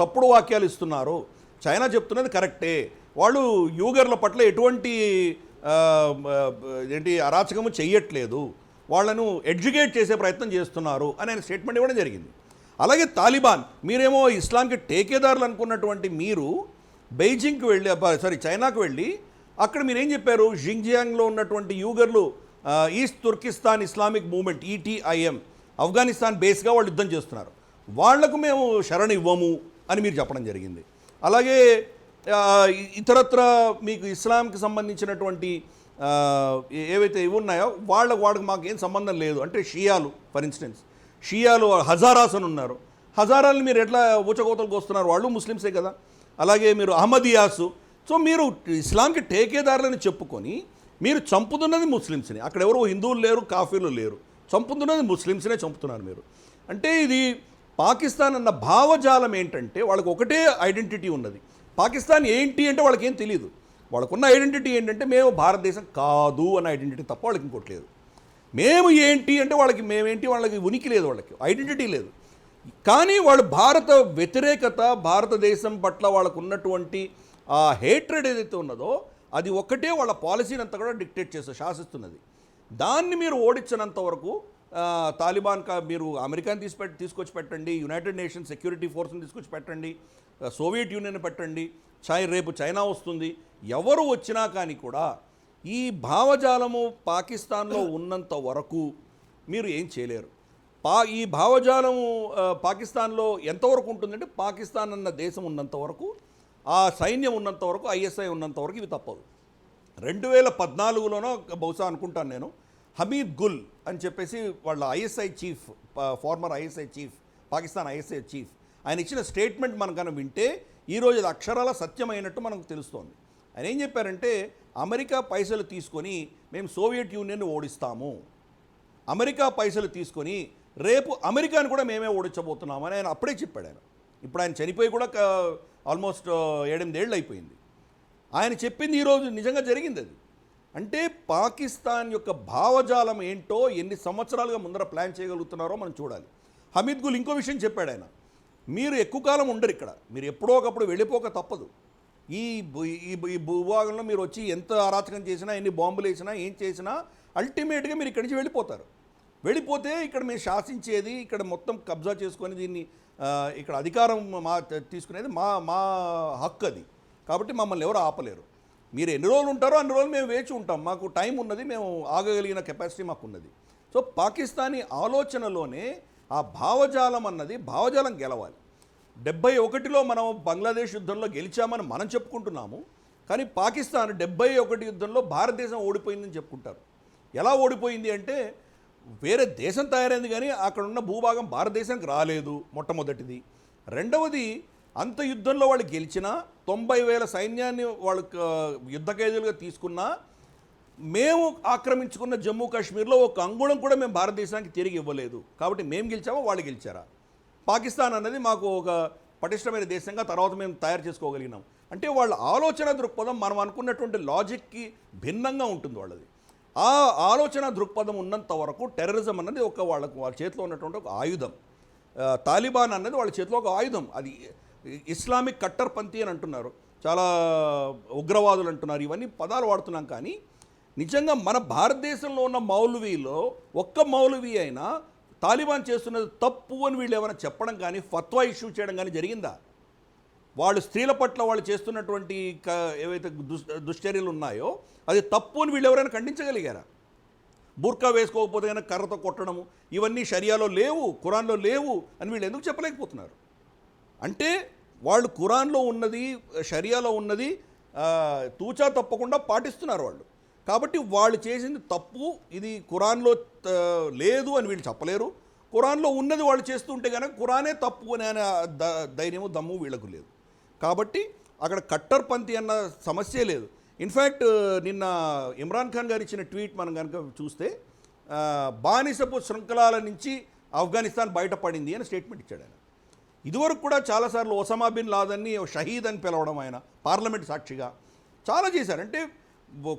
తప్పుడు వాక్యాలు ఇస్తున్నారు, చైనా చెప్తున్నది కరెక్టే, వాళ్ళు యూగర్ల పట్ల ఎటువంటి అరాచకము చెయ్యట్లేదు, వాళ్ళను ఎడ్యుకేట్ చేసే ప్రయత్నం చేస్తున్నారు అని ఆయన స్టేట్మెంట్ ఇవ్వడం జరిగింది. అలాగే తాలిబాన్, మీరేమో ఇస్లాంకి టేకేదారులు అనుకున్నటువంటి మీరు బెయిజింగ్కి వెళ్ళి చైనాకు వెళ్ళి అక్కడ మీరేం చెప్పారు? జింగ్జియాంగ్లో ఉన్నటువంటి యూగర్లు East Turkistan Islamic movement ETIM Afghanistan బేస్గా వాళ్ళు యుద్ధం చేస్తున్నారు, వాళ్లకు మేము శరణ్ ఇవ్వము అని మీరు చెప్పడం జరిగింది. అలాగే ఇతరత్ర మీకు ఇస్లాంకి సంబంధించినటువంటి ఏవైతే ఇవి ఉన్నాయో వాళ్ళకి మాకు ఏం సంబంధం లేదు అంటే షియాలు, ఫర్ ఇన్స్టెన్స్ షియాలు హజారాస్ అని ఉన్నారు, హజారాలు మీరు ఎట్లా ఊచకోతలకు వస్తున్నారు? వాళ్ళు ముస్లిమ్సే కదా. అలాగే మీరు అహ్మదియాసు. సో మీరు ఇస్లాంకి టేకేదారులని చెప్పుకొని మీరు చంపుతున్నది ముస్లిమ్స్ని, అక్కడ ఎవరు హిందువులు లేరు, కాఫీలు లేరు, చంపుతున్నది ముస్లిమ్స్నే చంపుతున్నారు మీరు. అంటే ఇది పాకిస్తాన్ అన్న భావజాలం ఏంటంటే వాళ్ళకి ఒకటే ఐడెంటిటీ ఉన్నది. పాకిస్తాన్ ఏంటి అంటే వాళ్ళకి ఏం తెలియదు. వాళ్ళకున్న ఐడెంటిటీ ఏంటంటే మేము భారతదేశం కాదు అన్న ఐడెంటిటీ తప్ప వాళ్ళకి ఇంకోటి లేదు. మేము ఏంటి అంటే మేమేంటి వాళ్ళకి ఉనికి లేదు, వాళ్ళకి ఐడెంటిటీ లేదు. కానీ వాళ్ళు భారత వ్యతిరేకత, భారతదేశం పట్ల వాళ్ళకు ఉన్నటువంటి ఆ హేట్రెడ్ ఏదైతే ఉన్నదో అది ఒక్కటే వాళ్ళ పాలసీని అంతా కూడా డిక్టేట్ చేస్తూ శాసిస్తున్నది. దాన్ని మీరు ఓడించినంత వరకు తాలిబాన్ మీరు అమెరికాని తీసుకొచ్చి పెట్టండి, యునైటెడ్ నేషన్స్ సెక్యూరిటీ ఫోర్స్ని తీసుకొచ్చి పెట్టండి, సోవియట్ యూనియన్ పెట్టండి, రేపు చైనా వస్తుంది, ఎవరు వచ్చినా కానీ కూడా ఈ భావజాలము పాకిస్తాన్లో ఉన్నంత వరకు మీరు ఏం చేయలేరు. ఈ భావజాలము పాకిస్తాన్లో ఎంతవరకు ఉంటుందంటే పాకిస్తాన్ అన్న దేశం ఉన్నంత వరకు, ఆ సైన్యం ఉన్నంత వరకు, ISI ఉన్నంత వరకు ఇవి తప్పదు. 2014లోనో బహుశా అనుకుంటాను నేను, హమీద్ గుల్ అని చెప్పేసి వాళ్ళ ISI chief, former ISI chief, Pakistan ISI chief, ఆయన ఇచ్చిన స్టేట్మెంట్ మనం కనుక వింటే ఈరోజు అది అక్షరాల సత్యమైనట్టు మనకు తెలుస్తోంది. ఆయన ఏం చెప్పారంటే అమెరికా పైసలు తీసుకొని మేము సోవియట్ యూనియన్ని ఓడిస్తాము, అమెరికా పైసలు తీసుకొని రేపు అమెరికాను కూడా మేమే ఓడించబోతున్నామని ఆయన అప్పుడే చెప్పాడు. ఆయన ఇప్పుడు ఆయన చనిపోయి కూడా ఆల్మోస్ట్ 7-8 ఏళ్ళు అయిపోయింది. ఆయన చెప్పింది ఈరోజు నిజంగా జరిగింది. అది అంటే పాకిస్తాన్ యొక్క భావజాలం ఏంటో ఎన్ని సంవత్సరాలుగా ముందర ప్లాన్ చేయగలుగుతున్నారో మనం చూడాలి. హమీద్ గుల్ ఇంకో విషయం చెప్పాడు ఆయన, మీరు ఎక్కువ కాలం ఉండరు ఇక్కడ, మీరు ఎప్పుడో ఒకప్పుడు వెళ్ళిపోక తప్పదు. ఈ భూభాగంలో మీరు వచ్చి ఎంత అరాచకం చేసినా, ఎన్ని బాంబులు వేసినా, ఏం చేసినా అల్టిమేట్గా మీరు ఇక్కడి నుంచి వెళ్ళిపోతారు. వెళ్ళిపోతే ఇక్కడ మేము శాసించేది, ఇక్కడ మొత్తం కబ్జా చేసుకొని దీన్ని ఇక్కడ అధికారం తీసుకునేది మా హక్కు అది. కాబట్టి మమ్మల్ని ఎవరు ఆపలేరు. మీరు ఎన్ని రోజులు ఉంటారో అన్ని రోజులు మేము వేచి ఉంటాం, మాకు టైం ఉన్నది, మేము ఆగగలిగిన కెపాసిటీ మాకు ఉన్నది. సో పాకిస్తానీ ఆలోచనలోనే ఆ భావజాలం అన్నది, భావజాలం గెలవాలి. 71లో మనం బంగ్లాదేశ్ యుద్ధంలో గెలిచామని మనం చెప్పుకుంటున్నాము, కానీ పాకిస్తాన్ 71 యుద్ధంలో భారతదేశం ఓడిపోయిందని చెప్పుకుంటారు. ఎలా ఓడిపోయింది అంటే వేరే దేశం తయారైంది కానీ అక్కడ ఉన్న భూభాగం భారతదేశానికి రాలేదు, మొట్టమొదటిది. రెండవది, అంత యుద్ధంలో వాళ్ళు గెలిచినా 90,000 సైన్యాన్ని వాళ్ళు యుద్ధ ఖైదీలుగా తీసుకున్నా మేము ఆక్రమించుకున్న జమ్మూ కాశ్మీర్లో ఒక అంగుళం కూడా మేము భారతదేశానికి తిరిగి ఇవ్వలేదు. కాబట్టి మేము గెలిచామా, వాళ్ళు గెలిచారా? పాకిస్తాన్ అన్నది మాకు ఒక పటిష్టమైన దేశంగా తర్వాత మేము తయారు చేసుకోగలిగినాం. అంటే వాళ్ళ ఆలోచన దృక్పథం మనం అనుకున్నటువంటి లాజిక్కి భిన్నంగా ఉంటుంది వాళ్ళది. ఆ ఆలోచన దృక్పథం ఉన్నంత వరకు టెర్రరిజం అన్నది వాళ్ళ చేతిలో ఉన్నటువంటి ఒక ఆయుధం. తాలిబాన్ అన్నది వాళ్ళ చేతిలో ఒక ఆయుధం. అది ఇస్లామిక్ కట్టర్పంథీ అని అంటున్నారు, చాలా ఉగ్రవాదులు అంటున్నారు, ఇవన్నీ పదాలు వాడుతున్నాం. కానీ నిజంగా మన భారతదేశంలో ఉన్న మౌలవీలో ఒక్క మౌలవీ అయినా తాలిబాన్ చేస్తున్నది తప్పు అని వీళ్ళు ఏమైనా చెప్పడం కానీ, ఫత్వా ఇష్యూ చేయడం కానీ జరిగిందా? వాళ్ళు స్త్రీల పట్ల వాళ్ళు చేస్తున్నటువంటి ఏవైతే దుశ్చర్యలు ఉన్నాయో అది తప్పు అని వీళ్ళు ఎవరైనా ఖండించగలిగారా? బుర్కా వేసుకోకపోతే కనుక కర్రతో కొట్టడము, ఇవన్నీ షరియాలో లేవు, ఖురాన్లో లేవు అని వీళ్ళు ఎందుకు చెప్పలేకపోతున్నారు? అంటే వాళ్ళు ఖురాన్లో ఉన్నది, షరియాలో ఉన్నది తూచా తప్పకుండా పాటిస్తున్నారు వాళ్ళు. కాబట్టి వాళ్ళు చేసింది తప్పు, ఇది ఖురాన్లో లేదు అని వీళ్ళు చెప్పలేరు. ఖురాన్లో ఉన్నది వాళ్ళు చేస్తుంటే కనుక ఖురానే తప్పు అనే ధైర్యము దమ్ము వీళ్ళకు లేదు. కాబట్టి అక్కడ కట్టర్పంథీ అన్న సమస్యే లేదు. ఇన్ఫ్యాక్ట్ నిన్న ఇమ్రాన్ ఖాన్ గారు ఇచ్చిన ట్వీట్ మనం కనుక చూస్తే బానిసపు శృంఖలాల నుంచి ఆఫ్ఘనిస్తాన్ బయటపడింది అని స్టేట్మెంట్ ఇచ్చాడు ఆయన. ఇదివరకు కూడా చాలాసార్లు ఒసామా బిన్ లాదన్ని షహీద్ అని పిలవడం, ఆయన పార్లమెంట్ సాక్షిగా చాలా చేశారు. అంటే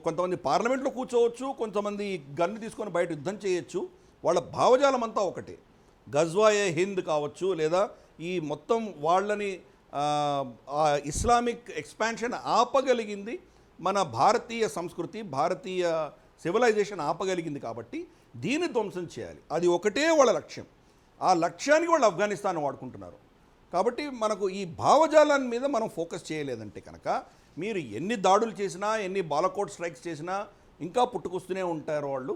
కొంతమంది పార్లమెంట్లో కూర్చోవచ్చు, కొంతమంది గన్ను తీసుకొని బయట యుద్ధం చేయొచ్చు, వాళ్ళ భావజాలం అంతా ఒకటే. గజ్వాయే హింద్ కావచ్చు, లేదా ఈ మొత్తం వాళ్ళని ఇస్లామిక్ ఎక్స్పాన్షన్ ఆపగలిగింది మన భారతీయ సంస్కృతి, భారతీయ సివిలైజేషన్ ఆపగలిగింది. కాబట్టి దీన్ని ధ్వంసం చేయాలి, అది ఒకటే వాళ్ళ లక్ష్యం. ఆ లక్ష్యానికి వాళ్ళు ఆఫ్ఘనిస్తాన్ వాడుకుంటున్నారు. కాబట్టి మనకు ఈ భావజాలాన్ని మీద మనం ఫోకస్ చేయలేదంటే కనుక మీరు ఎన్ని దాడులు చేసినా, ఎన్ని బాలకోట్ స్ట్రైక్స్ చేసినా ఇంకా పుట్టుకొస్తూనే ఉంటారు వాళ్ళు.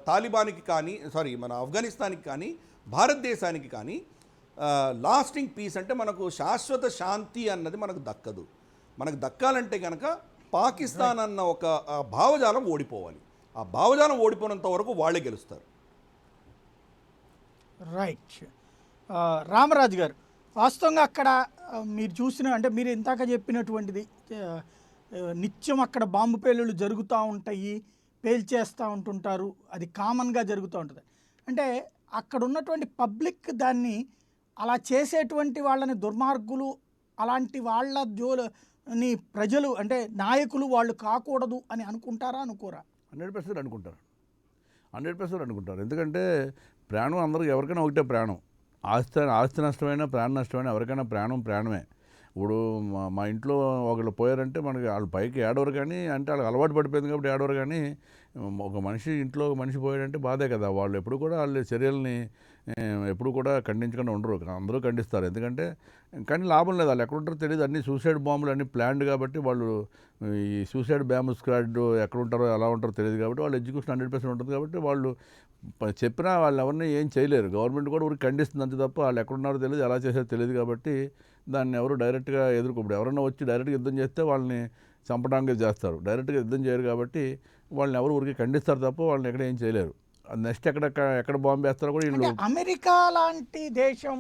తాలిబాన్కి కానీ, మన ఆఫ్ఘనిస్తాన్కి కానీ, భారతదేశానికి కానీ లాస్టింగ్ పీస్ అంటే మనకు శాశ్వత శాంతి అన్నది మనకు దక్కదు. మనకు దక్కాలంటే కనుక పాకిస్తాన్ అన్న ఒక భావజాలం ఓడిపోవాలి. ఆ భావజాలం ఓడిపోయినంత వరకు వాళ్ళే గెలుస్తారు. రైట్. రామరాజు గారు, వాస్తవంగా అక్కడ మీరు చూసిన, అంటే మీరు ఇందాక చెప్పినటువంటిది నిత్యం అక్కడ బాంబు పేలుళ్ళు జరుగుతూ ఉంటాయి, పేల్చేస్తూ ఉంటుంటారు, అది కామన్గా జరుగుతూ ఉంటుంది. అంటే అక్కడ ఉన్నటువంటి పబ్లిక్ దాన్ని అలా చేసేటువంటి వాళ్ళని దుర్మార్గులు, అలాంటి వాళ్ళ జోలని ప్రజలు అంటే నాయకులు వాళ్ళు కాకూడదు అని అనుకుంటారా, అనుకోరా? 100% అనుకుంటారు, 100% అనుకుంటారు. ఎందుకంటే ప్రాణం అందరికి, ఎవరికైనా ఒకటే ప్రాణం. ఆస్తి నష్టమైనా, ప్రాణ నష్టమైనా, ఎవరికైనా ప్రాణమే. ఇప్పుడు మా ఇంట్లో ఒకళ్ళు పోయారంటే మనకి వాళ్ళు పైకి ఏడవరు, కానీ అంటే వాళ్ళకి అలవాటు పడిపోయింది కాబట్టి ఏడవరు. కానీ ఒక మనిషి ఇంట్లో ఒక మనిషి పోయాడంటే బాధే కదా. వాళ్ళు ఎప్పుడు కూడా వాళ్ళ చర్యల్ని ఎప్పుడు కూడా ఖండించకుండా ఉండరు, అందరూ ఖండిస్తారు. ఎందుకంటే కానీ లాభం లేదు, వాళ్ళు ఎక్కడుంటారో తెలియదు. అన్ని సూసైడ్ బాంబులు అన్నీ ప్లాన్డ్ కాబట్టి వాళ్ళు ఈ సూసైడ్ బాంబు స్క్వాడ్ ఎక్కడ ఉంటారో ఎలా ఉంటారో తెలియదు కాబట్టి వాళ్ళ ఎడ్యుకేషన్ 100% ఉంటుంది. కాబట్టి వాళ్ళు చెప్పినా వాళ్ళు ఎవరిని ఏం చేయలేరు. గవర్నమెంట్ కూడా ఊరికి ఖండిస్తుంది అంతే తప్ప వాళ్ళు ఎక్కడున్నారో తెలియదు, ఎలా చేసేదో తెలియదు. కాబట్టి దాన్ని ఎవరు డైరెక్ట్గా ఇప్పుడు ఎవరైనా వచ్చి డైరెక్ట్గా యుద్ధం చేస్తే వాళ్ళని చంపడానికి చేస్తారు, డైరెక్ట్గా యుద్ధం చేయరు. కాబట్టి వాళ్ళని ఎవరు ఊరికి ఖండిస్తారు తప్ప వాళ్ళని ఎక్కడ ఏం చేయలేరు. నెక్స్ట్ ఎక్కడ బాంబు వేస్తారో కూడా వీళ్ళు. అమెరికా లాంటి దేశం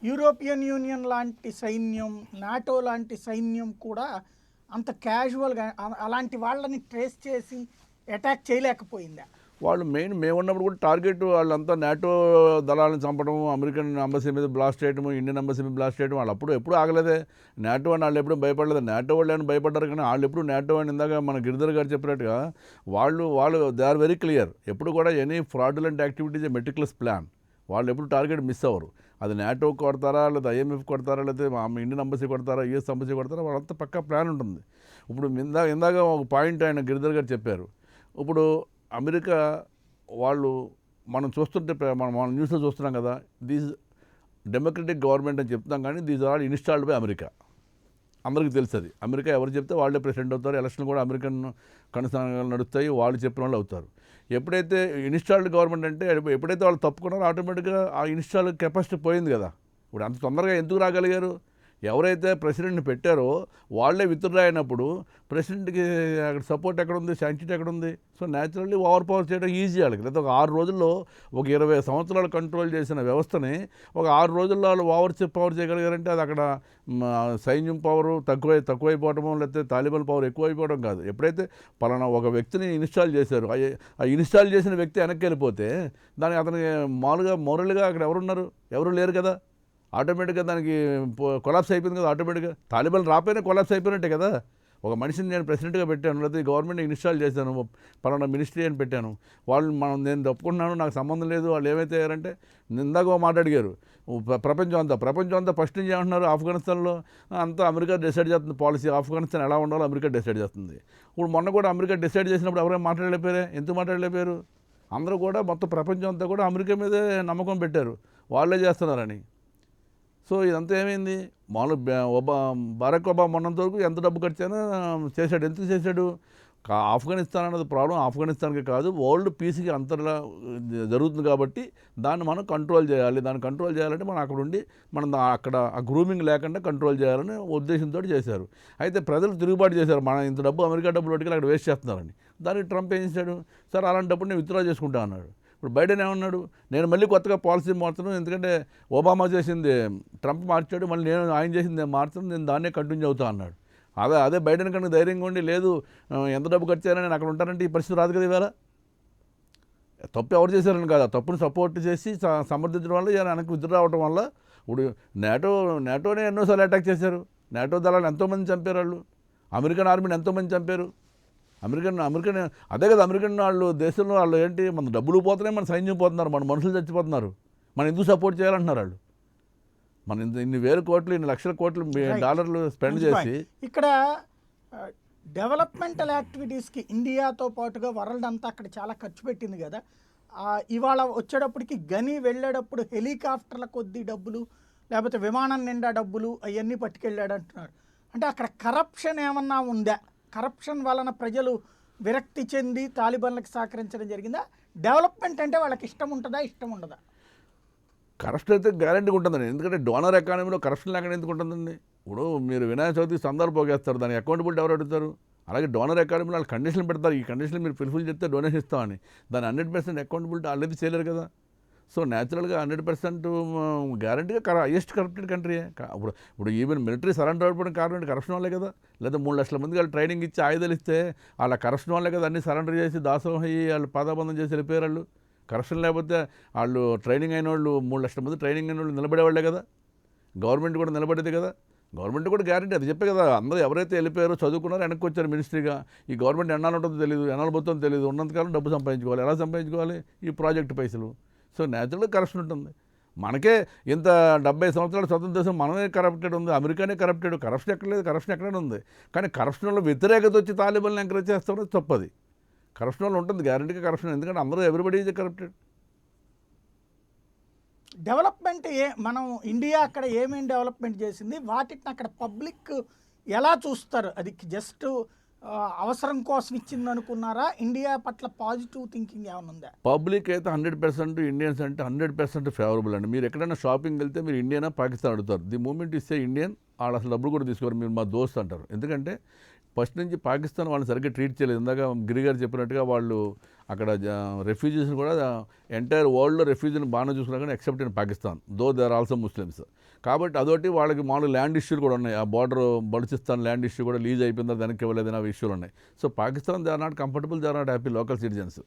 యూరోపియన్ యూనియన్ లాంటి సైన్యం, నాటో లాంటి సైన్యం కూడా అంత క్యాజువల్గా అలాంటి వాళ్ళని ట్రేస్ చేసి అటాక్ చేయలేకపోయిందా? వాళ్ళు మెయిన్ మేము ఉన్నప్పుడు కూడా టార్గెట్ వాళ్ళంతా నాటో దళాలను చంపడం, అమెరికన్ ఎంబసీ మీద బ్లాస్ట్ చేయడం, ఇండియన్ ఎంబసీ మీద బ్లాస్ట్ చేయడం, వాళ్ళు అప్పుడు ఎప్పుడు ఆగలేదే. నాటో అని వాళ్ళు ఎప్పుడు భయపడలేదు. నాటో వాళ్ళు అని భయపడ్డారు, కానీ వాళ్ళు ఎప్పుడు నాటో అని ఇందాక మన గిరిధర్ గారు చెప్పినట్టుగా వాళ్ళు దే ఆర్ వెరీ క్లియర్. ఎప్పుడు కూడా ఎనీ ఫ్రాడులెంట్ యాక్టివిటీస్ ఏ మెటిక్యులస్ ప్లాన్. వాళ్ళు ఎప్పుడు టార్గెట్ మిస్ అవ్వరు. అది నాటో కొడతారా, లేదా ఐఎంఎఫ్ కొడతారా, లేదా ఇండియన్ ఎంబసీ కొడతారా, యూఎస్ ఎంబసీ కొడతారా, వాళ్ళంతా పక్కా ప్లాన్ ఉంటుంది. ఇప్పుడు ఇందాక ఒక పాయింట్ ఆయన గిరిధర్ గారు చెప్పారు. ఇప్పుడు అమెరికా వాళ్ళు మనం చూస్తుంటే మన న్యూస్లో చూస్తున్నాం కదా, దీస్ డెమోక్రటిక్ గవర్నమెంట్ అని చెప్తాం, కానీ these are installed by America. అందరికీ తెలుసు అది. అమెరికా ఎవరు చెప్తే వాళ్ళే ప్రెసిడెంట్ అవుతారు. ఎలక్షన్ కూడా అమెరికన్ కొనసాగాలు నడుస్తాయి, వాళ్ళు చెప్పిన వాళ్ళు అవుతారు. ఎప్పుడైతే ఇన్స్టాల్డ్ గవర్నమెంట్ అంటే ఎప్పుడైతే వాళ్ళు తప్పుకున్నారో ఆటోమేటిక్గా ఆ ఇన్స్టాల్ కెపాసిటీ పోయింది కదా. ఇప్పుడు అంత తొందరగా ఎందుకు రాగలిగారు? ఎవరైతే ప్రెసిడెంట్ని పెట్టారో వాళ్ళే విత్డ్రా అయినప్పుడు ప్రెసిడెంట్కి అక్కడ సపోర్ట్ ఎక్కడుంది, శాంక్షన్ ఎక్కడుంది? సో న్యాచురల్లీ ఓవర్ పవర్ చేయడం ఈజీ వాళ్ళకి. లేదా ఒక 6 రోజుల్లో ఒక 20 సంవత్సరాలు కంట్రోల్ చేసిన వ్యవస్థని ఒక 6 రోజుల్లో వాళ్ళు పవర్ చేయగలిగారంటే అది అక్కడ సైన్యం పవరు తక్కువైపోవటమో, లేకపోతే తాలిబాన్ పవర్ ఎక్కువైపోవడం కాదు. ఎప్పుడైతే పలానా ఒక వ్యక్తిని ఇన్స్టాల్ చేశారు, ఆ ఇన్స్టాల్ చేసిన వ్యక్తి వెనక్కి వెళ్ళిపోతే దానికి అతనికి మోరల్గా అక్కడ ఎవరున్నారు? ఎవరు లేరు కదా. ఆటోమేటిక్గా దానికి కొలాప్స్ అయిపోయింది కదా. ఆటోమేటిక్గా తాలిబాన్ రాపోయినా కొలాప్స్ అయిపోయినట్టే కదా. ఒక మనిషిని నేను ప్రెసిడెంట్గా పెట్టాను, లేకపోతే గవర్నమెంట్ ఇన్స్టాల్ చేశాను, పలానా మినిస్ట్రీ అని పెట్టాను, వాళ్ళు నేను తప్పుకుంటున్నాను, నాకు సంబంధం లేదు, వాళ్ళు ఏమైతే అయ్యారంటే ఇందాక మాట అడిగారు. ప్రపంచం అంతా ఫస్ట్ నుంచి ఏమంటున్నారు, ఆఫ్ఘనిస్తాన్లో అంతా అమెరికా డిసైడ్ చేస్తుంది పాలసీ, ఆఫ్ఘనిస్తాన్ ఎలా ఉండాలో అమెరికా డిసైడ్ చేస్తుంది. ఇప్పుడు మొన్న కూడా అమెరికా డిసైడ్ చేసినప్పుడు ఎవరైనా మాట్లాడలేపారే? ఎందుకు మాట్లాడలేపారు? అందరూ కూడా మొత్తం ప్రపంచం అంతా కూడా అమెరికా మీదే నమ్మకం పెట్టారు, వాళ్ళే చేస్తున్నారని. సో ఇదంతా ఏమైంది? బరాక్ ఒబామా ఉన్నంత వరకు ఎంత డబ్బు ఖర్చైనా చేశాడు. ఎందుకు చేశాడు? ఆఫ్ఘనిస్తాన్ అన్నది ప్రాబ్లం ఆఫ్ఘనిస్తాన్కి కాదు, వరల్డ్ పీస్కి అంతలా జరుగుతుంది కాబట్టి దాన్ని మనం కంట్రోల్ చేయాలి. దాన్ని కంట్రోల్ చేయాలంటే మనం అక్కడ ఉండి మనం అక్కడ ఆ గ్రూమింగ్ లేకుండా కంట్రోల్ చేయాలని ఉద్దేశంతో చేశారు. అయితే ప్రజలు తిరుగుబాటు చేశారు, మనం ఇంత డబ్బు అమెరికా డబ్బులు పట్టుకెళ్ళి అక్కడ వేస్ట్ చేస్తున్నారని. దానికి ట్రంప్ ఏం చేశాడు? సార్ అలాంటప్పుడు నేను విత్డ్రా చేసుకుంటా అన్నాడు. ఇప్పుడు బైడెన్ ఏమన్నాడు? నేను మళ్ళీ కొత్తగా పాలసీ మారుతున్నాను, ఎందుకంటే ఒబామా చేసింది ట్రంప్ మార్చాడు, మళ్ళీ ఆయన చేసింది నేను మార్చుతాను, నేను దాన్నే కంటిన్యూ అవుతా అన్నాడు. అదే బైడెన్ కన్నా ధైర్యంగా ఉండి లేదు ఎంత డబ్బు ఖర్చు చేయాలని నేను అక్కడ ఉంటానంటే ఈ పరిస్థితి రాదు కదా. ఇవాళ తప్పు ఎవరు చేశారని కాదు, ఆ తప్పును సపోర్ట్ చేసి సమర్థించడం వల్ల ఇలా వెనక్కి విత్డ్రా రావడం వల్ల ఇప్పుడు నాటోనే ఎన్నోసార్లు అటాక్ చేశారు. నాటో దళాలు ఎంతోమంది చంపారు, వాళ్ళు అమెరికన్ ఆర్మీని ఎంతోమంది చంపారు. అమెరికన్ అదే కదా, అమెరికన్ వాళ్ళు దేశంలో వాళ్ళు ఏంటి, మన డబ్బులు పోతున్నాయి, మన సైన్యం పోతున్నారు, మన మనుషులు చచ్చిపోతున్నారు, మనం ఎందుకు సపోర్ట్ చేయాలంటున్నారు వాళ్ళు. మన ఇన్ని వేల కోట్లు, ఇన్ని లక్షల కోట్లు డాలర్లు స్పెండ్ చేసి ఇక్కడ డెవలప్మెంటల్ యాక్టివిటీస్కి ఇండియాతో పాటుగా వరల్డ్ అంతా అక్కడ చాలా ఖర్చు పెట్టింది కదా. ఇవాళ వచ్చేటప్పటికి గని వెళ్ళేటప్పుడు హెలికాప్టర్ల కొద్ది డబ్బులు, లేకపోతే విమానం నిండా డబ్బులు అవన్నీ పట్టుకెళ్ళాడు అంటున్నారు. అంటే అక్కడ కరప్షన్ ఏమన్నా ఉందా? కరప్షన్ వలన ప్రజలు విరక్తి చెంది తాలిబాన్లకు సహకరించడం జరిగిందా? డెవలప్మెంట్ అంటే వాళ్ళకి ఇష్టం ఉంటుందా, ఇష్టం ఉండదా? కరప్షన్ అయితే గ్యారెంటీగా ఉంటుందండి. ఎందుకంటే డోనర్ ఎకానమీలో కరప్షన్ లేకుండా ఎందుకు ఉంటుందండి? ఇప్పుడు మీరు వినాయక చవితికి సందర్భం పోగేస్తారు, దానికి అకౌంటబిలిటీ ఎవరు అడుగుతారు? అలాగే డోనర్ ఎకానమీలో వాళ్ళు కండిషన్లు పెడతారు, ఈ కండిషన్లు మీరు ఫుల్ఫిల్ చేస్తే డొనేషన్ ఇస్తామని. దాని 100% అకౌంటబిలిటీ వాళ్ళది చేయలేరు కదా. సో న్యాచురల్గా 100% గ్యారంటీగా హైయెస్ట్ కరప్టెడ్ కంట్రీ. ఇప్పుడు ఈవెన్ మిలిటరీ సరెండర్ అయిపోవడం కారణం కరప్షన్ వల్లే కదా. లేదా 3 లక్షల మందికి వాళ్ళు ట్రైనింగ్ ఇచ్చి ఆయుధాలు ఇస్తే వాళ్ళ కరప్షన్ వల్లే కదా అన్ని సరెండర్ చేసి దాసోహం అయ్యి వాళ్ళు పాదాబంధం చేసి వెళ్ళిపోయారు. వాళ్ళు కరప్షన్ లేకపోతే వాళ్ళు ట్రైనింగ్ అయిన వాళ్ళు 3 లక్షల మంది ట్రైనింగ్ అయిన వాళ్ళు నిలబడేవాళ్ళే కదా. గవర్నమెంట్ కూడా నిలబడేది కదా. గవర్నమెంట్ కూడా గ్యారంటీ అది చెప్పే కదా. అందరూ ఎవరైతే వెళ్ళిపోయారో చదువుకున్నారో వెనక్కి వచ్చారు మినిస్ట్రీగా. ఈ గవర్నమెంట్ ఎన్నాళ్ళు ఉంటుందో తెలియదు, ఎన్నాళ్ళు పోతుందో తెలియదు, ఉన్నంతకాలం డబ్బు సంపాదించుకోవాలి. ఎలా సంపాదించుకోవాలి? ఈ ప్రాజెక్ట్ పైసలు. సో న్యాచురల్గా కరప్షన్ ఉంటుంది. మనకే ఇంత 70 సంవత్సరాల స్వతంత్ర దేశం మనమే కరప్టెడ్ ఉంది, అమెరికానే కరప్టెడ్. కరప్షన్ ఎక్కడ లేదు, కరప్షన్ ఎక్కడైనా ఉంది. కానీ కరప్షన్లో వ్యతిరేకత వచ్చి తాలిబాన్లు ఎంకరేజ్ చేస్తామో తప్పది. కరప్షన్ వల్ల ఉంటుంది గ్యారంటీగా కరప్షన్, ఎందుకంటే అందరూ ఎవ్రీబడి ఈజ్ కరప్టెడ్. డెవలప్మెంట్ మనం ఇండియా అక్కడ ఏమేమి డెవలప్మెంట్ చేసింది, వాటిని అక్కడ పబ్లిక్ ఎలా చూస్తారు? అది జస్ట్ అవసరం కోసం ఇచ్చింది అనుకున్నారా? ఇండియా పట్ల పాజిటివ్ థింకింగ్ ఏమైనా ఉందా? పబ్లిక్ అయితే 100% ఇండియన్స్ అంటే 100% ఫేవరబుల్ అండి. మీరు ఎక్కడైనా షాపింగ్ వెళ్తే మీరు ఇండియనా పాకిస్తాన్ అడుగుతారు. ది మూమెంట్ ఇస్తే ఇండియన్ వాళ్ళు అసలు డబ్బులు కూడా తీసుకోరు, మీరు మా దోస్త్ అంటారు. ఎందుకంటే ఫస్ట్ నుంచి పాకిస్తాన్ వాళ్ళని సరిగ్గా ట్రీట్ చేయలేదు. ఇందాక గిరి గారు చెప్పినట్టుగా వాళ్ళు అక్కడ రెఫ్యూజీస్ని కూడా ఎంటైర్ వరల్డ్లో రెఫ్యూజీని బాగానే చూసుకున్నా కానీ except in Pakistan, though they are also Muslims. కాబట్టి అదొకటి వాళ్ళకి మామూలు ల్యాండ్ ఇష్యూలు కూడా ఉన్నాయి. ఆ బార్డర్ బలుచిస్తాన్ ల్యాండ్ ఇష్యూ కూడా లీజ్ అయిపోయిందా దానికి ఇవ్వలేదని అవి ఇష్యూలు ఉన్నాయి. So Pakistan they are not comfortable, they are not happy local citizens.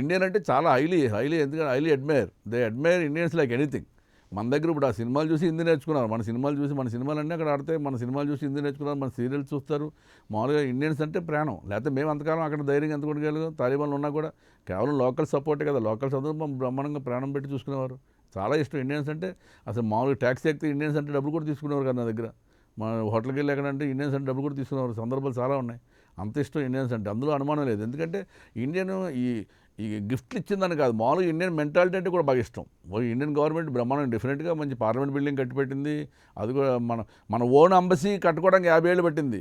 Indian అంటే చాలా హైలీ ఎందుకంటే highly admire Indians like anything. మన దగ్గర ఇప్పుడు ఆ సినిమాలు చూసి హిందీ నేర్చుకున్నారు, మన సినిమాలు అన్నీ అక్కడ ఆడితే మన సినిమాలు చూసి హిందీ నేర్చుకున్నారు, మన సీరియల్స్ చూస్తారు. మామూలుగా ఇండియన్స్ అంటే ప్రాణం. లేకపోతే మేము అంతకాలం అక్కడ ధైర్యంగా ఎంత కొట్టగలిగాం, తాలిబాన్లు ఉన్నా కూడా కేవలం లోకల్ సపోర్టే కదా, లోకల్స్ అందరూ బ్రహ్మాండంగా ప్రాణం పెట్టి చూసుకునేవారు. చాలా ఇష్టం ఇండియన్స్ అంటే. అసలు మామూలుగా ట్యాక్సీ ఎక్కితే ఇండియన్స్ అంటే డబ్బులు కూడా తీసుకునేవారు కదా నా దగ్గర. మన హోటల్కి వెళ్ళి ఎక్కడంటే ఇండియన్స్ అంటే డబ్బులు కూడా తీసుకునేవారు సందర్భాలు చాలా ఉన్నాయి. అంత ఇష్టం ఇండియన్స్ అంటే, అందులో అనుమానం లేదు. ఎందుకంటే ఇండియన్ ఈ గిఫ్ట్లు ఇచ్చిందని కాదు, మామూలుగా ఇండియన్ మెంటాలిటీ అంటే కూడా బాగా ఇష్టం. ఇండియన్ గవర్నమెంట్ బ్రహ్మాండం డిఫరెంట్గా మంచి పార్లమెంట్ బిల్డింగ్ కట్టిపెట్టింది. అది కూడా మన ఓన్ అంబసీ కట్టుకోవడానికి 50 ఏళ్ళు పట్టింది.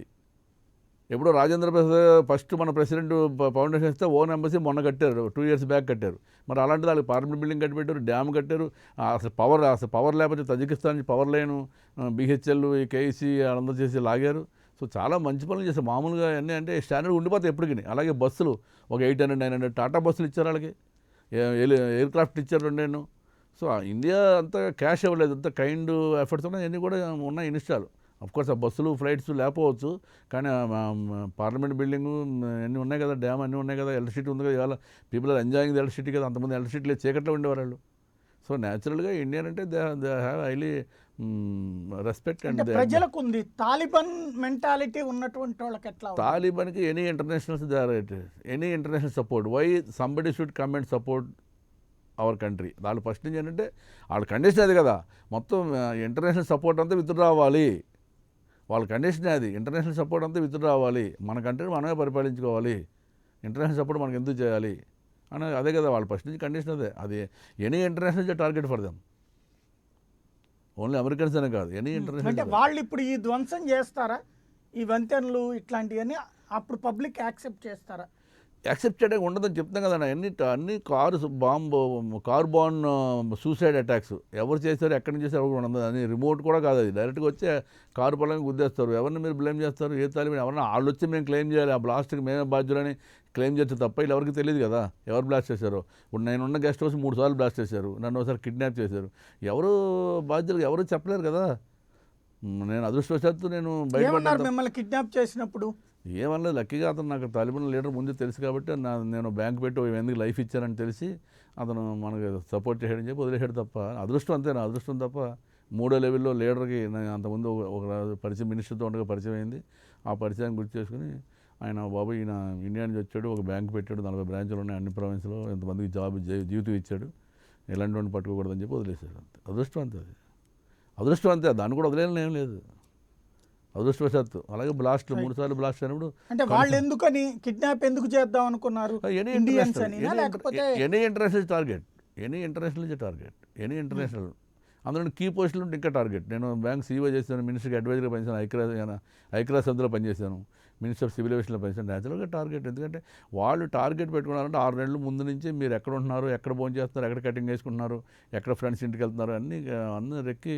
ఎప్పుడో రాజేంద్ర ప్రసాద్ ఫస్ట్ మన ప్రెసిడెంట్ ఫౌండేషన్ ఇస్తే ఓన్ ఎంబసీ మొన్న కట్టారు, 2 years బ్యాక్ కట్టారు. మరి అలాంటి వాళ్ళకి పార్లమెంట్ బిల్డింగ్ కట్టిపెట్టారు, డ్యామ్ కట్టారు. అసలు పవర్ లేకపోతే తజికిస్తాన్ నుంచి పవర్ లైను, బిహెచ్ఎల్, కేఈసీ అందరూ చేసి లాగారు. సో చాలా మంచి పనులు చేస్తారు. మామూలుగా అన్నీ అంటే స్టాండర్డ్ ఉండిపోతాయి ఎప్పటికీ. అలాగే బస్సులు ఒక 800, 900 టాటా బస్సులు ఇచ్చారు వాళ్ళకి, ఎయిర్ క్రాఫ్ట్ ఇచ్చారు 2. సో ఇండియా అంతా క్యాష్ ఇవ్వలేదు, అంత కైండ్ ఎఫర్ట్స్ ఉన్నాయి, అన్నీ కూడా ఉన్నాయి ఇన్స్టాల్. అఫ్కోర్స్ ఆ బస్సులు ఫ్లైట్స్ లేకపోవచ్చు, కానీ పార్లమెంట్ బిల్డింగు అన్నీ ఉన్నాయి కదా, డ్యామ్ అన్నీ ఉన్నాయి కదా, ఎలక్ట్రిసిటీ ఉంది కదా. ఇవాళ people are enjoying the electricity కదా. అంతమంది ఎలక్ట్రిసిటీ లేదు, చీకట్లో ఉండేవారు వాళ్ళు. సో న్యాచురల్గా ఇండియన్ అంటే దే హ్యావ్ హైలీ రెస్పెక్ట్. అంటే అండ్ ప్రజలకు ఉంది, తాలిబాన్ మెంటాలిటీ ఉన్నటువంటి వాళ్ళకి ఎట్లా ఉంది? తాలిబాన్కి any international support. Why somebody should come and support our country. వాళ్ళు ఫస్ట్ నుంచి ఏంటంటే వాళ్ళ కండిషన్ అది కదా, మొత్తం ఇంటర్నేషనల్ సపోర్ట్ అంతా విత్డ్రా అవ్వాలి. వాళ్ళ కండిషన్ అది, ఇంటర్నేషనల్ సపోర్ట్ అంతా విత్డ్రా అవ్వాలి, మన కంట్రీని మనమే పరిపాలించుకోవాలి, ఇంటర్నేషనల్ సపోర్ట్ మనకు ఎందుకు చేయాలి అని అదే కదా వాళ్ళ ఫస్ట్ నుంచి కండిషన్ అదే. అది any international target for them, only Americans అనే కాదు, ఎనీ అంటే ఇంటర్నేషనల్. వాళ్ళు ఇప్పుడు ఈ ధ్వంసం చేస్తారా, ఈ వంతెనలు ఇట్లాంటివన్నీ అప్పుడు పబ్లిక్ యాక్సెప్ట్ చేస్తారా? యాక్సెప్ట్ చేయడానికి ఉండదని చెప్తాం కదా. అన్ని కార్ బాంబ్ సూసైడ్ అటాక్స్ ఎవరు చేశారు, ఎక్కడి నుంచి చేశారు ఎవరు ఉండదు. అని రిమోట్ కూడా కాదు, అది డైరెక్ట్గా వచ్చే కారు పొలంగా గుద్దేస్తారు. ఎవరిని మీరు బ్లేమ్ చేస్తారు? ఏ తాలిబాన్ ఎవరన్నా వాళ్ళు వచ్చి మేము క్లెయిమ్ చేయాలి, ఆ బ్లాస్ట్కి మేమే బాధ్యులని క్లెయిమ్ చేస్తే తప్ప వీళ్ళు ఎవరికి తెలియదు కదా ఎవరు బ్లాస్ట్ చేశారో. ఇప్పుడు నేనున్న గెస్ట్ హౌస్ 3 సార్లు బ్లాస్ట్ చేశారు, నన్ను ఒకసారి కిడ్నాప్ చేశారు. ఎవరు బాధ్యులు ఎవరు చెప్పలేరు కదా. నేను అదృష్టవశాత్తు నేను బయటపడ్డాను. మిమ్మల్ని కిడ్నాప్ చేసినప్పుడు ఏమన్నా లక్కీగా అతను నాకు తాలిబాన్ లీడర్ ముందు తెలుసు కాబట్టి నేను బ్యాంక్ పెట్టి ఎందుకు లైఫ్ ఇచ్చానని తెలిసి అతను మనకు సపోర్ట్ చేశాడని చెప్పి వదిలేశాడు తప్ప. అదృష్టం అంతే, నా అదృష్టం తప్ప. 3వ లెవెల్లో లీడర్కి నేను అంతకుముందు ఒక పరిచయం మినిస్టర్తో ఉండగా పరిచయం అయింది. ఆ పరిచయాన్ని గుర్తు చేసుకుని ఆయన బాబు ఈయన ఇండియా నుంచి వచ్చాడు, ఒక బ్యాంక్ పెట్టాడు, 40 బ్రాంచ్లు ఉన్నాయి అన్ని ప్రావిన్స్లో, ఎంతమందికి జీవితం ఇచ్చాడు, ఎలాంటి వాడిని పట్టుకోకూడదని చెప్పి వదిలేశాడు. అంతే అదృష్టం అంతే, అది అదృష్టం అంతే. దాన్ని కూడా వదిలేని ఏం లేదు, అదృష్టవశాత్తు. అలాగే బ్లాస్ట్లు 3 సార్లు బ్లాస్ట్ అయినప్పుడు అంటే వాళ్ళు ఎందుకని కిడ్నాప్ ఎందుకు చేద్దాం అనుకున్నారు? ఇండియన్స్ అనినా లేకపోతే any international target, any international అందులో కీ పోస్టులు ఉంటే ఇంకా టార్గెట్. నేను బ్యాంక్ సీఓ చేశాను, మినిస్టర్కి అడ్వైజర్గా పనిచేశాను, ఐక్యరాజ్య సమితిలో పనిచేశాను, మినిస్టర్ ఆఫ్ సివిల్ ఏవియేషన్లో పనిచేశాను. న్యాచురల్గా టార్గెట్. ఎందుకంటే వాళ్ళు టార్గెట్ పెట్టుకున్నారంటే 6 నెలల ముందు నుంచి మీరు ఎక్కడ ఉంటున్నారు, ఎక్కడ భోజనం చేస్తున్నారు, ఎక్కడ కటింగ్ వేసుకుంటున్నారు, ఎక్కడ ఫ్రెండ్స్ ఇంటికి వెళ్తున్నారు, అన్నీ రెక్కి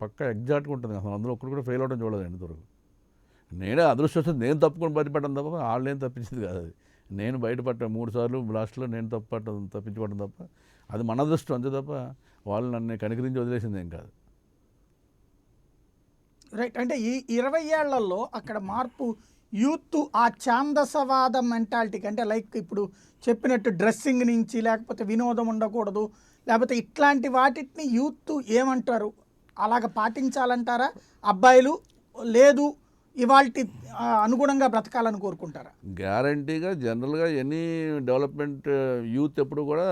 పక్క ఎగ్జాక్ట్గా ఉంటుంది. అసలు అందులో ఒక్కరు కూడా ఫెయిల్ అవడం చూడదు ఇంతవరకు. నేనే అదృష్టం, నేను తప్పుకొని బయటపడ్డాను తప్ప వాళ్ళు ఏం తప్పించింది కాదు. అది నేను బయటపడ్డా 3 సార్లు బ్లాస్ట్లో నేను తప్పించుకోవడం తప్ప, అది మన అదృష్టం అంతే తప్ప వాళ్ళు నన్ను కనికరించి వదిలేసింది ఏం కాదు. రైట్. అంటే ఈ 20 ఏళ్లలో అక్కడ మార్పు యూత్ ఆ ఛాందసవాద మెంటాలిటీకి, అంటే లైక్ ఇప్పుడు చెప్పినట్టు డ్రెస్సింగ్ నుంచి, లేకపోతే వినోదం ఉండకూడదు, లేకపోతే ఇట్లాంటి వాటిని యూత్ ఏమంటారు, అలాగ పాటించాలంటారా? అబ్బాయిలు లేదు ఇవాల్టి అనుగుణంగా బ్రతకాలని కోరుకుంటారా? గ్యారంటీగా జనరల్గా ఎనీ డెవలప్మెంట్ యూత్ ఎప్పుడు కూడా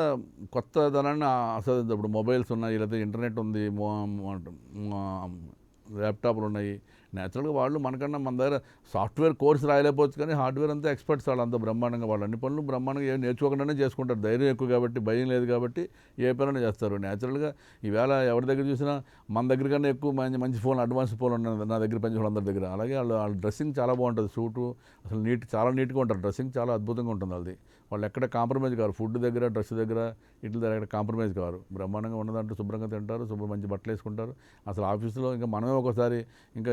కొత్త ధనాన్ని ఆస్వాదించారు. ఇప్పుడు మొబైల్స్ ఉన్నాయి, లేదా ఇంటర్నెట్ ఉంది, ల్యాప్టాప్లు ఉన్నాయి. న్యాచురల్గా వాళ్ళు మనకన్నా మన దగ్గర సాఫ్ట్వేర్ కోర్స్ రాయలేకపోవచ్చు, కానీ హార్డ్వేర్ అంతా ఎక్స్పర్ట్స్ వాళ్ళు అంతా బ్రహ్మాండంగా, వాళ్ళు అన్ని పనులు బ్రహ్మాండంగా ఏం నేర్చుకోకుండానే చేసుకుంటారు. ధైర్యం ఎక్కువ కాబట్టి, భయం లేదు కాబట్టి ఏ పనైనా చేస్తారు. న్యాచురల్గా ఈవేళ ఎవరి దగ్గర చూసినా మన దగ్గర కన్నా ఎక్కువ మంచి ఫోన్, అడ్వాన్స్ ఫోన్ ఉన్నాయి నా దగ్గర పనిచేసిన అందరి దగ్గర. అలాగే వాళ్ళ డ్రెస్సింగ్ చాలా బాగుంటుంది, సూటు అసలు చాలా నీట్గా ఉంటారు, డ్రెస్సింగ్ చాలా అద్భుతంగా ఉంటుంది వాళ్ళది. వాళ్ళు ఎక్కడ కాంప్రమైజ్ కారు, ఫుడ్ దగ్గర, డ్రెస్ దగ్గర, ఇట్ల దగ్గర ఎక్కడ కాంప్రమైజ్ కారు. బ్రహ్మాండంగా ఉన్నదంటూ శుభ్రంగా తింటారు, మంచి బట్టలు వేసుకుంటారు. అసలు ఆఫీసులో ఇంకా మనమే ఒకసారి ఇంకా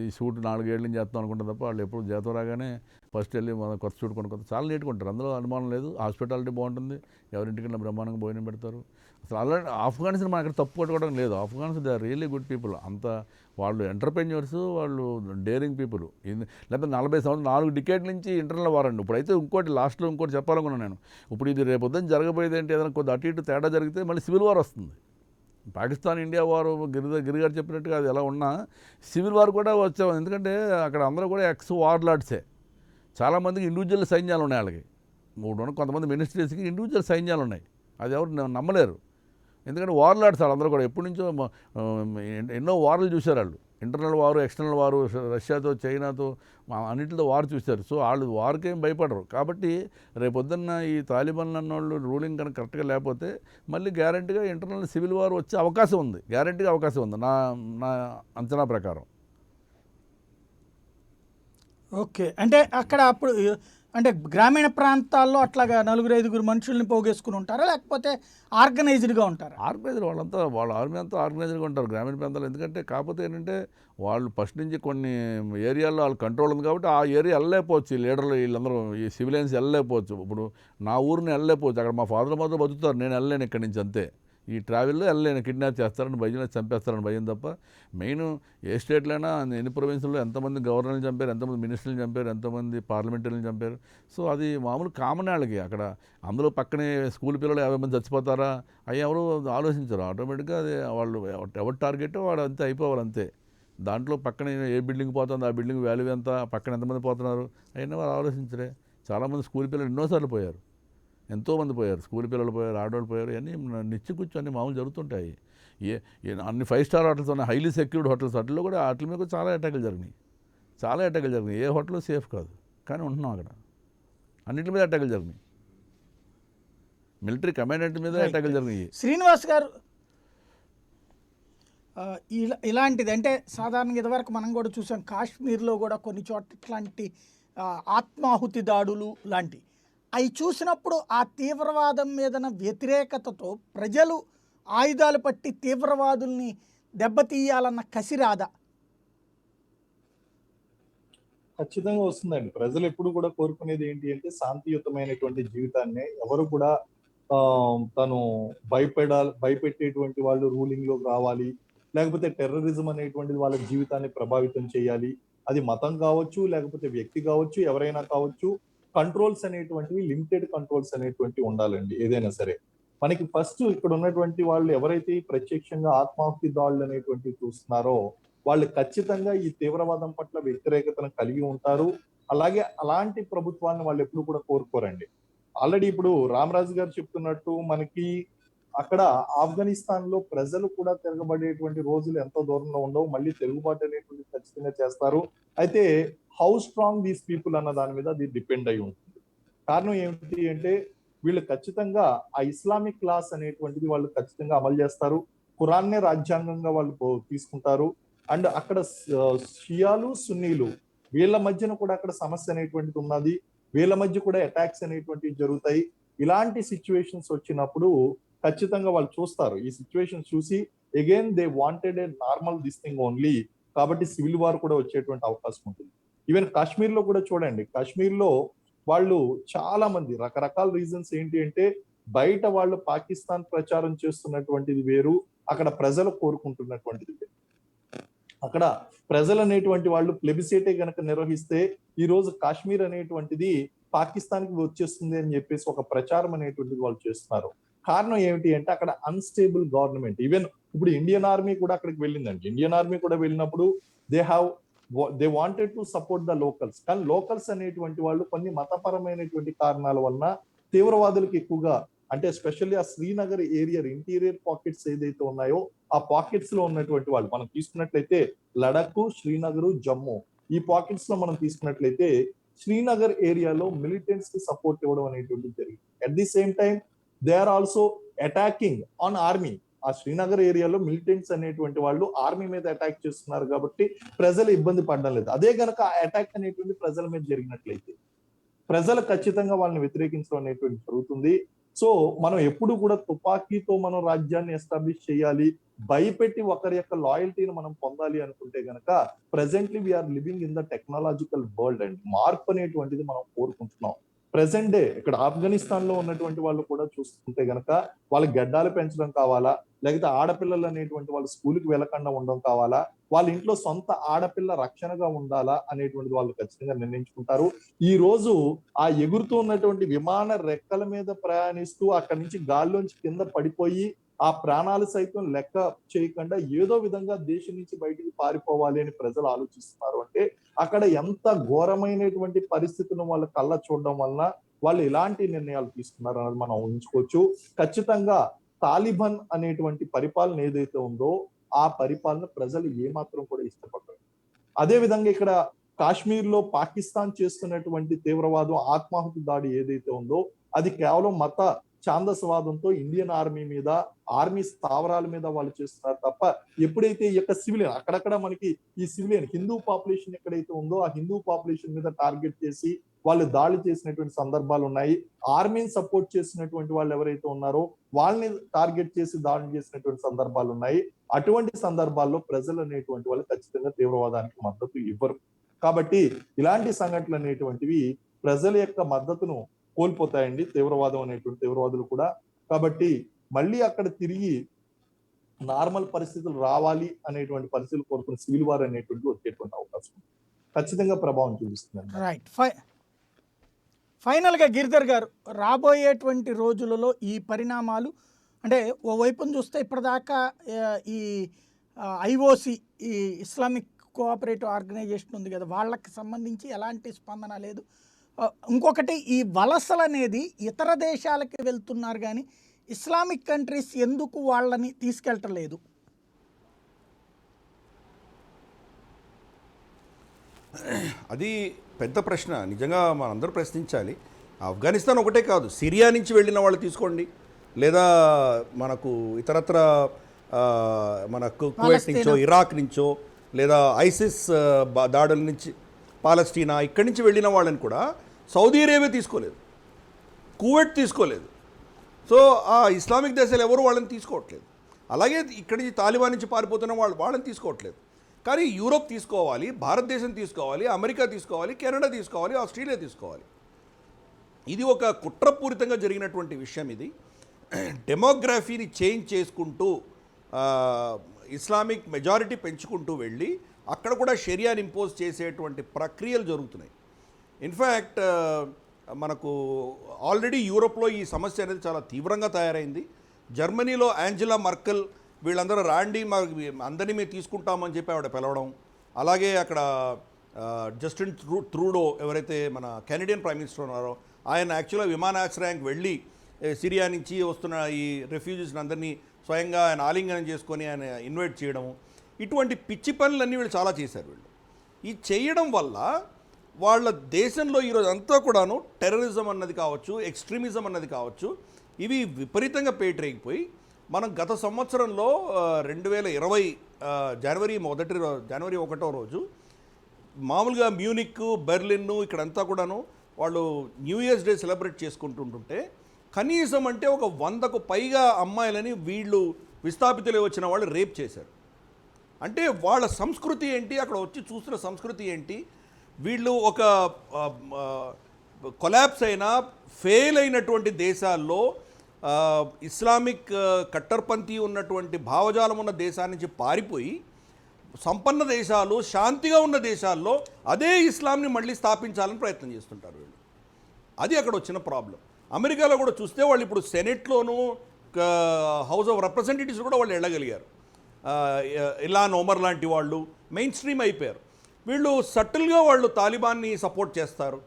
ఈ సూట్ 4 ఏళ్ళ నుంచి చేస్తాం అనుకుంటాం తప్ప వాళ్ళు ఎప్పుడు జీతం రాగానే ఫస్ట్ వెళ్ళి మన కొత్త సూట్ కొనుక్కుంటారు. చాలా నీట్గా ఉంటారు, అందులో అనుమానం లేదు. హాస్పిటాలిటీ బాగుంటుంది, ఎవరింటికన్నా బ్రహ్మాండంగా భోజనం పెడతారు. అసలు అలాంటి ఆఫ్ఘనిస్తాన్ మన అక్కడ తప్పు పట్టుకోవడం లేదు. Afghans they are really good people. అంత వాళ్ళు ఎంటర్ప్రెన్యూర్స్, వాళ్ళు డేరింగ్ పీపుల్. లేకపోతే 40 సంవత్సరాలు 4 డికేడ్ నుంచి ఇంటర్నల్ వార్ అండి. ఇప్పుడైతే ఇంకోటి లాస్ట్లో ఇంకోటి చెప్పాలనుకున్నాను నేను. ఇప్పుడు ఇది రేపొద్దున జరగబోయేది ఏంటి, ఏదైనా కొద్ది అటు ఇటు తేడా జరిగితే మళ్ళీ సివిల్ వార్ వస్తుంది. పాకిస్తాన్ ఇండియా వారు గిరిగారు చెప్పినట్టుగా అది ఎలా ఉన్నా సివిల్ వార్ కూడా వచ్చాం. ఎందుకంటే అక్కడ అందరూ కూడా ఎక్స్ వార్లాడ్సే. చాలామందికి ఇండివిజువల్ సైన్యాలు ఉన్నాయి. వాళ్ళకి కొంతమంది మినిస్ట్రీస్కి ఇండివిజువల్ సైన్యాలు ఉన్నాయి. అది ఎవరు నమ్మలేరు. ఎందుకంటే వార్లాడ్స్ వాళ్ళందరూ కూడా ఎప్పటి నుంచో ఎన్నో వార్లు చూశారు వాళ్ళు. ఇంటర్నల్ వారు, ఎక్స్టర్నల్ వారు, రష్యాతో, చైనాతో అన్నింటితో వార్ చూశారు. సో వాళ్ళు వార్కేం భయపడరు. కాబట్టి రేపొద్దున్న ఈ తాలిబాన్లు అన్నోళ్ళు రూలింగ్ కనుక కరెక్ట్గా లేకపోతే మళ్ళీ గ్యారంటీగా ఇంటర్నల్ సివిల్ వార్ వచ్చే అవకాశం ఉంది. గ్యారంటీగా అవకాశం ఉంది నా నా అంచనా ప్రకారం. ఓకే, అంటే అక్కడ అప్పుడు అంటే గ్రామీణ ప్రాంతాల్లో అట్లాగా 4-5 మనుషుల్ని పోగేసుకుని ఉంటారా, లేకపోతే ఆర్గనైజ్డ్గా ఉంటారా? ఆర్గనైజర్ వాళ్ళ ఆర్మీ అంతా ఆర్గనైజర్గా ఉంటారు గ్రామీణ ప్రాంతాల్లో. ఎందుకంటే కాకపోతే ఏంటంటే వాళ్ళు ఫస్ట్ నుంచి కొన్ని ఏరియాల్లో వాళ్ళు కంట్రోల్ ఉంది కాబట్టి ఆ ఏరియా వెళ్ళలేకపోవచ్చు. ఈ లీడర్లు వీళ్ళందరూ ఈ సివిలియన్స్ వెళ్ళలేకపోవచ్చు. ఇప్పుడు నా ఊరిని వెళ్ళలేకపోవచ్చు. అక్కడ మా ఫాదర్ మాత్రం బతుకుతారు, నేను వెళ్ళలేను ఇక్కడి నుంచి. అంతే. ఈ ట్రావెల్లో వెళ్ళలేను. కిడ్నాప్ చేస్తారని భయం, చంపేస్తారని భయం తప్ప. మెయిన్ ఏ స్టేట్లో అయినా ఎన్ని ప్రొవిన్స్లో ఎంతమంది గవర్నర్ని చంపారు, ఎంతమంది మినిస్టర్ని చంపారు, ఎంతమంది పార్లమెంటరీని చంపారు. సో అది మామూలు కామన్ వాళ్ళకి. అక్కడ అందులో పక్కనే స్కూల్ పిల్లలు 50 మంది చచ్చిపోతారా అవి ఎవరు ఆలోచించరు. ఆటోమేటిక్గా అది వాళ్ళు ఎవరు టార్గెట్ వాడు అంతే అయిపోవాలి అంతే. దాంట్లో పక్కన ఏ బిల్డింగ్ పోతుంది, ఆ బిల్డింగ్ వాల్యూ ఎంత, పక్కన ఎంతమంది పోతున్నారు అవన్నీ వాళ్ళు ఆలోచించరే. చాలామంది స్కూల్ పిల్లలు ఎన్నోసార్లు పోయారు, ఎంతోమంది పోయారు. స్కూల్ పిల్లలు పోయారు, ఆడవాళ్ళు పోయారు. ఇవన్నీ నిత్య కూర్చొని అన్నీ మామూలు జరుగుతుంటాయి. అన్ని 5 స్టార్ హోటల్స్ ఉన్నాయి, హైలీ సెక్యూర్డ్ హోటల్స్. వాటిల్లో కూడా వాటి మీద కూడా చాలా అటాకులు జరిగినాయి. ఏ హోటల్ సేఫ్ కాదు, కానీ ఉంటున్నాం అక్కడ. అన్నింటి మీద అటాకులు జరిగినాయి. మిలిటరీ కమాండెంట్ మీద అటాకులు జరిగినాయి. శ్రీనివాస్ గారు, ఇలాంటిది అంటే సాధారణంగా ఇదివరకు మనం కూడా చూసాం, కాశ్మీర్లో కూడా కొన్ని చోట్ల ఇట్లాంటి ఆత్మాహుతి దాడులు లాంటివి అవి చూసినప్పుడు ఆ తీవ్రవాదం మీదన వ్యతిరేకతతో ప్రజలు ఆయుధాలు పట్టి తీవ్రవాదుల్ని దెబ్బతీయాలన్న కసి రాదా? ఖచ్చితంగా వస్తుందండి. ప్రజలు ఎప్పుడు కూడా కోరుకునేది ఏంటి అంటే శాంతియుతమైనటువంటి జీవితాన్ని. ఎవరు కూడా తను భయపెట్టేటువంటి వాళ్ళు రూలింగ్ లోకి రావాలి, లేకపోతే టెర్రరిజం అనేటువంటిది వాళ్ళ జీవితాన్ని ప్రభావితం చేయాలి. అది మతం కావచ్చు, లేకపోతే వ్యక్తి కావచ్చు, ఎవరైనా కావచ్చు. కంట్రోల్స్ అనేటువంటివి లిమిటెడ్ కంట్రోల్స్ అనేటువంటివి ఉండాలండి ఏదైనా సరే. మనకి ఫస్ట్ ఇక్కడ ఉన్నటువంటి వాళ్ళు ఎవరైతే ప్రత్యక్షంగా ఆత్మాహుతి దాడులు అనేటువంటివి చూస్తున్నారో వాళ్ళు ఖచ్చితంగా ఈ తీవ్రవాదం పట్ల వ్యతిరేకతను కలిగి ఉంటారు. అలాగే అలాంటి ప్రభుత్వాన్ని వాళ్ళు ఎప్పుడు కూడా కోరుకోరండి. ఆల్రెడీ ఇప్పుడు రామరాజు గారు చెప్తున్నట్టు మనకి అక్కడ ఆఫ్ఘనిస్తాన్ లో ప్రజలు కూడా తిరగబడేటువంటి రోజులు ఎంతో దూరంలో ఉండవు. మళ్ళీ తిరుగుబాటు అనేటువంటి ఖచ్చితంగా చేస్తారు. అయితే హౌ స్ట్రాంగ్ దీస్ పీపుల్ అన్న దాని మీద అది డిపెండ్ అయి ఉంటుంది. కారణం ఏమిటి అంటే వీళ్ళు ఖచ్చితంగా ఆ ఇస్లామిక్ క్లాస్ అనేటువంటిది వాళ్ళు ఖచ్చితంగా అమలు చేస్తారు. ఖురాన్నే రాజ్యాంగంగా వాళ్ళు తీసుకుంటారు. అండ్ అక్కడ షియాలు, సున్నీలు వీళ్ళ మధ్యన కూడా అక్కడ సమస్య అనేటువంటిది ఉన్నది. వీళ్ళ మధ్య కూడా అటాక్స్ అనేటువంటివి జరుగుతాయి. ఇలాంటి సిచ్యువేషన్స్ వచ్చినప్పుడు ఖచ్చితంగా వాళ్ళు చూస్తారు. ఈ సిచ్యువేషన్ చూసి again they wanted a normal this thing only. కాబట్టి సివిల్ వార్ కూడా వచ్చేటువంటి అవకాశం ఉంటుంది. ఈవెన్ కాశ్మీర్ లో కూడా చూడండి, కాశ్మీర్ లో వాళ్ళు చాలా మంది రకరకాల రీజన్స్ ఏంటి అంటే బయట వాళ్ళు పాకిస్తాన్ ప్రచారం చేస్తున్నటువంటిది వేరు, అక్కడ ప్రజలు కోరుకుంటున్నటువంటిది వేరు. అక్కడ ప్రజలు అనేటువంటి వాళ్ళు ప్లెబిసైటే గనక నిర్వహిస్తే ఈ రోజు కాశ్మీర్ అనేటువంటిది పాకిస్తాన్ కి వచ్చేస్తుంది అని చెప్పేసి ఒక ప్రచారం అనేటువంటిది వాళ్ళు చేస్తున్నారు. కారణం ఏమిటి అంటే అక్కడ అన్స్టేబుల్ గవర్నమెంట్. ఈవెన్ ఇప్పుడు ఇండియన్ ఆర్మీ కూడా అక్కడికి వెళ్ళిందండి. ఇండియన్ ఆర్మీ కూడా వెళ్ళినప్పుడు they wanted to support the locals. కానీ లోకల్స్ అనేటువంటి వాళ్ళు కొన్ని మతపరమైనటువంటి కారణాల వలన తీవ్రవాదులకు ఎక్కువగా అంటే ఎస్పెషల్లీ ఆ శ్రీనగర్ ఏరియా ఇంటీరియర్ పాకెట్స్ ఏదైతే ఉన్నాయో ఆ పాకెట్స్ లో ఉన్నటువంటి వాళ్ళు మనం తీసుకున్నట్లయితే లడఖ్, శ్రీనగర్, జమ్మూ ఈ పాకెట్స్ లో మనం తీసుకున్నట్లయితే శ్రీనగర్ ఏరియాలో మిలిటెంట్స్ కి సపోర్ట్ ఇవ్వడం అనేటువంటిది జరిగింది. At the same time they are also attacking on army. ఆ శ్రీనగర్ ఏరియాలో మిలిటెంట్స్ అనేటువంటి వాళ్ళు ఆర్మీ మీద అటాక్ చేస్తున్నారు కాబట్టి ప్రజలు ఇబ్బంది పడడం లేదు. అదే గనక ఆ అటాక్ అనేటువంటి ప్రజల మీద జరిగినట్లయితే ప్రజలు ఖచ్చితంగా వాళ్ళని వ్యతిరేకించడం అనేటువంటి జరుగుతుంది. సో మనం ఎప్పుడు కూడా తుపాకీతో మనం రాజ్యాన్ని ఎస్టాబ్లిష్ చేయాలి, భయపెట్టి ఒకరి యొక్క లాయల్టీని మనం పొందాలి అనుకుంటే గనక presently we are living in the technological world and మార్పు అనేటువంటిది మనం కోరుకుంటున్నాం. ప్రెసెంట్ డే ఇక్కడ ఆఫ్ఘనిస్తాన్ లో ఉన్నటువంటి వాళ్ళు కూడా చూసుకుంటే గనక వాళ్ళ గడ్డాలు పెంచడం కావాలా, లేకపోతే ఆడపిల్లలు అనేటువంటి వాళ్ళు స్కూల్కి వెళ్ళకుండా ఉండడం కావాలా, వాళ్ళ ఇంట్లో సొంత ఆడపిల్ల రక్షణగా ఉండాలా అనేటువంటిది వాళ్ళు ఖచ్చితంగా నిర్ణయించుకుంటారు. ఈ రోజు ఆ ఎగురుతూ ఉన్నటువంటి విమాన రెక్కల మీద ప్రయాణిస్తూ అక్కడి నుంచి గాల్లోంచి కింద పడిపోయి ఆ ప్రాణాలు సైతం లెక్క చేయకుండా ఏదో విధంగా దేశం నుంచి బయటికి పారిపోవాలి అని ప్రజలు ఆలోచిస్తున్నారు అంటే అక్కడ ఎంత ఘోరమైనటువంటి పరిస్థితులను వాళ్ళ కళ్ళ చూడడం వలన వాళ్ళు ఎలాంటి నిర్ణయాలు తీసుకున్నారు అన్నది మనం ఊహించుకోవచ్చు. ఖచ్చితంగా తాలిబాన్ అనేటువంటి పరిపాలన ఏదైతే ఉందో ఆ పరిపాలన ప్రజలు ఏమాత్రం కూడా ఇష్టపడరు. అదే విధంగా ఇక్కడ కాశ్మీర్ లో పాకిస్తాన్ చేస్తున్నటువంటి తీవ్రవాదం ఆత్మాహుతి దాడి ఏదైతే ఉందో అది కేవలం మత ఛాందసవాదంతో ఇండియన్ ఆర్మీ మీద, ఆర్మీ స్థావరాల మీద వాళ్ళు చేస్తున్నారు తప్ప ఎప్పుడైతే ఈ యొక్క సివిలియన్ అక్కడక్కడ మనకి ఈ సివిలియన్ హిందూ పాపులేషన్ ఎక్కడైతే ఉందో ఆ హిందూ పాపులేషన్ మీద టార్గెట్ చేసి వాళ్ళు దాడి చేసినటువంటి సందర్భాలు ఉన్నాయి. ఆర్మీని సపోర్ట్ చేసినటువంటి వాళ్ళు ఎవరైతే ఉన్నారో వాళ్ళని టార్గెట్ చేసి దాడి చేసినటువంటి సందర్భాలు ఉన్నాయి. అటువంటి సందర్భాల్లో ప్రజలు అనేటువంటి వాళ్ళు ఖచ్చితంగా తీవ్రవాదానికి మద్దతు ఇవ్వరు. కాబట్టి ఇలాంటి సంఘటనలు అనేటువంటివి ప్రజల యొక్క మద్దతును కోల్పోతాయండి, తీవ్రవాదం అనేటువంటి తీవ్రవాదులు కూడా. కాబట్టి మళ్ళీ అక్కడ తిరిగి నార్మల్ పరిస్థితులు రావాలి అనేటువంటి పరిస్థితులు కోరుకున్న సివిల్ వార్ అనేటువంటి వచ్చేటువంటి అవకాశం ఖచ్చితంగా ప్రభావం చూపిస్తుంది. రైట్. ఫైనల్గా గిరిధర్ గారు, రాబోయేటువంటి రోజులలో ఈ పరిణామాలు అంటే ఓవైపును చూస్తే ఇప్పటిదాకా ఈ ఐఓసి, ఈ ఇస్లామిక్ కోఆపరేటివ్ ఆర్గనైజేషన్ ఉంది కదా, వాళ్ళకి సంబంధించి ఎలాంటి స్పందన లేదు. ఇంకొకటి, ఈ వలసలు అనేది ఇతర దేశాలకి వెళ్తున్నారు కానీ ఇస్లామిక్ కంట్రీస్ ఎందుకు వాళ్ళని తీసుకెళ్ళటం లేదు? అది పెద్ద ప్రశ్న, నిజంగా మనందరూ ప్రశ్నించాలి. ఆఫ్ఘనిస్తాన్ ఒకటే కాదు, సిరియా నుంచి వెళ్ళిన వాళ్ళు తీసుకోండి, లేదా మనకు ఇతరత్ర మనకు కువైట్ నుంచో, ఇరాక్ నుంచో, లేదా ఐసిస్ దాడుల నుంచి, పాలస్తీనా, ఇక్కడి నుంచి వెళ్ళిన వాళ్ళని కూడా సౌదీ అరేబియా తీసుకోలేదు, కువైట్ తీసుకోలేదు. సో ఆ ఇస్లామిక్ దేశాలు ఎవరు వాళ్ళని తీసుకోవట్లేదు. అలాగే ఇక్కడి నుంచి తాలిబాన్ నుంచి పారిపోతున్న వాళ్ళని తీసుకోవట్లేదు. కానీ యూరోప్ తీసుకోవాలి, భారతదేశం తీసుకోవాలి, అమెరికా తీసుకోవాలి, కెనడా తీసుకోవాలి, ఆస్ట్రేలియా తీసుకోవాలి. ఇది ఒక కుట్రపూరితంగా జరిగినటువంటి విషయం. ఇది డెమోగ్రఫీని చేంజ్ చేసుకుంటూ ఇస్లామిక్ మెజారిటీ పెంచుకుంటూ వెళ్ళి అక్కడ కూడా షరియాని ఇంపోజ్ చేసేటువంటి ప్రక్రియలు జరుగుతున్నాయి. ఇన్ఫ్యాక్ట్ మనకు ఆల్రెడీ యూరోప్లో ఈ సమస్య అనేది చాలా తీవ్రంగా తయారైంది. జర్మనీలో యాంజెలా మర్కెల్ వీళ్ళందరూ రాండి, అందరినీ మేము తీసుకుంటామని చెప్పి ఆవిడ పిలవడం. అలాగే అక్కడ జస్టిన్ ట్రూడో ఎవరైతే మన కెనడియన్ ప్రైమ్ మినిస్టర్ ఉన్నారో ఆయన యాక్చువల్గా విమానాశ్రయానికి వెళ్ళి సిరియా నుంచి వస్తున్న ఈ రెఫ్యూజీస్ని అందరినీ స్వయంగా ఆయన ఆలింగనం చేసుకొని ఆయన ఇన్వైట్ చేయడం, ఇటువంటి పిచ్చి పనులన్నీ వీళ్ళు చాలా చేశారు. వీళ్ళు ఈ చేయడం వల్ల వాళ్ళ దేశంలో ఈరోజు అంతా కూడాను టెర్రరిజం అన్నది కావచ్చు, ఎక్స్ట్రీమిజం అన్నది కావచ్చు, ఇవి విపరీతంగా పేటరేగిపోయి మనం గత సంవత్సరంలో 2020 జనవరి 1వ రోజు మామూలుగా మ్యూనిక్, బెర్లిన్ ఇక్కడంతా కూడాను వాళ్ళు న్యూ ఇయర్స్ డే సెలబ్రేట్ చేసుకుంటుంటుంటే కనీసం అంటే ఒక 100కు పైగా అమ్మాయిలని వీళ్ళు విస్థాపితులే వచ్చిన వాళ్ళు రేప్ చేశారు. అంటే వాళ్ళ సంస్కృతి ఏంటి, అక్కడ వచ్చి చూస్తున్న సంస్కృతి ఏంటి, వీళ్ళు ఒక కొలాప్స్ అయిన ఫెయిల్ అయినటువంటి దేశాల్లో ఇస్లామిక్ కట్టర్పంథీ ఉన్నటువంటి భావజాలం ఉన్న దేశాల నుంచి పారిపోయి సంపన్న దేశాలు, శాంతిగా ఉన్న దేశాల్లో అదే ఇస్లాంని మళ్ళీ స్థాపించాలని ప్రయత్నం చేస్తుంటారు వీళ్ళు. అది అక్కడ వచ్చిన ప్రాబ్లం. అమెరికాలో కూడా చూస్తే వాళ్ళు ఇప్పుడు సెనెట్లోనూ హౌస్ ఆఫ్ రిప్రజెంటేటివ్స్ కూడా వాళ్ళు వెళ్ళగలిగారు. ఇలాన్ ఒమర్ లాంటి వాళ్ళు మెయిన్ స్ట్రీమ్ అయిపోయారు. వీళ్ళు సటిల్గా వాళ్ళు తాలిబాన్ని సపోర్ట్ చేస్తారు,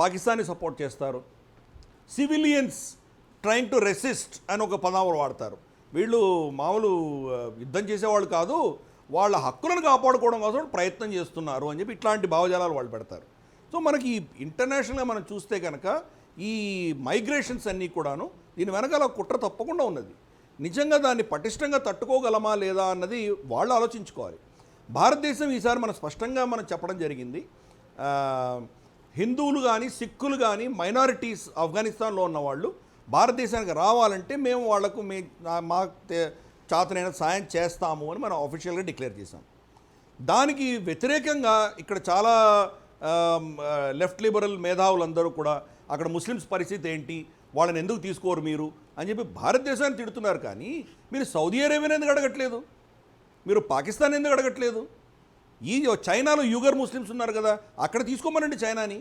పాకిస్తాన్ని సపోర్ట్ చేస్తారు, సివిలియన్స్ ట్రైంగ్ టు రెసిస్ట్ అని ఒక పదం వాడతారు. వీళ్ళు మామూలు యుద్ధం చేసేవాళ్ళు కాదు, వాళ్ళ హక్కులను కాపాడుకోవడం కోసం ప్రయత్నం చేస్తున్నారు అని చెప్పి ఇట్లాంటి భావజాలాలు వాళ్ళు పెడతారు. సో మనకి ఇంటర్నేషనల్గా మనం చూస్తే కనుక ఈ మైగ్రేషన్స్ అన్నీ కూడాను దీని వెనకాల కుట్ర తప్పకుండా ఉన్నది. నిజంగా దాన్ని పటిష్టంగా తట్టుకోగలమా లేదా అన్నది వాళ్ళు ఆలోచించుకోవాలి. భారతదేశం ఈసారి మనం స్పష్టంగా మనం చెప్పడం జరిగింది, హిందువులు కానీ, సిక్కులు కానీ, మైనారిటీస్ ఆఫ్ఘనిస్తాన్లో ఉన్నవాళ్ళు భారతదేశానికి రావాలంటే మేము వాళ్లకు మా చాతనైన సాయం చేస్తాము అని మనం ఆఫీషియల్గా డిక్లేర్ చేశాం. దానికి వ్యతిరేకంగా ఇక్కడ చాలా లెఫ్ట్ లిబరల్ మేధావులందరూ కూడా అక్కడ ముస్లిమ్స్ పరిస్థితి ఏంటి, వాళ్ళని ఎందుకు తీసుకోరు మీరు అని చెప్పి భారతదేశాన్ని తిడుతున్నారు. కానీ మీరు సౌదీ అరేబియాని ఎందుకు అడగట్లేదు, మీరు పాకిస్తాన్ ఎందుకు అడగట్లేదు? ఈ చైనాలో యూగర్ ముస్లిమ్స్ ఉన్నారు కదా, అక్కడ తీసుకోమనండి చైనాని.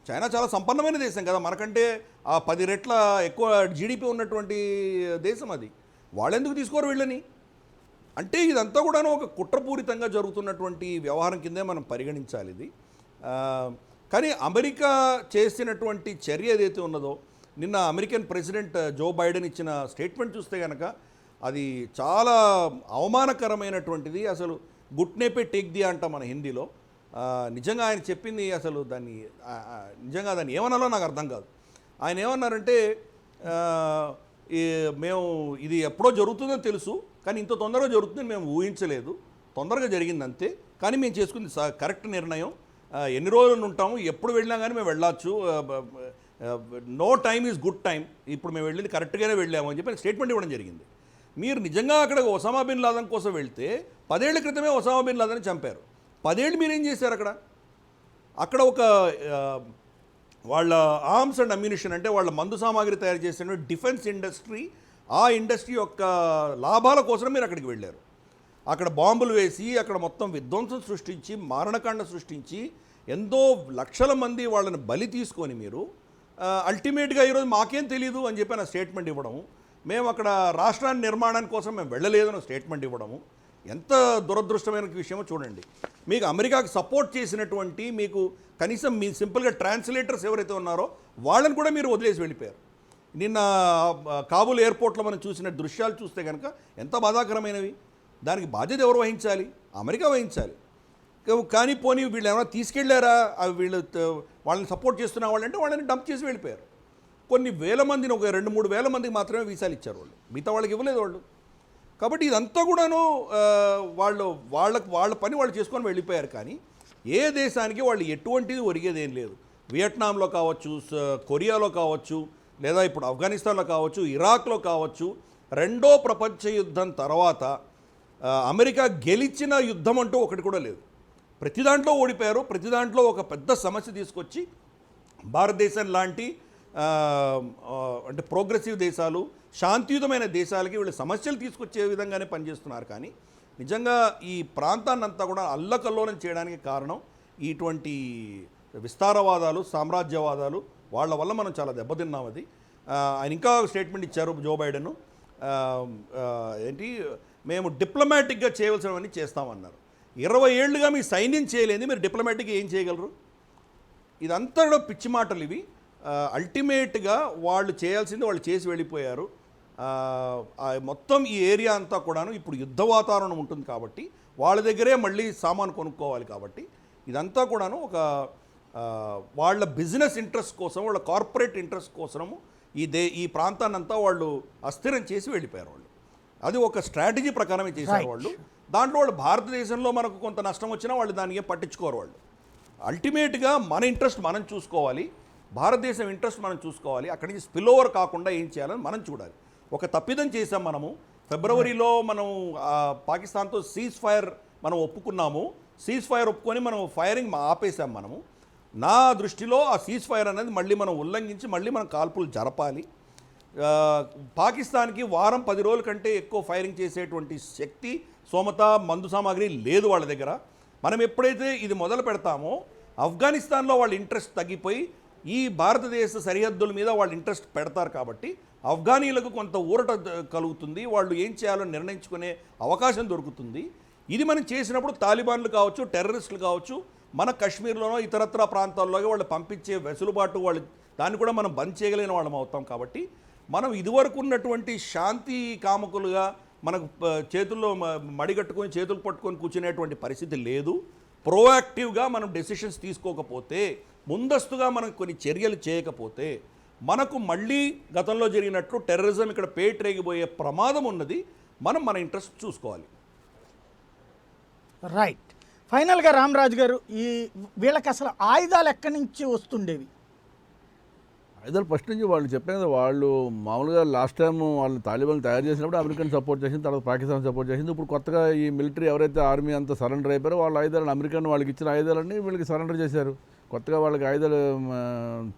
చైనా చాలా సంపన్నమైన దేశం కదా, మనకంటే ఆ 10 రెట్ల ఎక్కువ జీడిపి ఉన్నటువంటి దేశం అది. వాళ్ళెందుకు తీసుకోరు వీళ్ళని? అంటే ఇదంతా కూడా ఒక కుట్రపూరితంగా జరుగుతున్నటువంటి వ్యవహారం కిందే మనం పరిగణించాలి ఇది. కానీ అమెరికా చేసినటువంటి చర్య ఏదైతే ఉన్నదో, నిన్న అమెరికన్ ప్రెసిడెంట్ జో బైడెన్ ఇచ్చిన స్టేట్మెంట్ చూస్తే కనుక అది చాలా అవమానకరమైనటువంటిది. అసలు గుట్నేపే టేక్ ది అంట మన హిందీలో. నిజంగా ఆయన చెప్పింది అసలు నిజంగా దాన్ని ఏమనాలో నాకు అర్థం కాదు. ఆయన ఏమన్నారంటే మేము ఇది ఎప్పుడో జరుగుతుందని తెలుసు, కానీ ఇంత తొందరగా జరుగుతుందని మేము ఊహించలేదు. తొందరగా జరిగింది అంతే, కానీ మేము చేసుకుంది కరెక్ట్ నిర్ణయం. ఎన్ని రోజులు ఉంటాము, ఎప్పుడు వెళ్ళినా కానీ మేము వెళ్ళొచ్చు. No time is good time. ఇప్పుడు మేము వెళ్ళింది కరెక్ట్గానే వెళ్ళాము అని చెప్పి స్టేట్మెంట్ ఇవ్వడం జరిగింది. మీరు నిజంగా అక్కడ ఒసామా బిన్ లాదన్ కోసం వెళ్తే 10 ఏళ్ల క్రితమే ఒసామా బిన్ లాదన్ చంపారు. 10 ఏళ్ళు మీరేం చేశారు అక్కడ? అక్కడ ఒక వాళ్ళ ఆర్మ్స్ అండ్ అమ్యునిషన్ అంటే వాళ్ళ మందు సామాగ్రి తయారు చేసిన డిఫెన్స్ ఇండస్ట్రీ, ఆ ఇండస్ట్రీ యొక్క లాభాల కోసం మీరు అక్కడికి వెళ్ళారు. అక్కడ బాంబులు వేసి అక్కడ మొత్తం విధ్వంసం సృష్టించి, మారణకాండ సృష్టించి, ఎంతో లక్షల మంది వాళ్ళని బలి తీసుకొని మీరు అల్టిమేట్గా ఈరోజు మాకేం తెలియదు అని చెప్పి నా స్టేట్మెంట్ ఇవ్వడం, మేము అక్కడ రాష్ట్రాన్ని నిర్మాణాని కోసం మేము వెళ్ళలేదని స్టేట్మెంట్ ఇవ్వడము ఎంత దురదృష్టమైన విషయమో చూడండి. మీకు అమెరికాకి సపోర్ట్ చేసినటువంటి, మీకు కనీసం మీ సింపుల్గా ట్రాన్స్లేటర్స్ ఎవరైతే ఉన్నారో వాళ్ళని కూడా మీరు వదిలేసి వెళ్ళిపోయారు. నిన్న కాబూల్ ఎయిర్పోర్ట్లో మనం చూసిన దృశ్యాలు చూస్తే కనుక ఎంత బాధాకరమైనవి. దానికి బాధ్యత ఎవరు వహించాలి? అమెరికా వహించాలి. కానీ పోనీ వీళ్ళు ఏమైనా తీసుకెళ్లారా? వాళ్ళని సపోర్ట్ చేస్తున్న వాళ్ళంటే వాళ్ళని డంప్ చేసి వెళ్ళిపోయారు. కొన్ని వేల మందిని, ఒక 2-3 వేల మందికి మాత్రమే వీసాలు ఇచ్చారు వాళ్ళు, మిగతా వాళ్ళకి ఇవ్వలేదు వాళ్ళు. కాబట్టి ఇదంతా కూడాను వాళ్ళ పని వాళ్ళు చేసుకొని వెళ్ళిపోయారు. కానీ ఏ దేశానికి వాళ్ళు ఎటువంటిది ఒరిగేదేం లేదు. వియట్నాంలో కావచ్చు, కొరియాలో కావచ్చు, లేదా ఇప్పుడు ఆఫ్ఘనిస్తాన్లో కావచ్చు, ఇరాక్లో కావచ్చు, రెండో ప్రపంచ యుద్ధం తర్వాత అమెరికా గెలిచిన యుద్ధం అంటూ ఒకటి కూడా లేదు. ప్రతి దాంట్లో ఓడిపోయారు. ప్రతి దాంట్లో ఒక పెద్ద సమస్య తీసుకొచ్చి భారతదేశం లాంటి అంటే ప్రోగ్రెసివ్ దేశాలు, శాంతియుతమైన దేశాలకి వీళ్ళు సమస్యలు తీసుకొచ్చే విధంగానే పనిచేస్తున్నారు. కానీ నిజంగా ఈ ప్రాంతాన్నంతా కూడా అల్లకల్లోలం చేయడానికి కారణం ఇటువంటి విస్తారవాదాలు, సామ్రాజ్యవాదాలు, వాళ్ళ వల్ల మనం చాలా దెబ్బతిన్నాం. అది ఆయన ఇంకా స్టేట్మెంట్ ఇచ్చారు జో బైడెన్, ఏంటి మేము డిప్లొమాటిక్గా చేయవలసినవన్నీ చేస్తామన్నారు. 20 ఏళ్లుగా మీ సైన్యం చేయలేదు, మీరు డిప్లొమాటిక్గా ఏం చేయగలరు? ఇదంతా కూడా పిచ్చి మాటలు ఇవి. అల్టిమేట్గా వాళ్ళు చేయాల్సింది వాళ్ళు చేసి వెళ్ళిపోయారు. మొత్తం ఈ ఏరియా అంతా కూడాను ఇప్పుడు యుద్ధ వాతావరణం ఉంటుంది కాబట్టి వాళ్ళ దగ్గరే మళ్ళీ సామాను కొనుక్కోవాలి. కాబట్టి ఇదంతా కూడాను ఒక వాళ్ళ బిజినెస్ ఇంట్రెస్ట్ కోసం, వాళ్ళ కార్పొరేట్ ఇంట్రెస్ట్ కోసము ఈ ప్రాంతాన్నంతా వాళ్ళు అస్థిరం చేసి వెళ్ళిపోయారు వాళ్ళు. అది ఒక స్ట్రాటజీ ప్రకారమే చేశారు వాళ్ళు. దాంట్లో వాళ్ళు భారతదేశంలో మనకు కొంత నష్టం వచ్చినా వాళ్ళు దానికి ఏం పట్టించుకోరు వాళ్ళు. అల్టిమేట్గా మన ఇంట్రెస్ట్ మనం చూసుకోవాలి, భారతదేశం ఇంట్రెస్ట్ మనం చూసుకోవాలి. అక్కడి నుంచి స్పిల్ ఓవర్ కాకుండా ఏం చేయాలని మనం చూడాలి. ఒక తప్పిదం చేసాం మనము. ఫిబ్రవరిలో మనం పాకిస్తాన్తో సీజ్ ఫైర్ మనం ఒప్పుకున్నాము. సీజ్ ఫైర్ ఒప్పుకొని మనం ఫైరింగ్ ఆపేసాం మనము. నా దృష్టిలో ఆ సీజ్ ఫైర్ అనేది మళ్ళీ మనం ఉల్లంఘించి మళ్ళీ మనం కాల్పులు జరపాలి. పాకిస్తాన్కి వారం 10 రోజుల కంటే ఎక్కువ ఫైరింగ్ చేసేటువంటి శక్తి, సోమత, మందు సామాగ్రి లేదు వాళ్ళ దగ్గర. మనం ఎప్పుడైతే ఇది మొదలు పెడతామో ఆఫ్ఘనిస్తాన్లో వాళ్ళ ఇంట్రెస్ట్ తగ్గిపోయి ఈ భారతదేశ సరిహద్దుల మీద వాళ్ళు ఇంట్రెస్ట్ పెడతారు. కాబట్టి ఆఫ్ఘనీలకు కొంత ఊరట కలుగుతుంది, వాళ్ళు ఏం చేయాలో నిర్ణయించుకునే అవకాశం దొరుకుతుంది. ఇది మనం చేసినప్పుడు తాలిబాన్లు కావచ్చు, టెర్రరిస్టులు కావచ్చు, మన కశ్మీర్లోనో ఇతరత్ర ప్రాంతాల్లోకి వాళ్ళు పంపించే వెసులుబాటు వాళ్ళు దాన్ని కూడా మనం బంద్ చేయగలిగిన వాళ్ళం అవుతాం. కాబట్టి మనం ఇదివరకు ఉన్నటువంటి శాంతి కామకులుగా మనకు చేతుల్లో మడిగట్టుకొని చేతులు పట్టుకొని కూర్చునేటువంటి పరిస్థితి లేదు. ప్రోయాక్టివ్గా మనం డెసిషన్స్ తీసుకోకపోతే, ముందస్తుగా మనం కొన్ని చర్యలు చేయకపోతే మనకు మళ్ళీ గతంలో జరిగినట్లు టెర్రరిజం ఇక్కడ పేటరేగిపోయే ప్రమాదం ఉన్నది. మనం మన ఇంట్రెస్ట్ చూసుకోవాలి. రైట్. ఫైనల్గా రామరాజు గారు, ఈ వీళ్ళకి అసలు ఆయుధాలు ఎక్కడి నుంచి వస్తుండేవి? ఆయుధాలు ఫస్ట్ నుంచి వాళ్ళు చెప్పారు కదా, వాళ్ళు మామూలుగా లాస్ట్ టైం వాళ్ళు తాలిబాన్ తయారు చేసినప్పుడు అమెరికన్ సపోర్ట్ చేసింది, తర్వాత పాకిస్తాన్ సపోర్ట్ చేసింది. ఇప్పుడు కొత్తగా ఈ మిలిటరీ ఎవరైతే ఆర్మీ అంతా సరెండర్ అయిపోయారో వాళ్ళ ఆయుధాలను, అమెరికన్ వాళ్ళకి ఇచ్చిన ఆయుధాలన్నీ వీళ్ళకి సరెండర్ చేశారు. కొత్తగా వాళ్ళకి ఆయుధాలు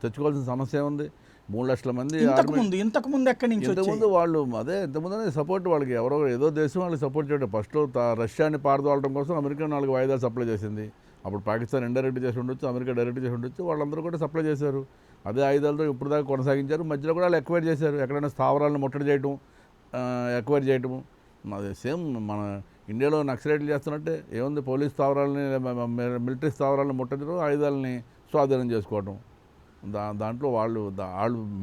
తెచ్చుకోవాల్సిన సమస్య ఏముంది? 3 లక్షల మంది ఇంతకు ముందు ఎక్కడి నుంచి ఇంతకుముందు వాళ్ళు ఇంతకుముందు సపోర్ట్ వాళ్ళకి ఎవరో ఏదో దేశం వాళ్ళకి సపోర్ట్ చేయడం. ఫస్ట్లో రష్యాని పారదోలడం కోసం అమెరికా 4 ఆయుధాలు సప్లై చేసింది. అప్పుడు పాకిస్తాన్ ఇండైరెక్ట్ చేసి ఉండొచ్చు, అమెరికా డైరెక్ట్ చేసి ఉండొచ్చు, వాళ్ళందరూ కూడా సప్లై చేశారు. అదే ఆయుధాలతో ఇప్పుడు దాకా కొనసాగించారు. మధ్యలో కూడా వాళ్ళు ఎక్వైర్ చేశారు. ఎక్కడైనా స్థావరాలను ముట్టడి చేయటం, ఎక్వైర్ చేయటము. అది సేమ్ మన ఇండియాలో నక్సలైట్లు చేస్తున్నట్టే ఏముంది? పోలీస్ స్థావరాలని, మిలిటరీ స్థావరాలను ముట్టడం, ఆయుధాలని స్వాధీనం చేసుకోవటం. దాంట్లో వాళ్ళు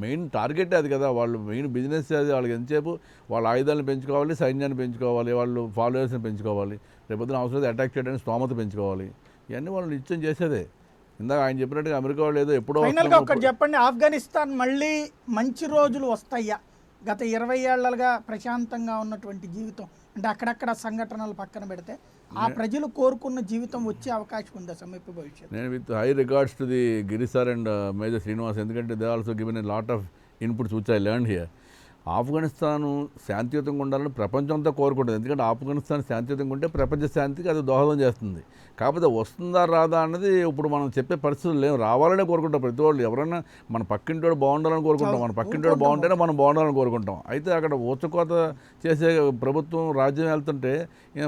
మెయిన్ టార్గెట్ అది కదా. వాళ్ళు మెయిన్ బిజినెస్ అది. వాళ్ళకి ఎంతసేపు వాళ్ళ ఆయుధాలను పెంచుకోవాలి, సైన్యాన్ని పెంచుకోవాలి, వాళ్ళు ఫాలోవర్స్ని పెంచుకోవాలి, రేపొద్దున అవసరం అటాక్ చేయడానికి స్తోమత పెంచుకోవాలి. ఇవన్నీ వాళ్ళు నిత్యం చేసేదే. ఇందాక ఆయన చెప్పినట్టుగా అమెరికా వాళ్ళు ఏదో ఎప్పుడో ఫైనల్గా ఒకటి చెప్పండి, ఆఫ్ఘనిస్తాన్ మళ్ళీ మంచి రోజులు వస్తాయా? గత 20 ఏళ్లుగా ప్రశాంతంగా ఉన్నటువంటి జీవితం, అంటే అక్కడక్కడ సంఘటనలు పక్కన పెడితే ఆ ప్రజలు కోరుకున్న జీవితం వచ్చే అవకాశం ఉందా సమీప భవిష్యత్తు? నేను with high regards to the Giri sir and major Srinivas, ఎందుకంటే they also given a lot of inputs which I learn here. ఆఫ్ఘనిస్తాను శాంతియుతంగా ఉండాలని ప్రపంచం అంతా కోరుకుంటుంది. ఎందుకంటే ఆఫ్ఘనిస్తాన్ శాంతియుతంగా ఉంటే ప్రపంచ శాంతికి అది దోహదం చేస్తుంది. కాకపోతే వస్తుందా రాదా అన్నది ఇప్పుడు మనం చెప్పే పరిస్థితులు లేవు. రావాలనే కోరుకుంటాం ప్రతి వాళ్ళు. ఎవరైనా మన పక్కింటోడు బాగుండాలని కోరుకుంటాం, మన పక్కింటోడు బాగుంటేనే మనం బాగుండాలని కోరుకుంటాం. అయితే అక్కడ ఊచకోత చేసే ప్రభుత్వం, రాజ్యం వెళ్తుంటే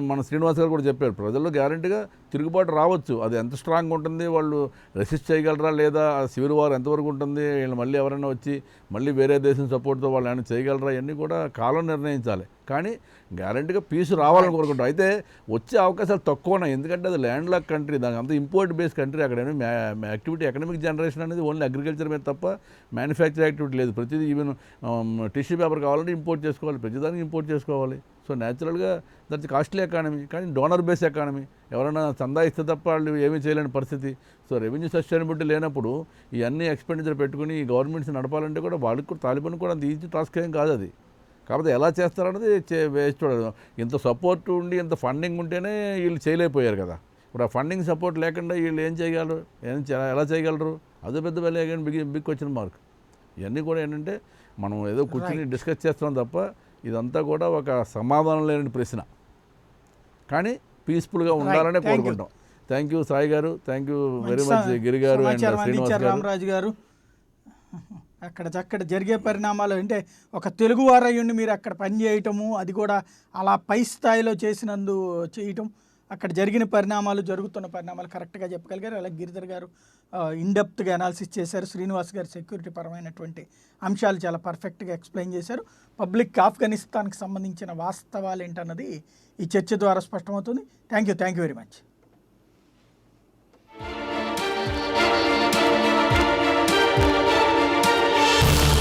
మన శ్రీనివాస్ గారు కూడా చెప్పారు, ప్రజల్లో గ్యారంటీగా తిరుగుబాటు రావచ్చు. అది ఎంత స్ట్రాంగ్ ఉంటుంది, వాళ్ళు రెసిస్ట్ చేయగలరా లేదా, సివిల్ వార్ ఎంతవరకు ఉంటుంది, వీళ్ళు మళ్ళీ ఎవరైనా వచ్చి మళ్ళీ వేరే దేశం సపోర్ట్తో వాళ్ళు ఏమైనా చేయగలరా, ఇవన్నీ కూడా కాలం నిర్ణయించాలి. కానీ గ్యారంటీగా పీస్ రావాలని కోరుకుంటాం. అయితే వచ్చే అవకాశాలు తక్కువ ఉన్నాయి, ఎందుకంటే అది ల్యాండ్ లాక్ కంట్రీ, దానికి అంత ఇంపోర్ట్ బేస్డ్ కంట్రీ. అక్కడ యాక్టివిటీ, ఎకనామిక్ జనరేషన్ అనేది ఓన్లీ అగ్రికల్చర్ మీద తప్ప మ్యానుఫ్యాక్చర్ యాక్టివిటీ లేదు. ప్రతిదీ ఈవెన్ టిష్యూ పేపర్ కావాలంటే ఇంపోర్ట్ చేసుకోవాలి, ప్రతిదానికి ఇంపోర్ట్ చేసుకోవాలి. సో న్యాచురల్గా దట్స్ కాస్ట్లీ ఎకానమీ. కానీ డోనర్ బేస్ ఎకానమీ, ఎవరైనా చందా ఇస్తే తప్ప వాళ్ళు ఏమీ చేయలేని పరిస్థితి. సో రెవెన్యూ సస్టైనబిలిటీ లేనప్పుడు ఇవన్నీ ఎక్స్పెండిచర్ పెట్టుకుని ఈ గవర్నమెంట్స్ నడపాలంటే కూడా వాళ్ళకి కూడా, తాలిబాన్ కూడా అంత ఈజీ టాస్క్ ఏం కాదు అది. కాకపోతే ఎలా చేస్తారన్నది వేసి చూడదు. ఇంత సపోర్ట్ ఉండి, ఇంత ఫండింగ్ ఉంటేనే వీళ్ళు చేయలేకపోయారు కదా. ఇప్పుడు ఆ ఫండింగ్ సపోర్ట్ లేకుండా వీళ్ళు ఏం చేయగలరు, ఎలా చేయగలరు? అదే పెద్ద వెళ్ళే బిగ్ క్వశ్చన్ మార్క్. ఇవన్నీ కూడా ఏంటంటే మనం ఏదో కూర్చొని డిస్కస్ చేస్తున్నాం తప్ప ఇదంతా కూడా ఒక సమాధానం లేని ప్రశ్న. కానీ పీస్ఫుల్గా ఉండాలనే కోరుకుంటాం. థ్యాంక్ యూ సాయి గారు, థ్యాంక్ యూ వెరీ మచ్ గిరి గారు అండ్ శ్రీనివాస్ గారు. రామరాజు గారు, అక్కడ జరిగే పరిణామాలు అంటే ఒక తెలుగు వారయ్యుండి మీరు అక్కడ పనిచేయటము, అది కూడా అలా పై స్థాయిలో చేయటం, అక్కడ జరిగిన పరిణామాలు, జరుగుతున్న పరిణామాలు కరెక్ట్గా చెప్పగలిగారు. అలాగే గిరిధర్ గారు ఇన్డెప్త్గా అనాలిసిస్ చేశారు. శ్రీనివాస్ గారు సెక్యూరిటీ పరమైనటువంటి అంశాలు చాలా పర్ఫెక్ట్గా ఎక్స్ప్లెయిన్ చేశారు. పబ్లిక్ ఆఫ్ఘనిస్తాన్కి సంబంధించిన వాస్తవాలు ఏంటన్నది ఈ చర్చ ద్వారా స్పష్టమవుతుంది. Thank you very much.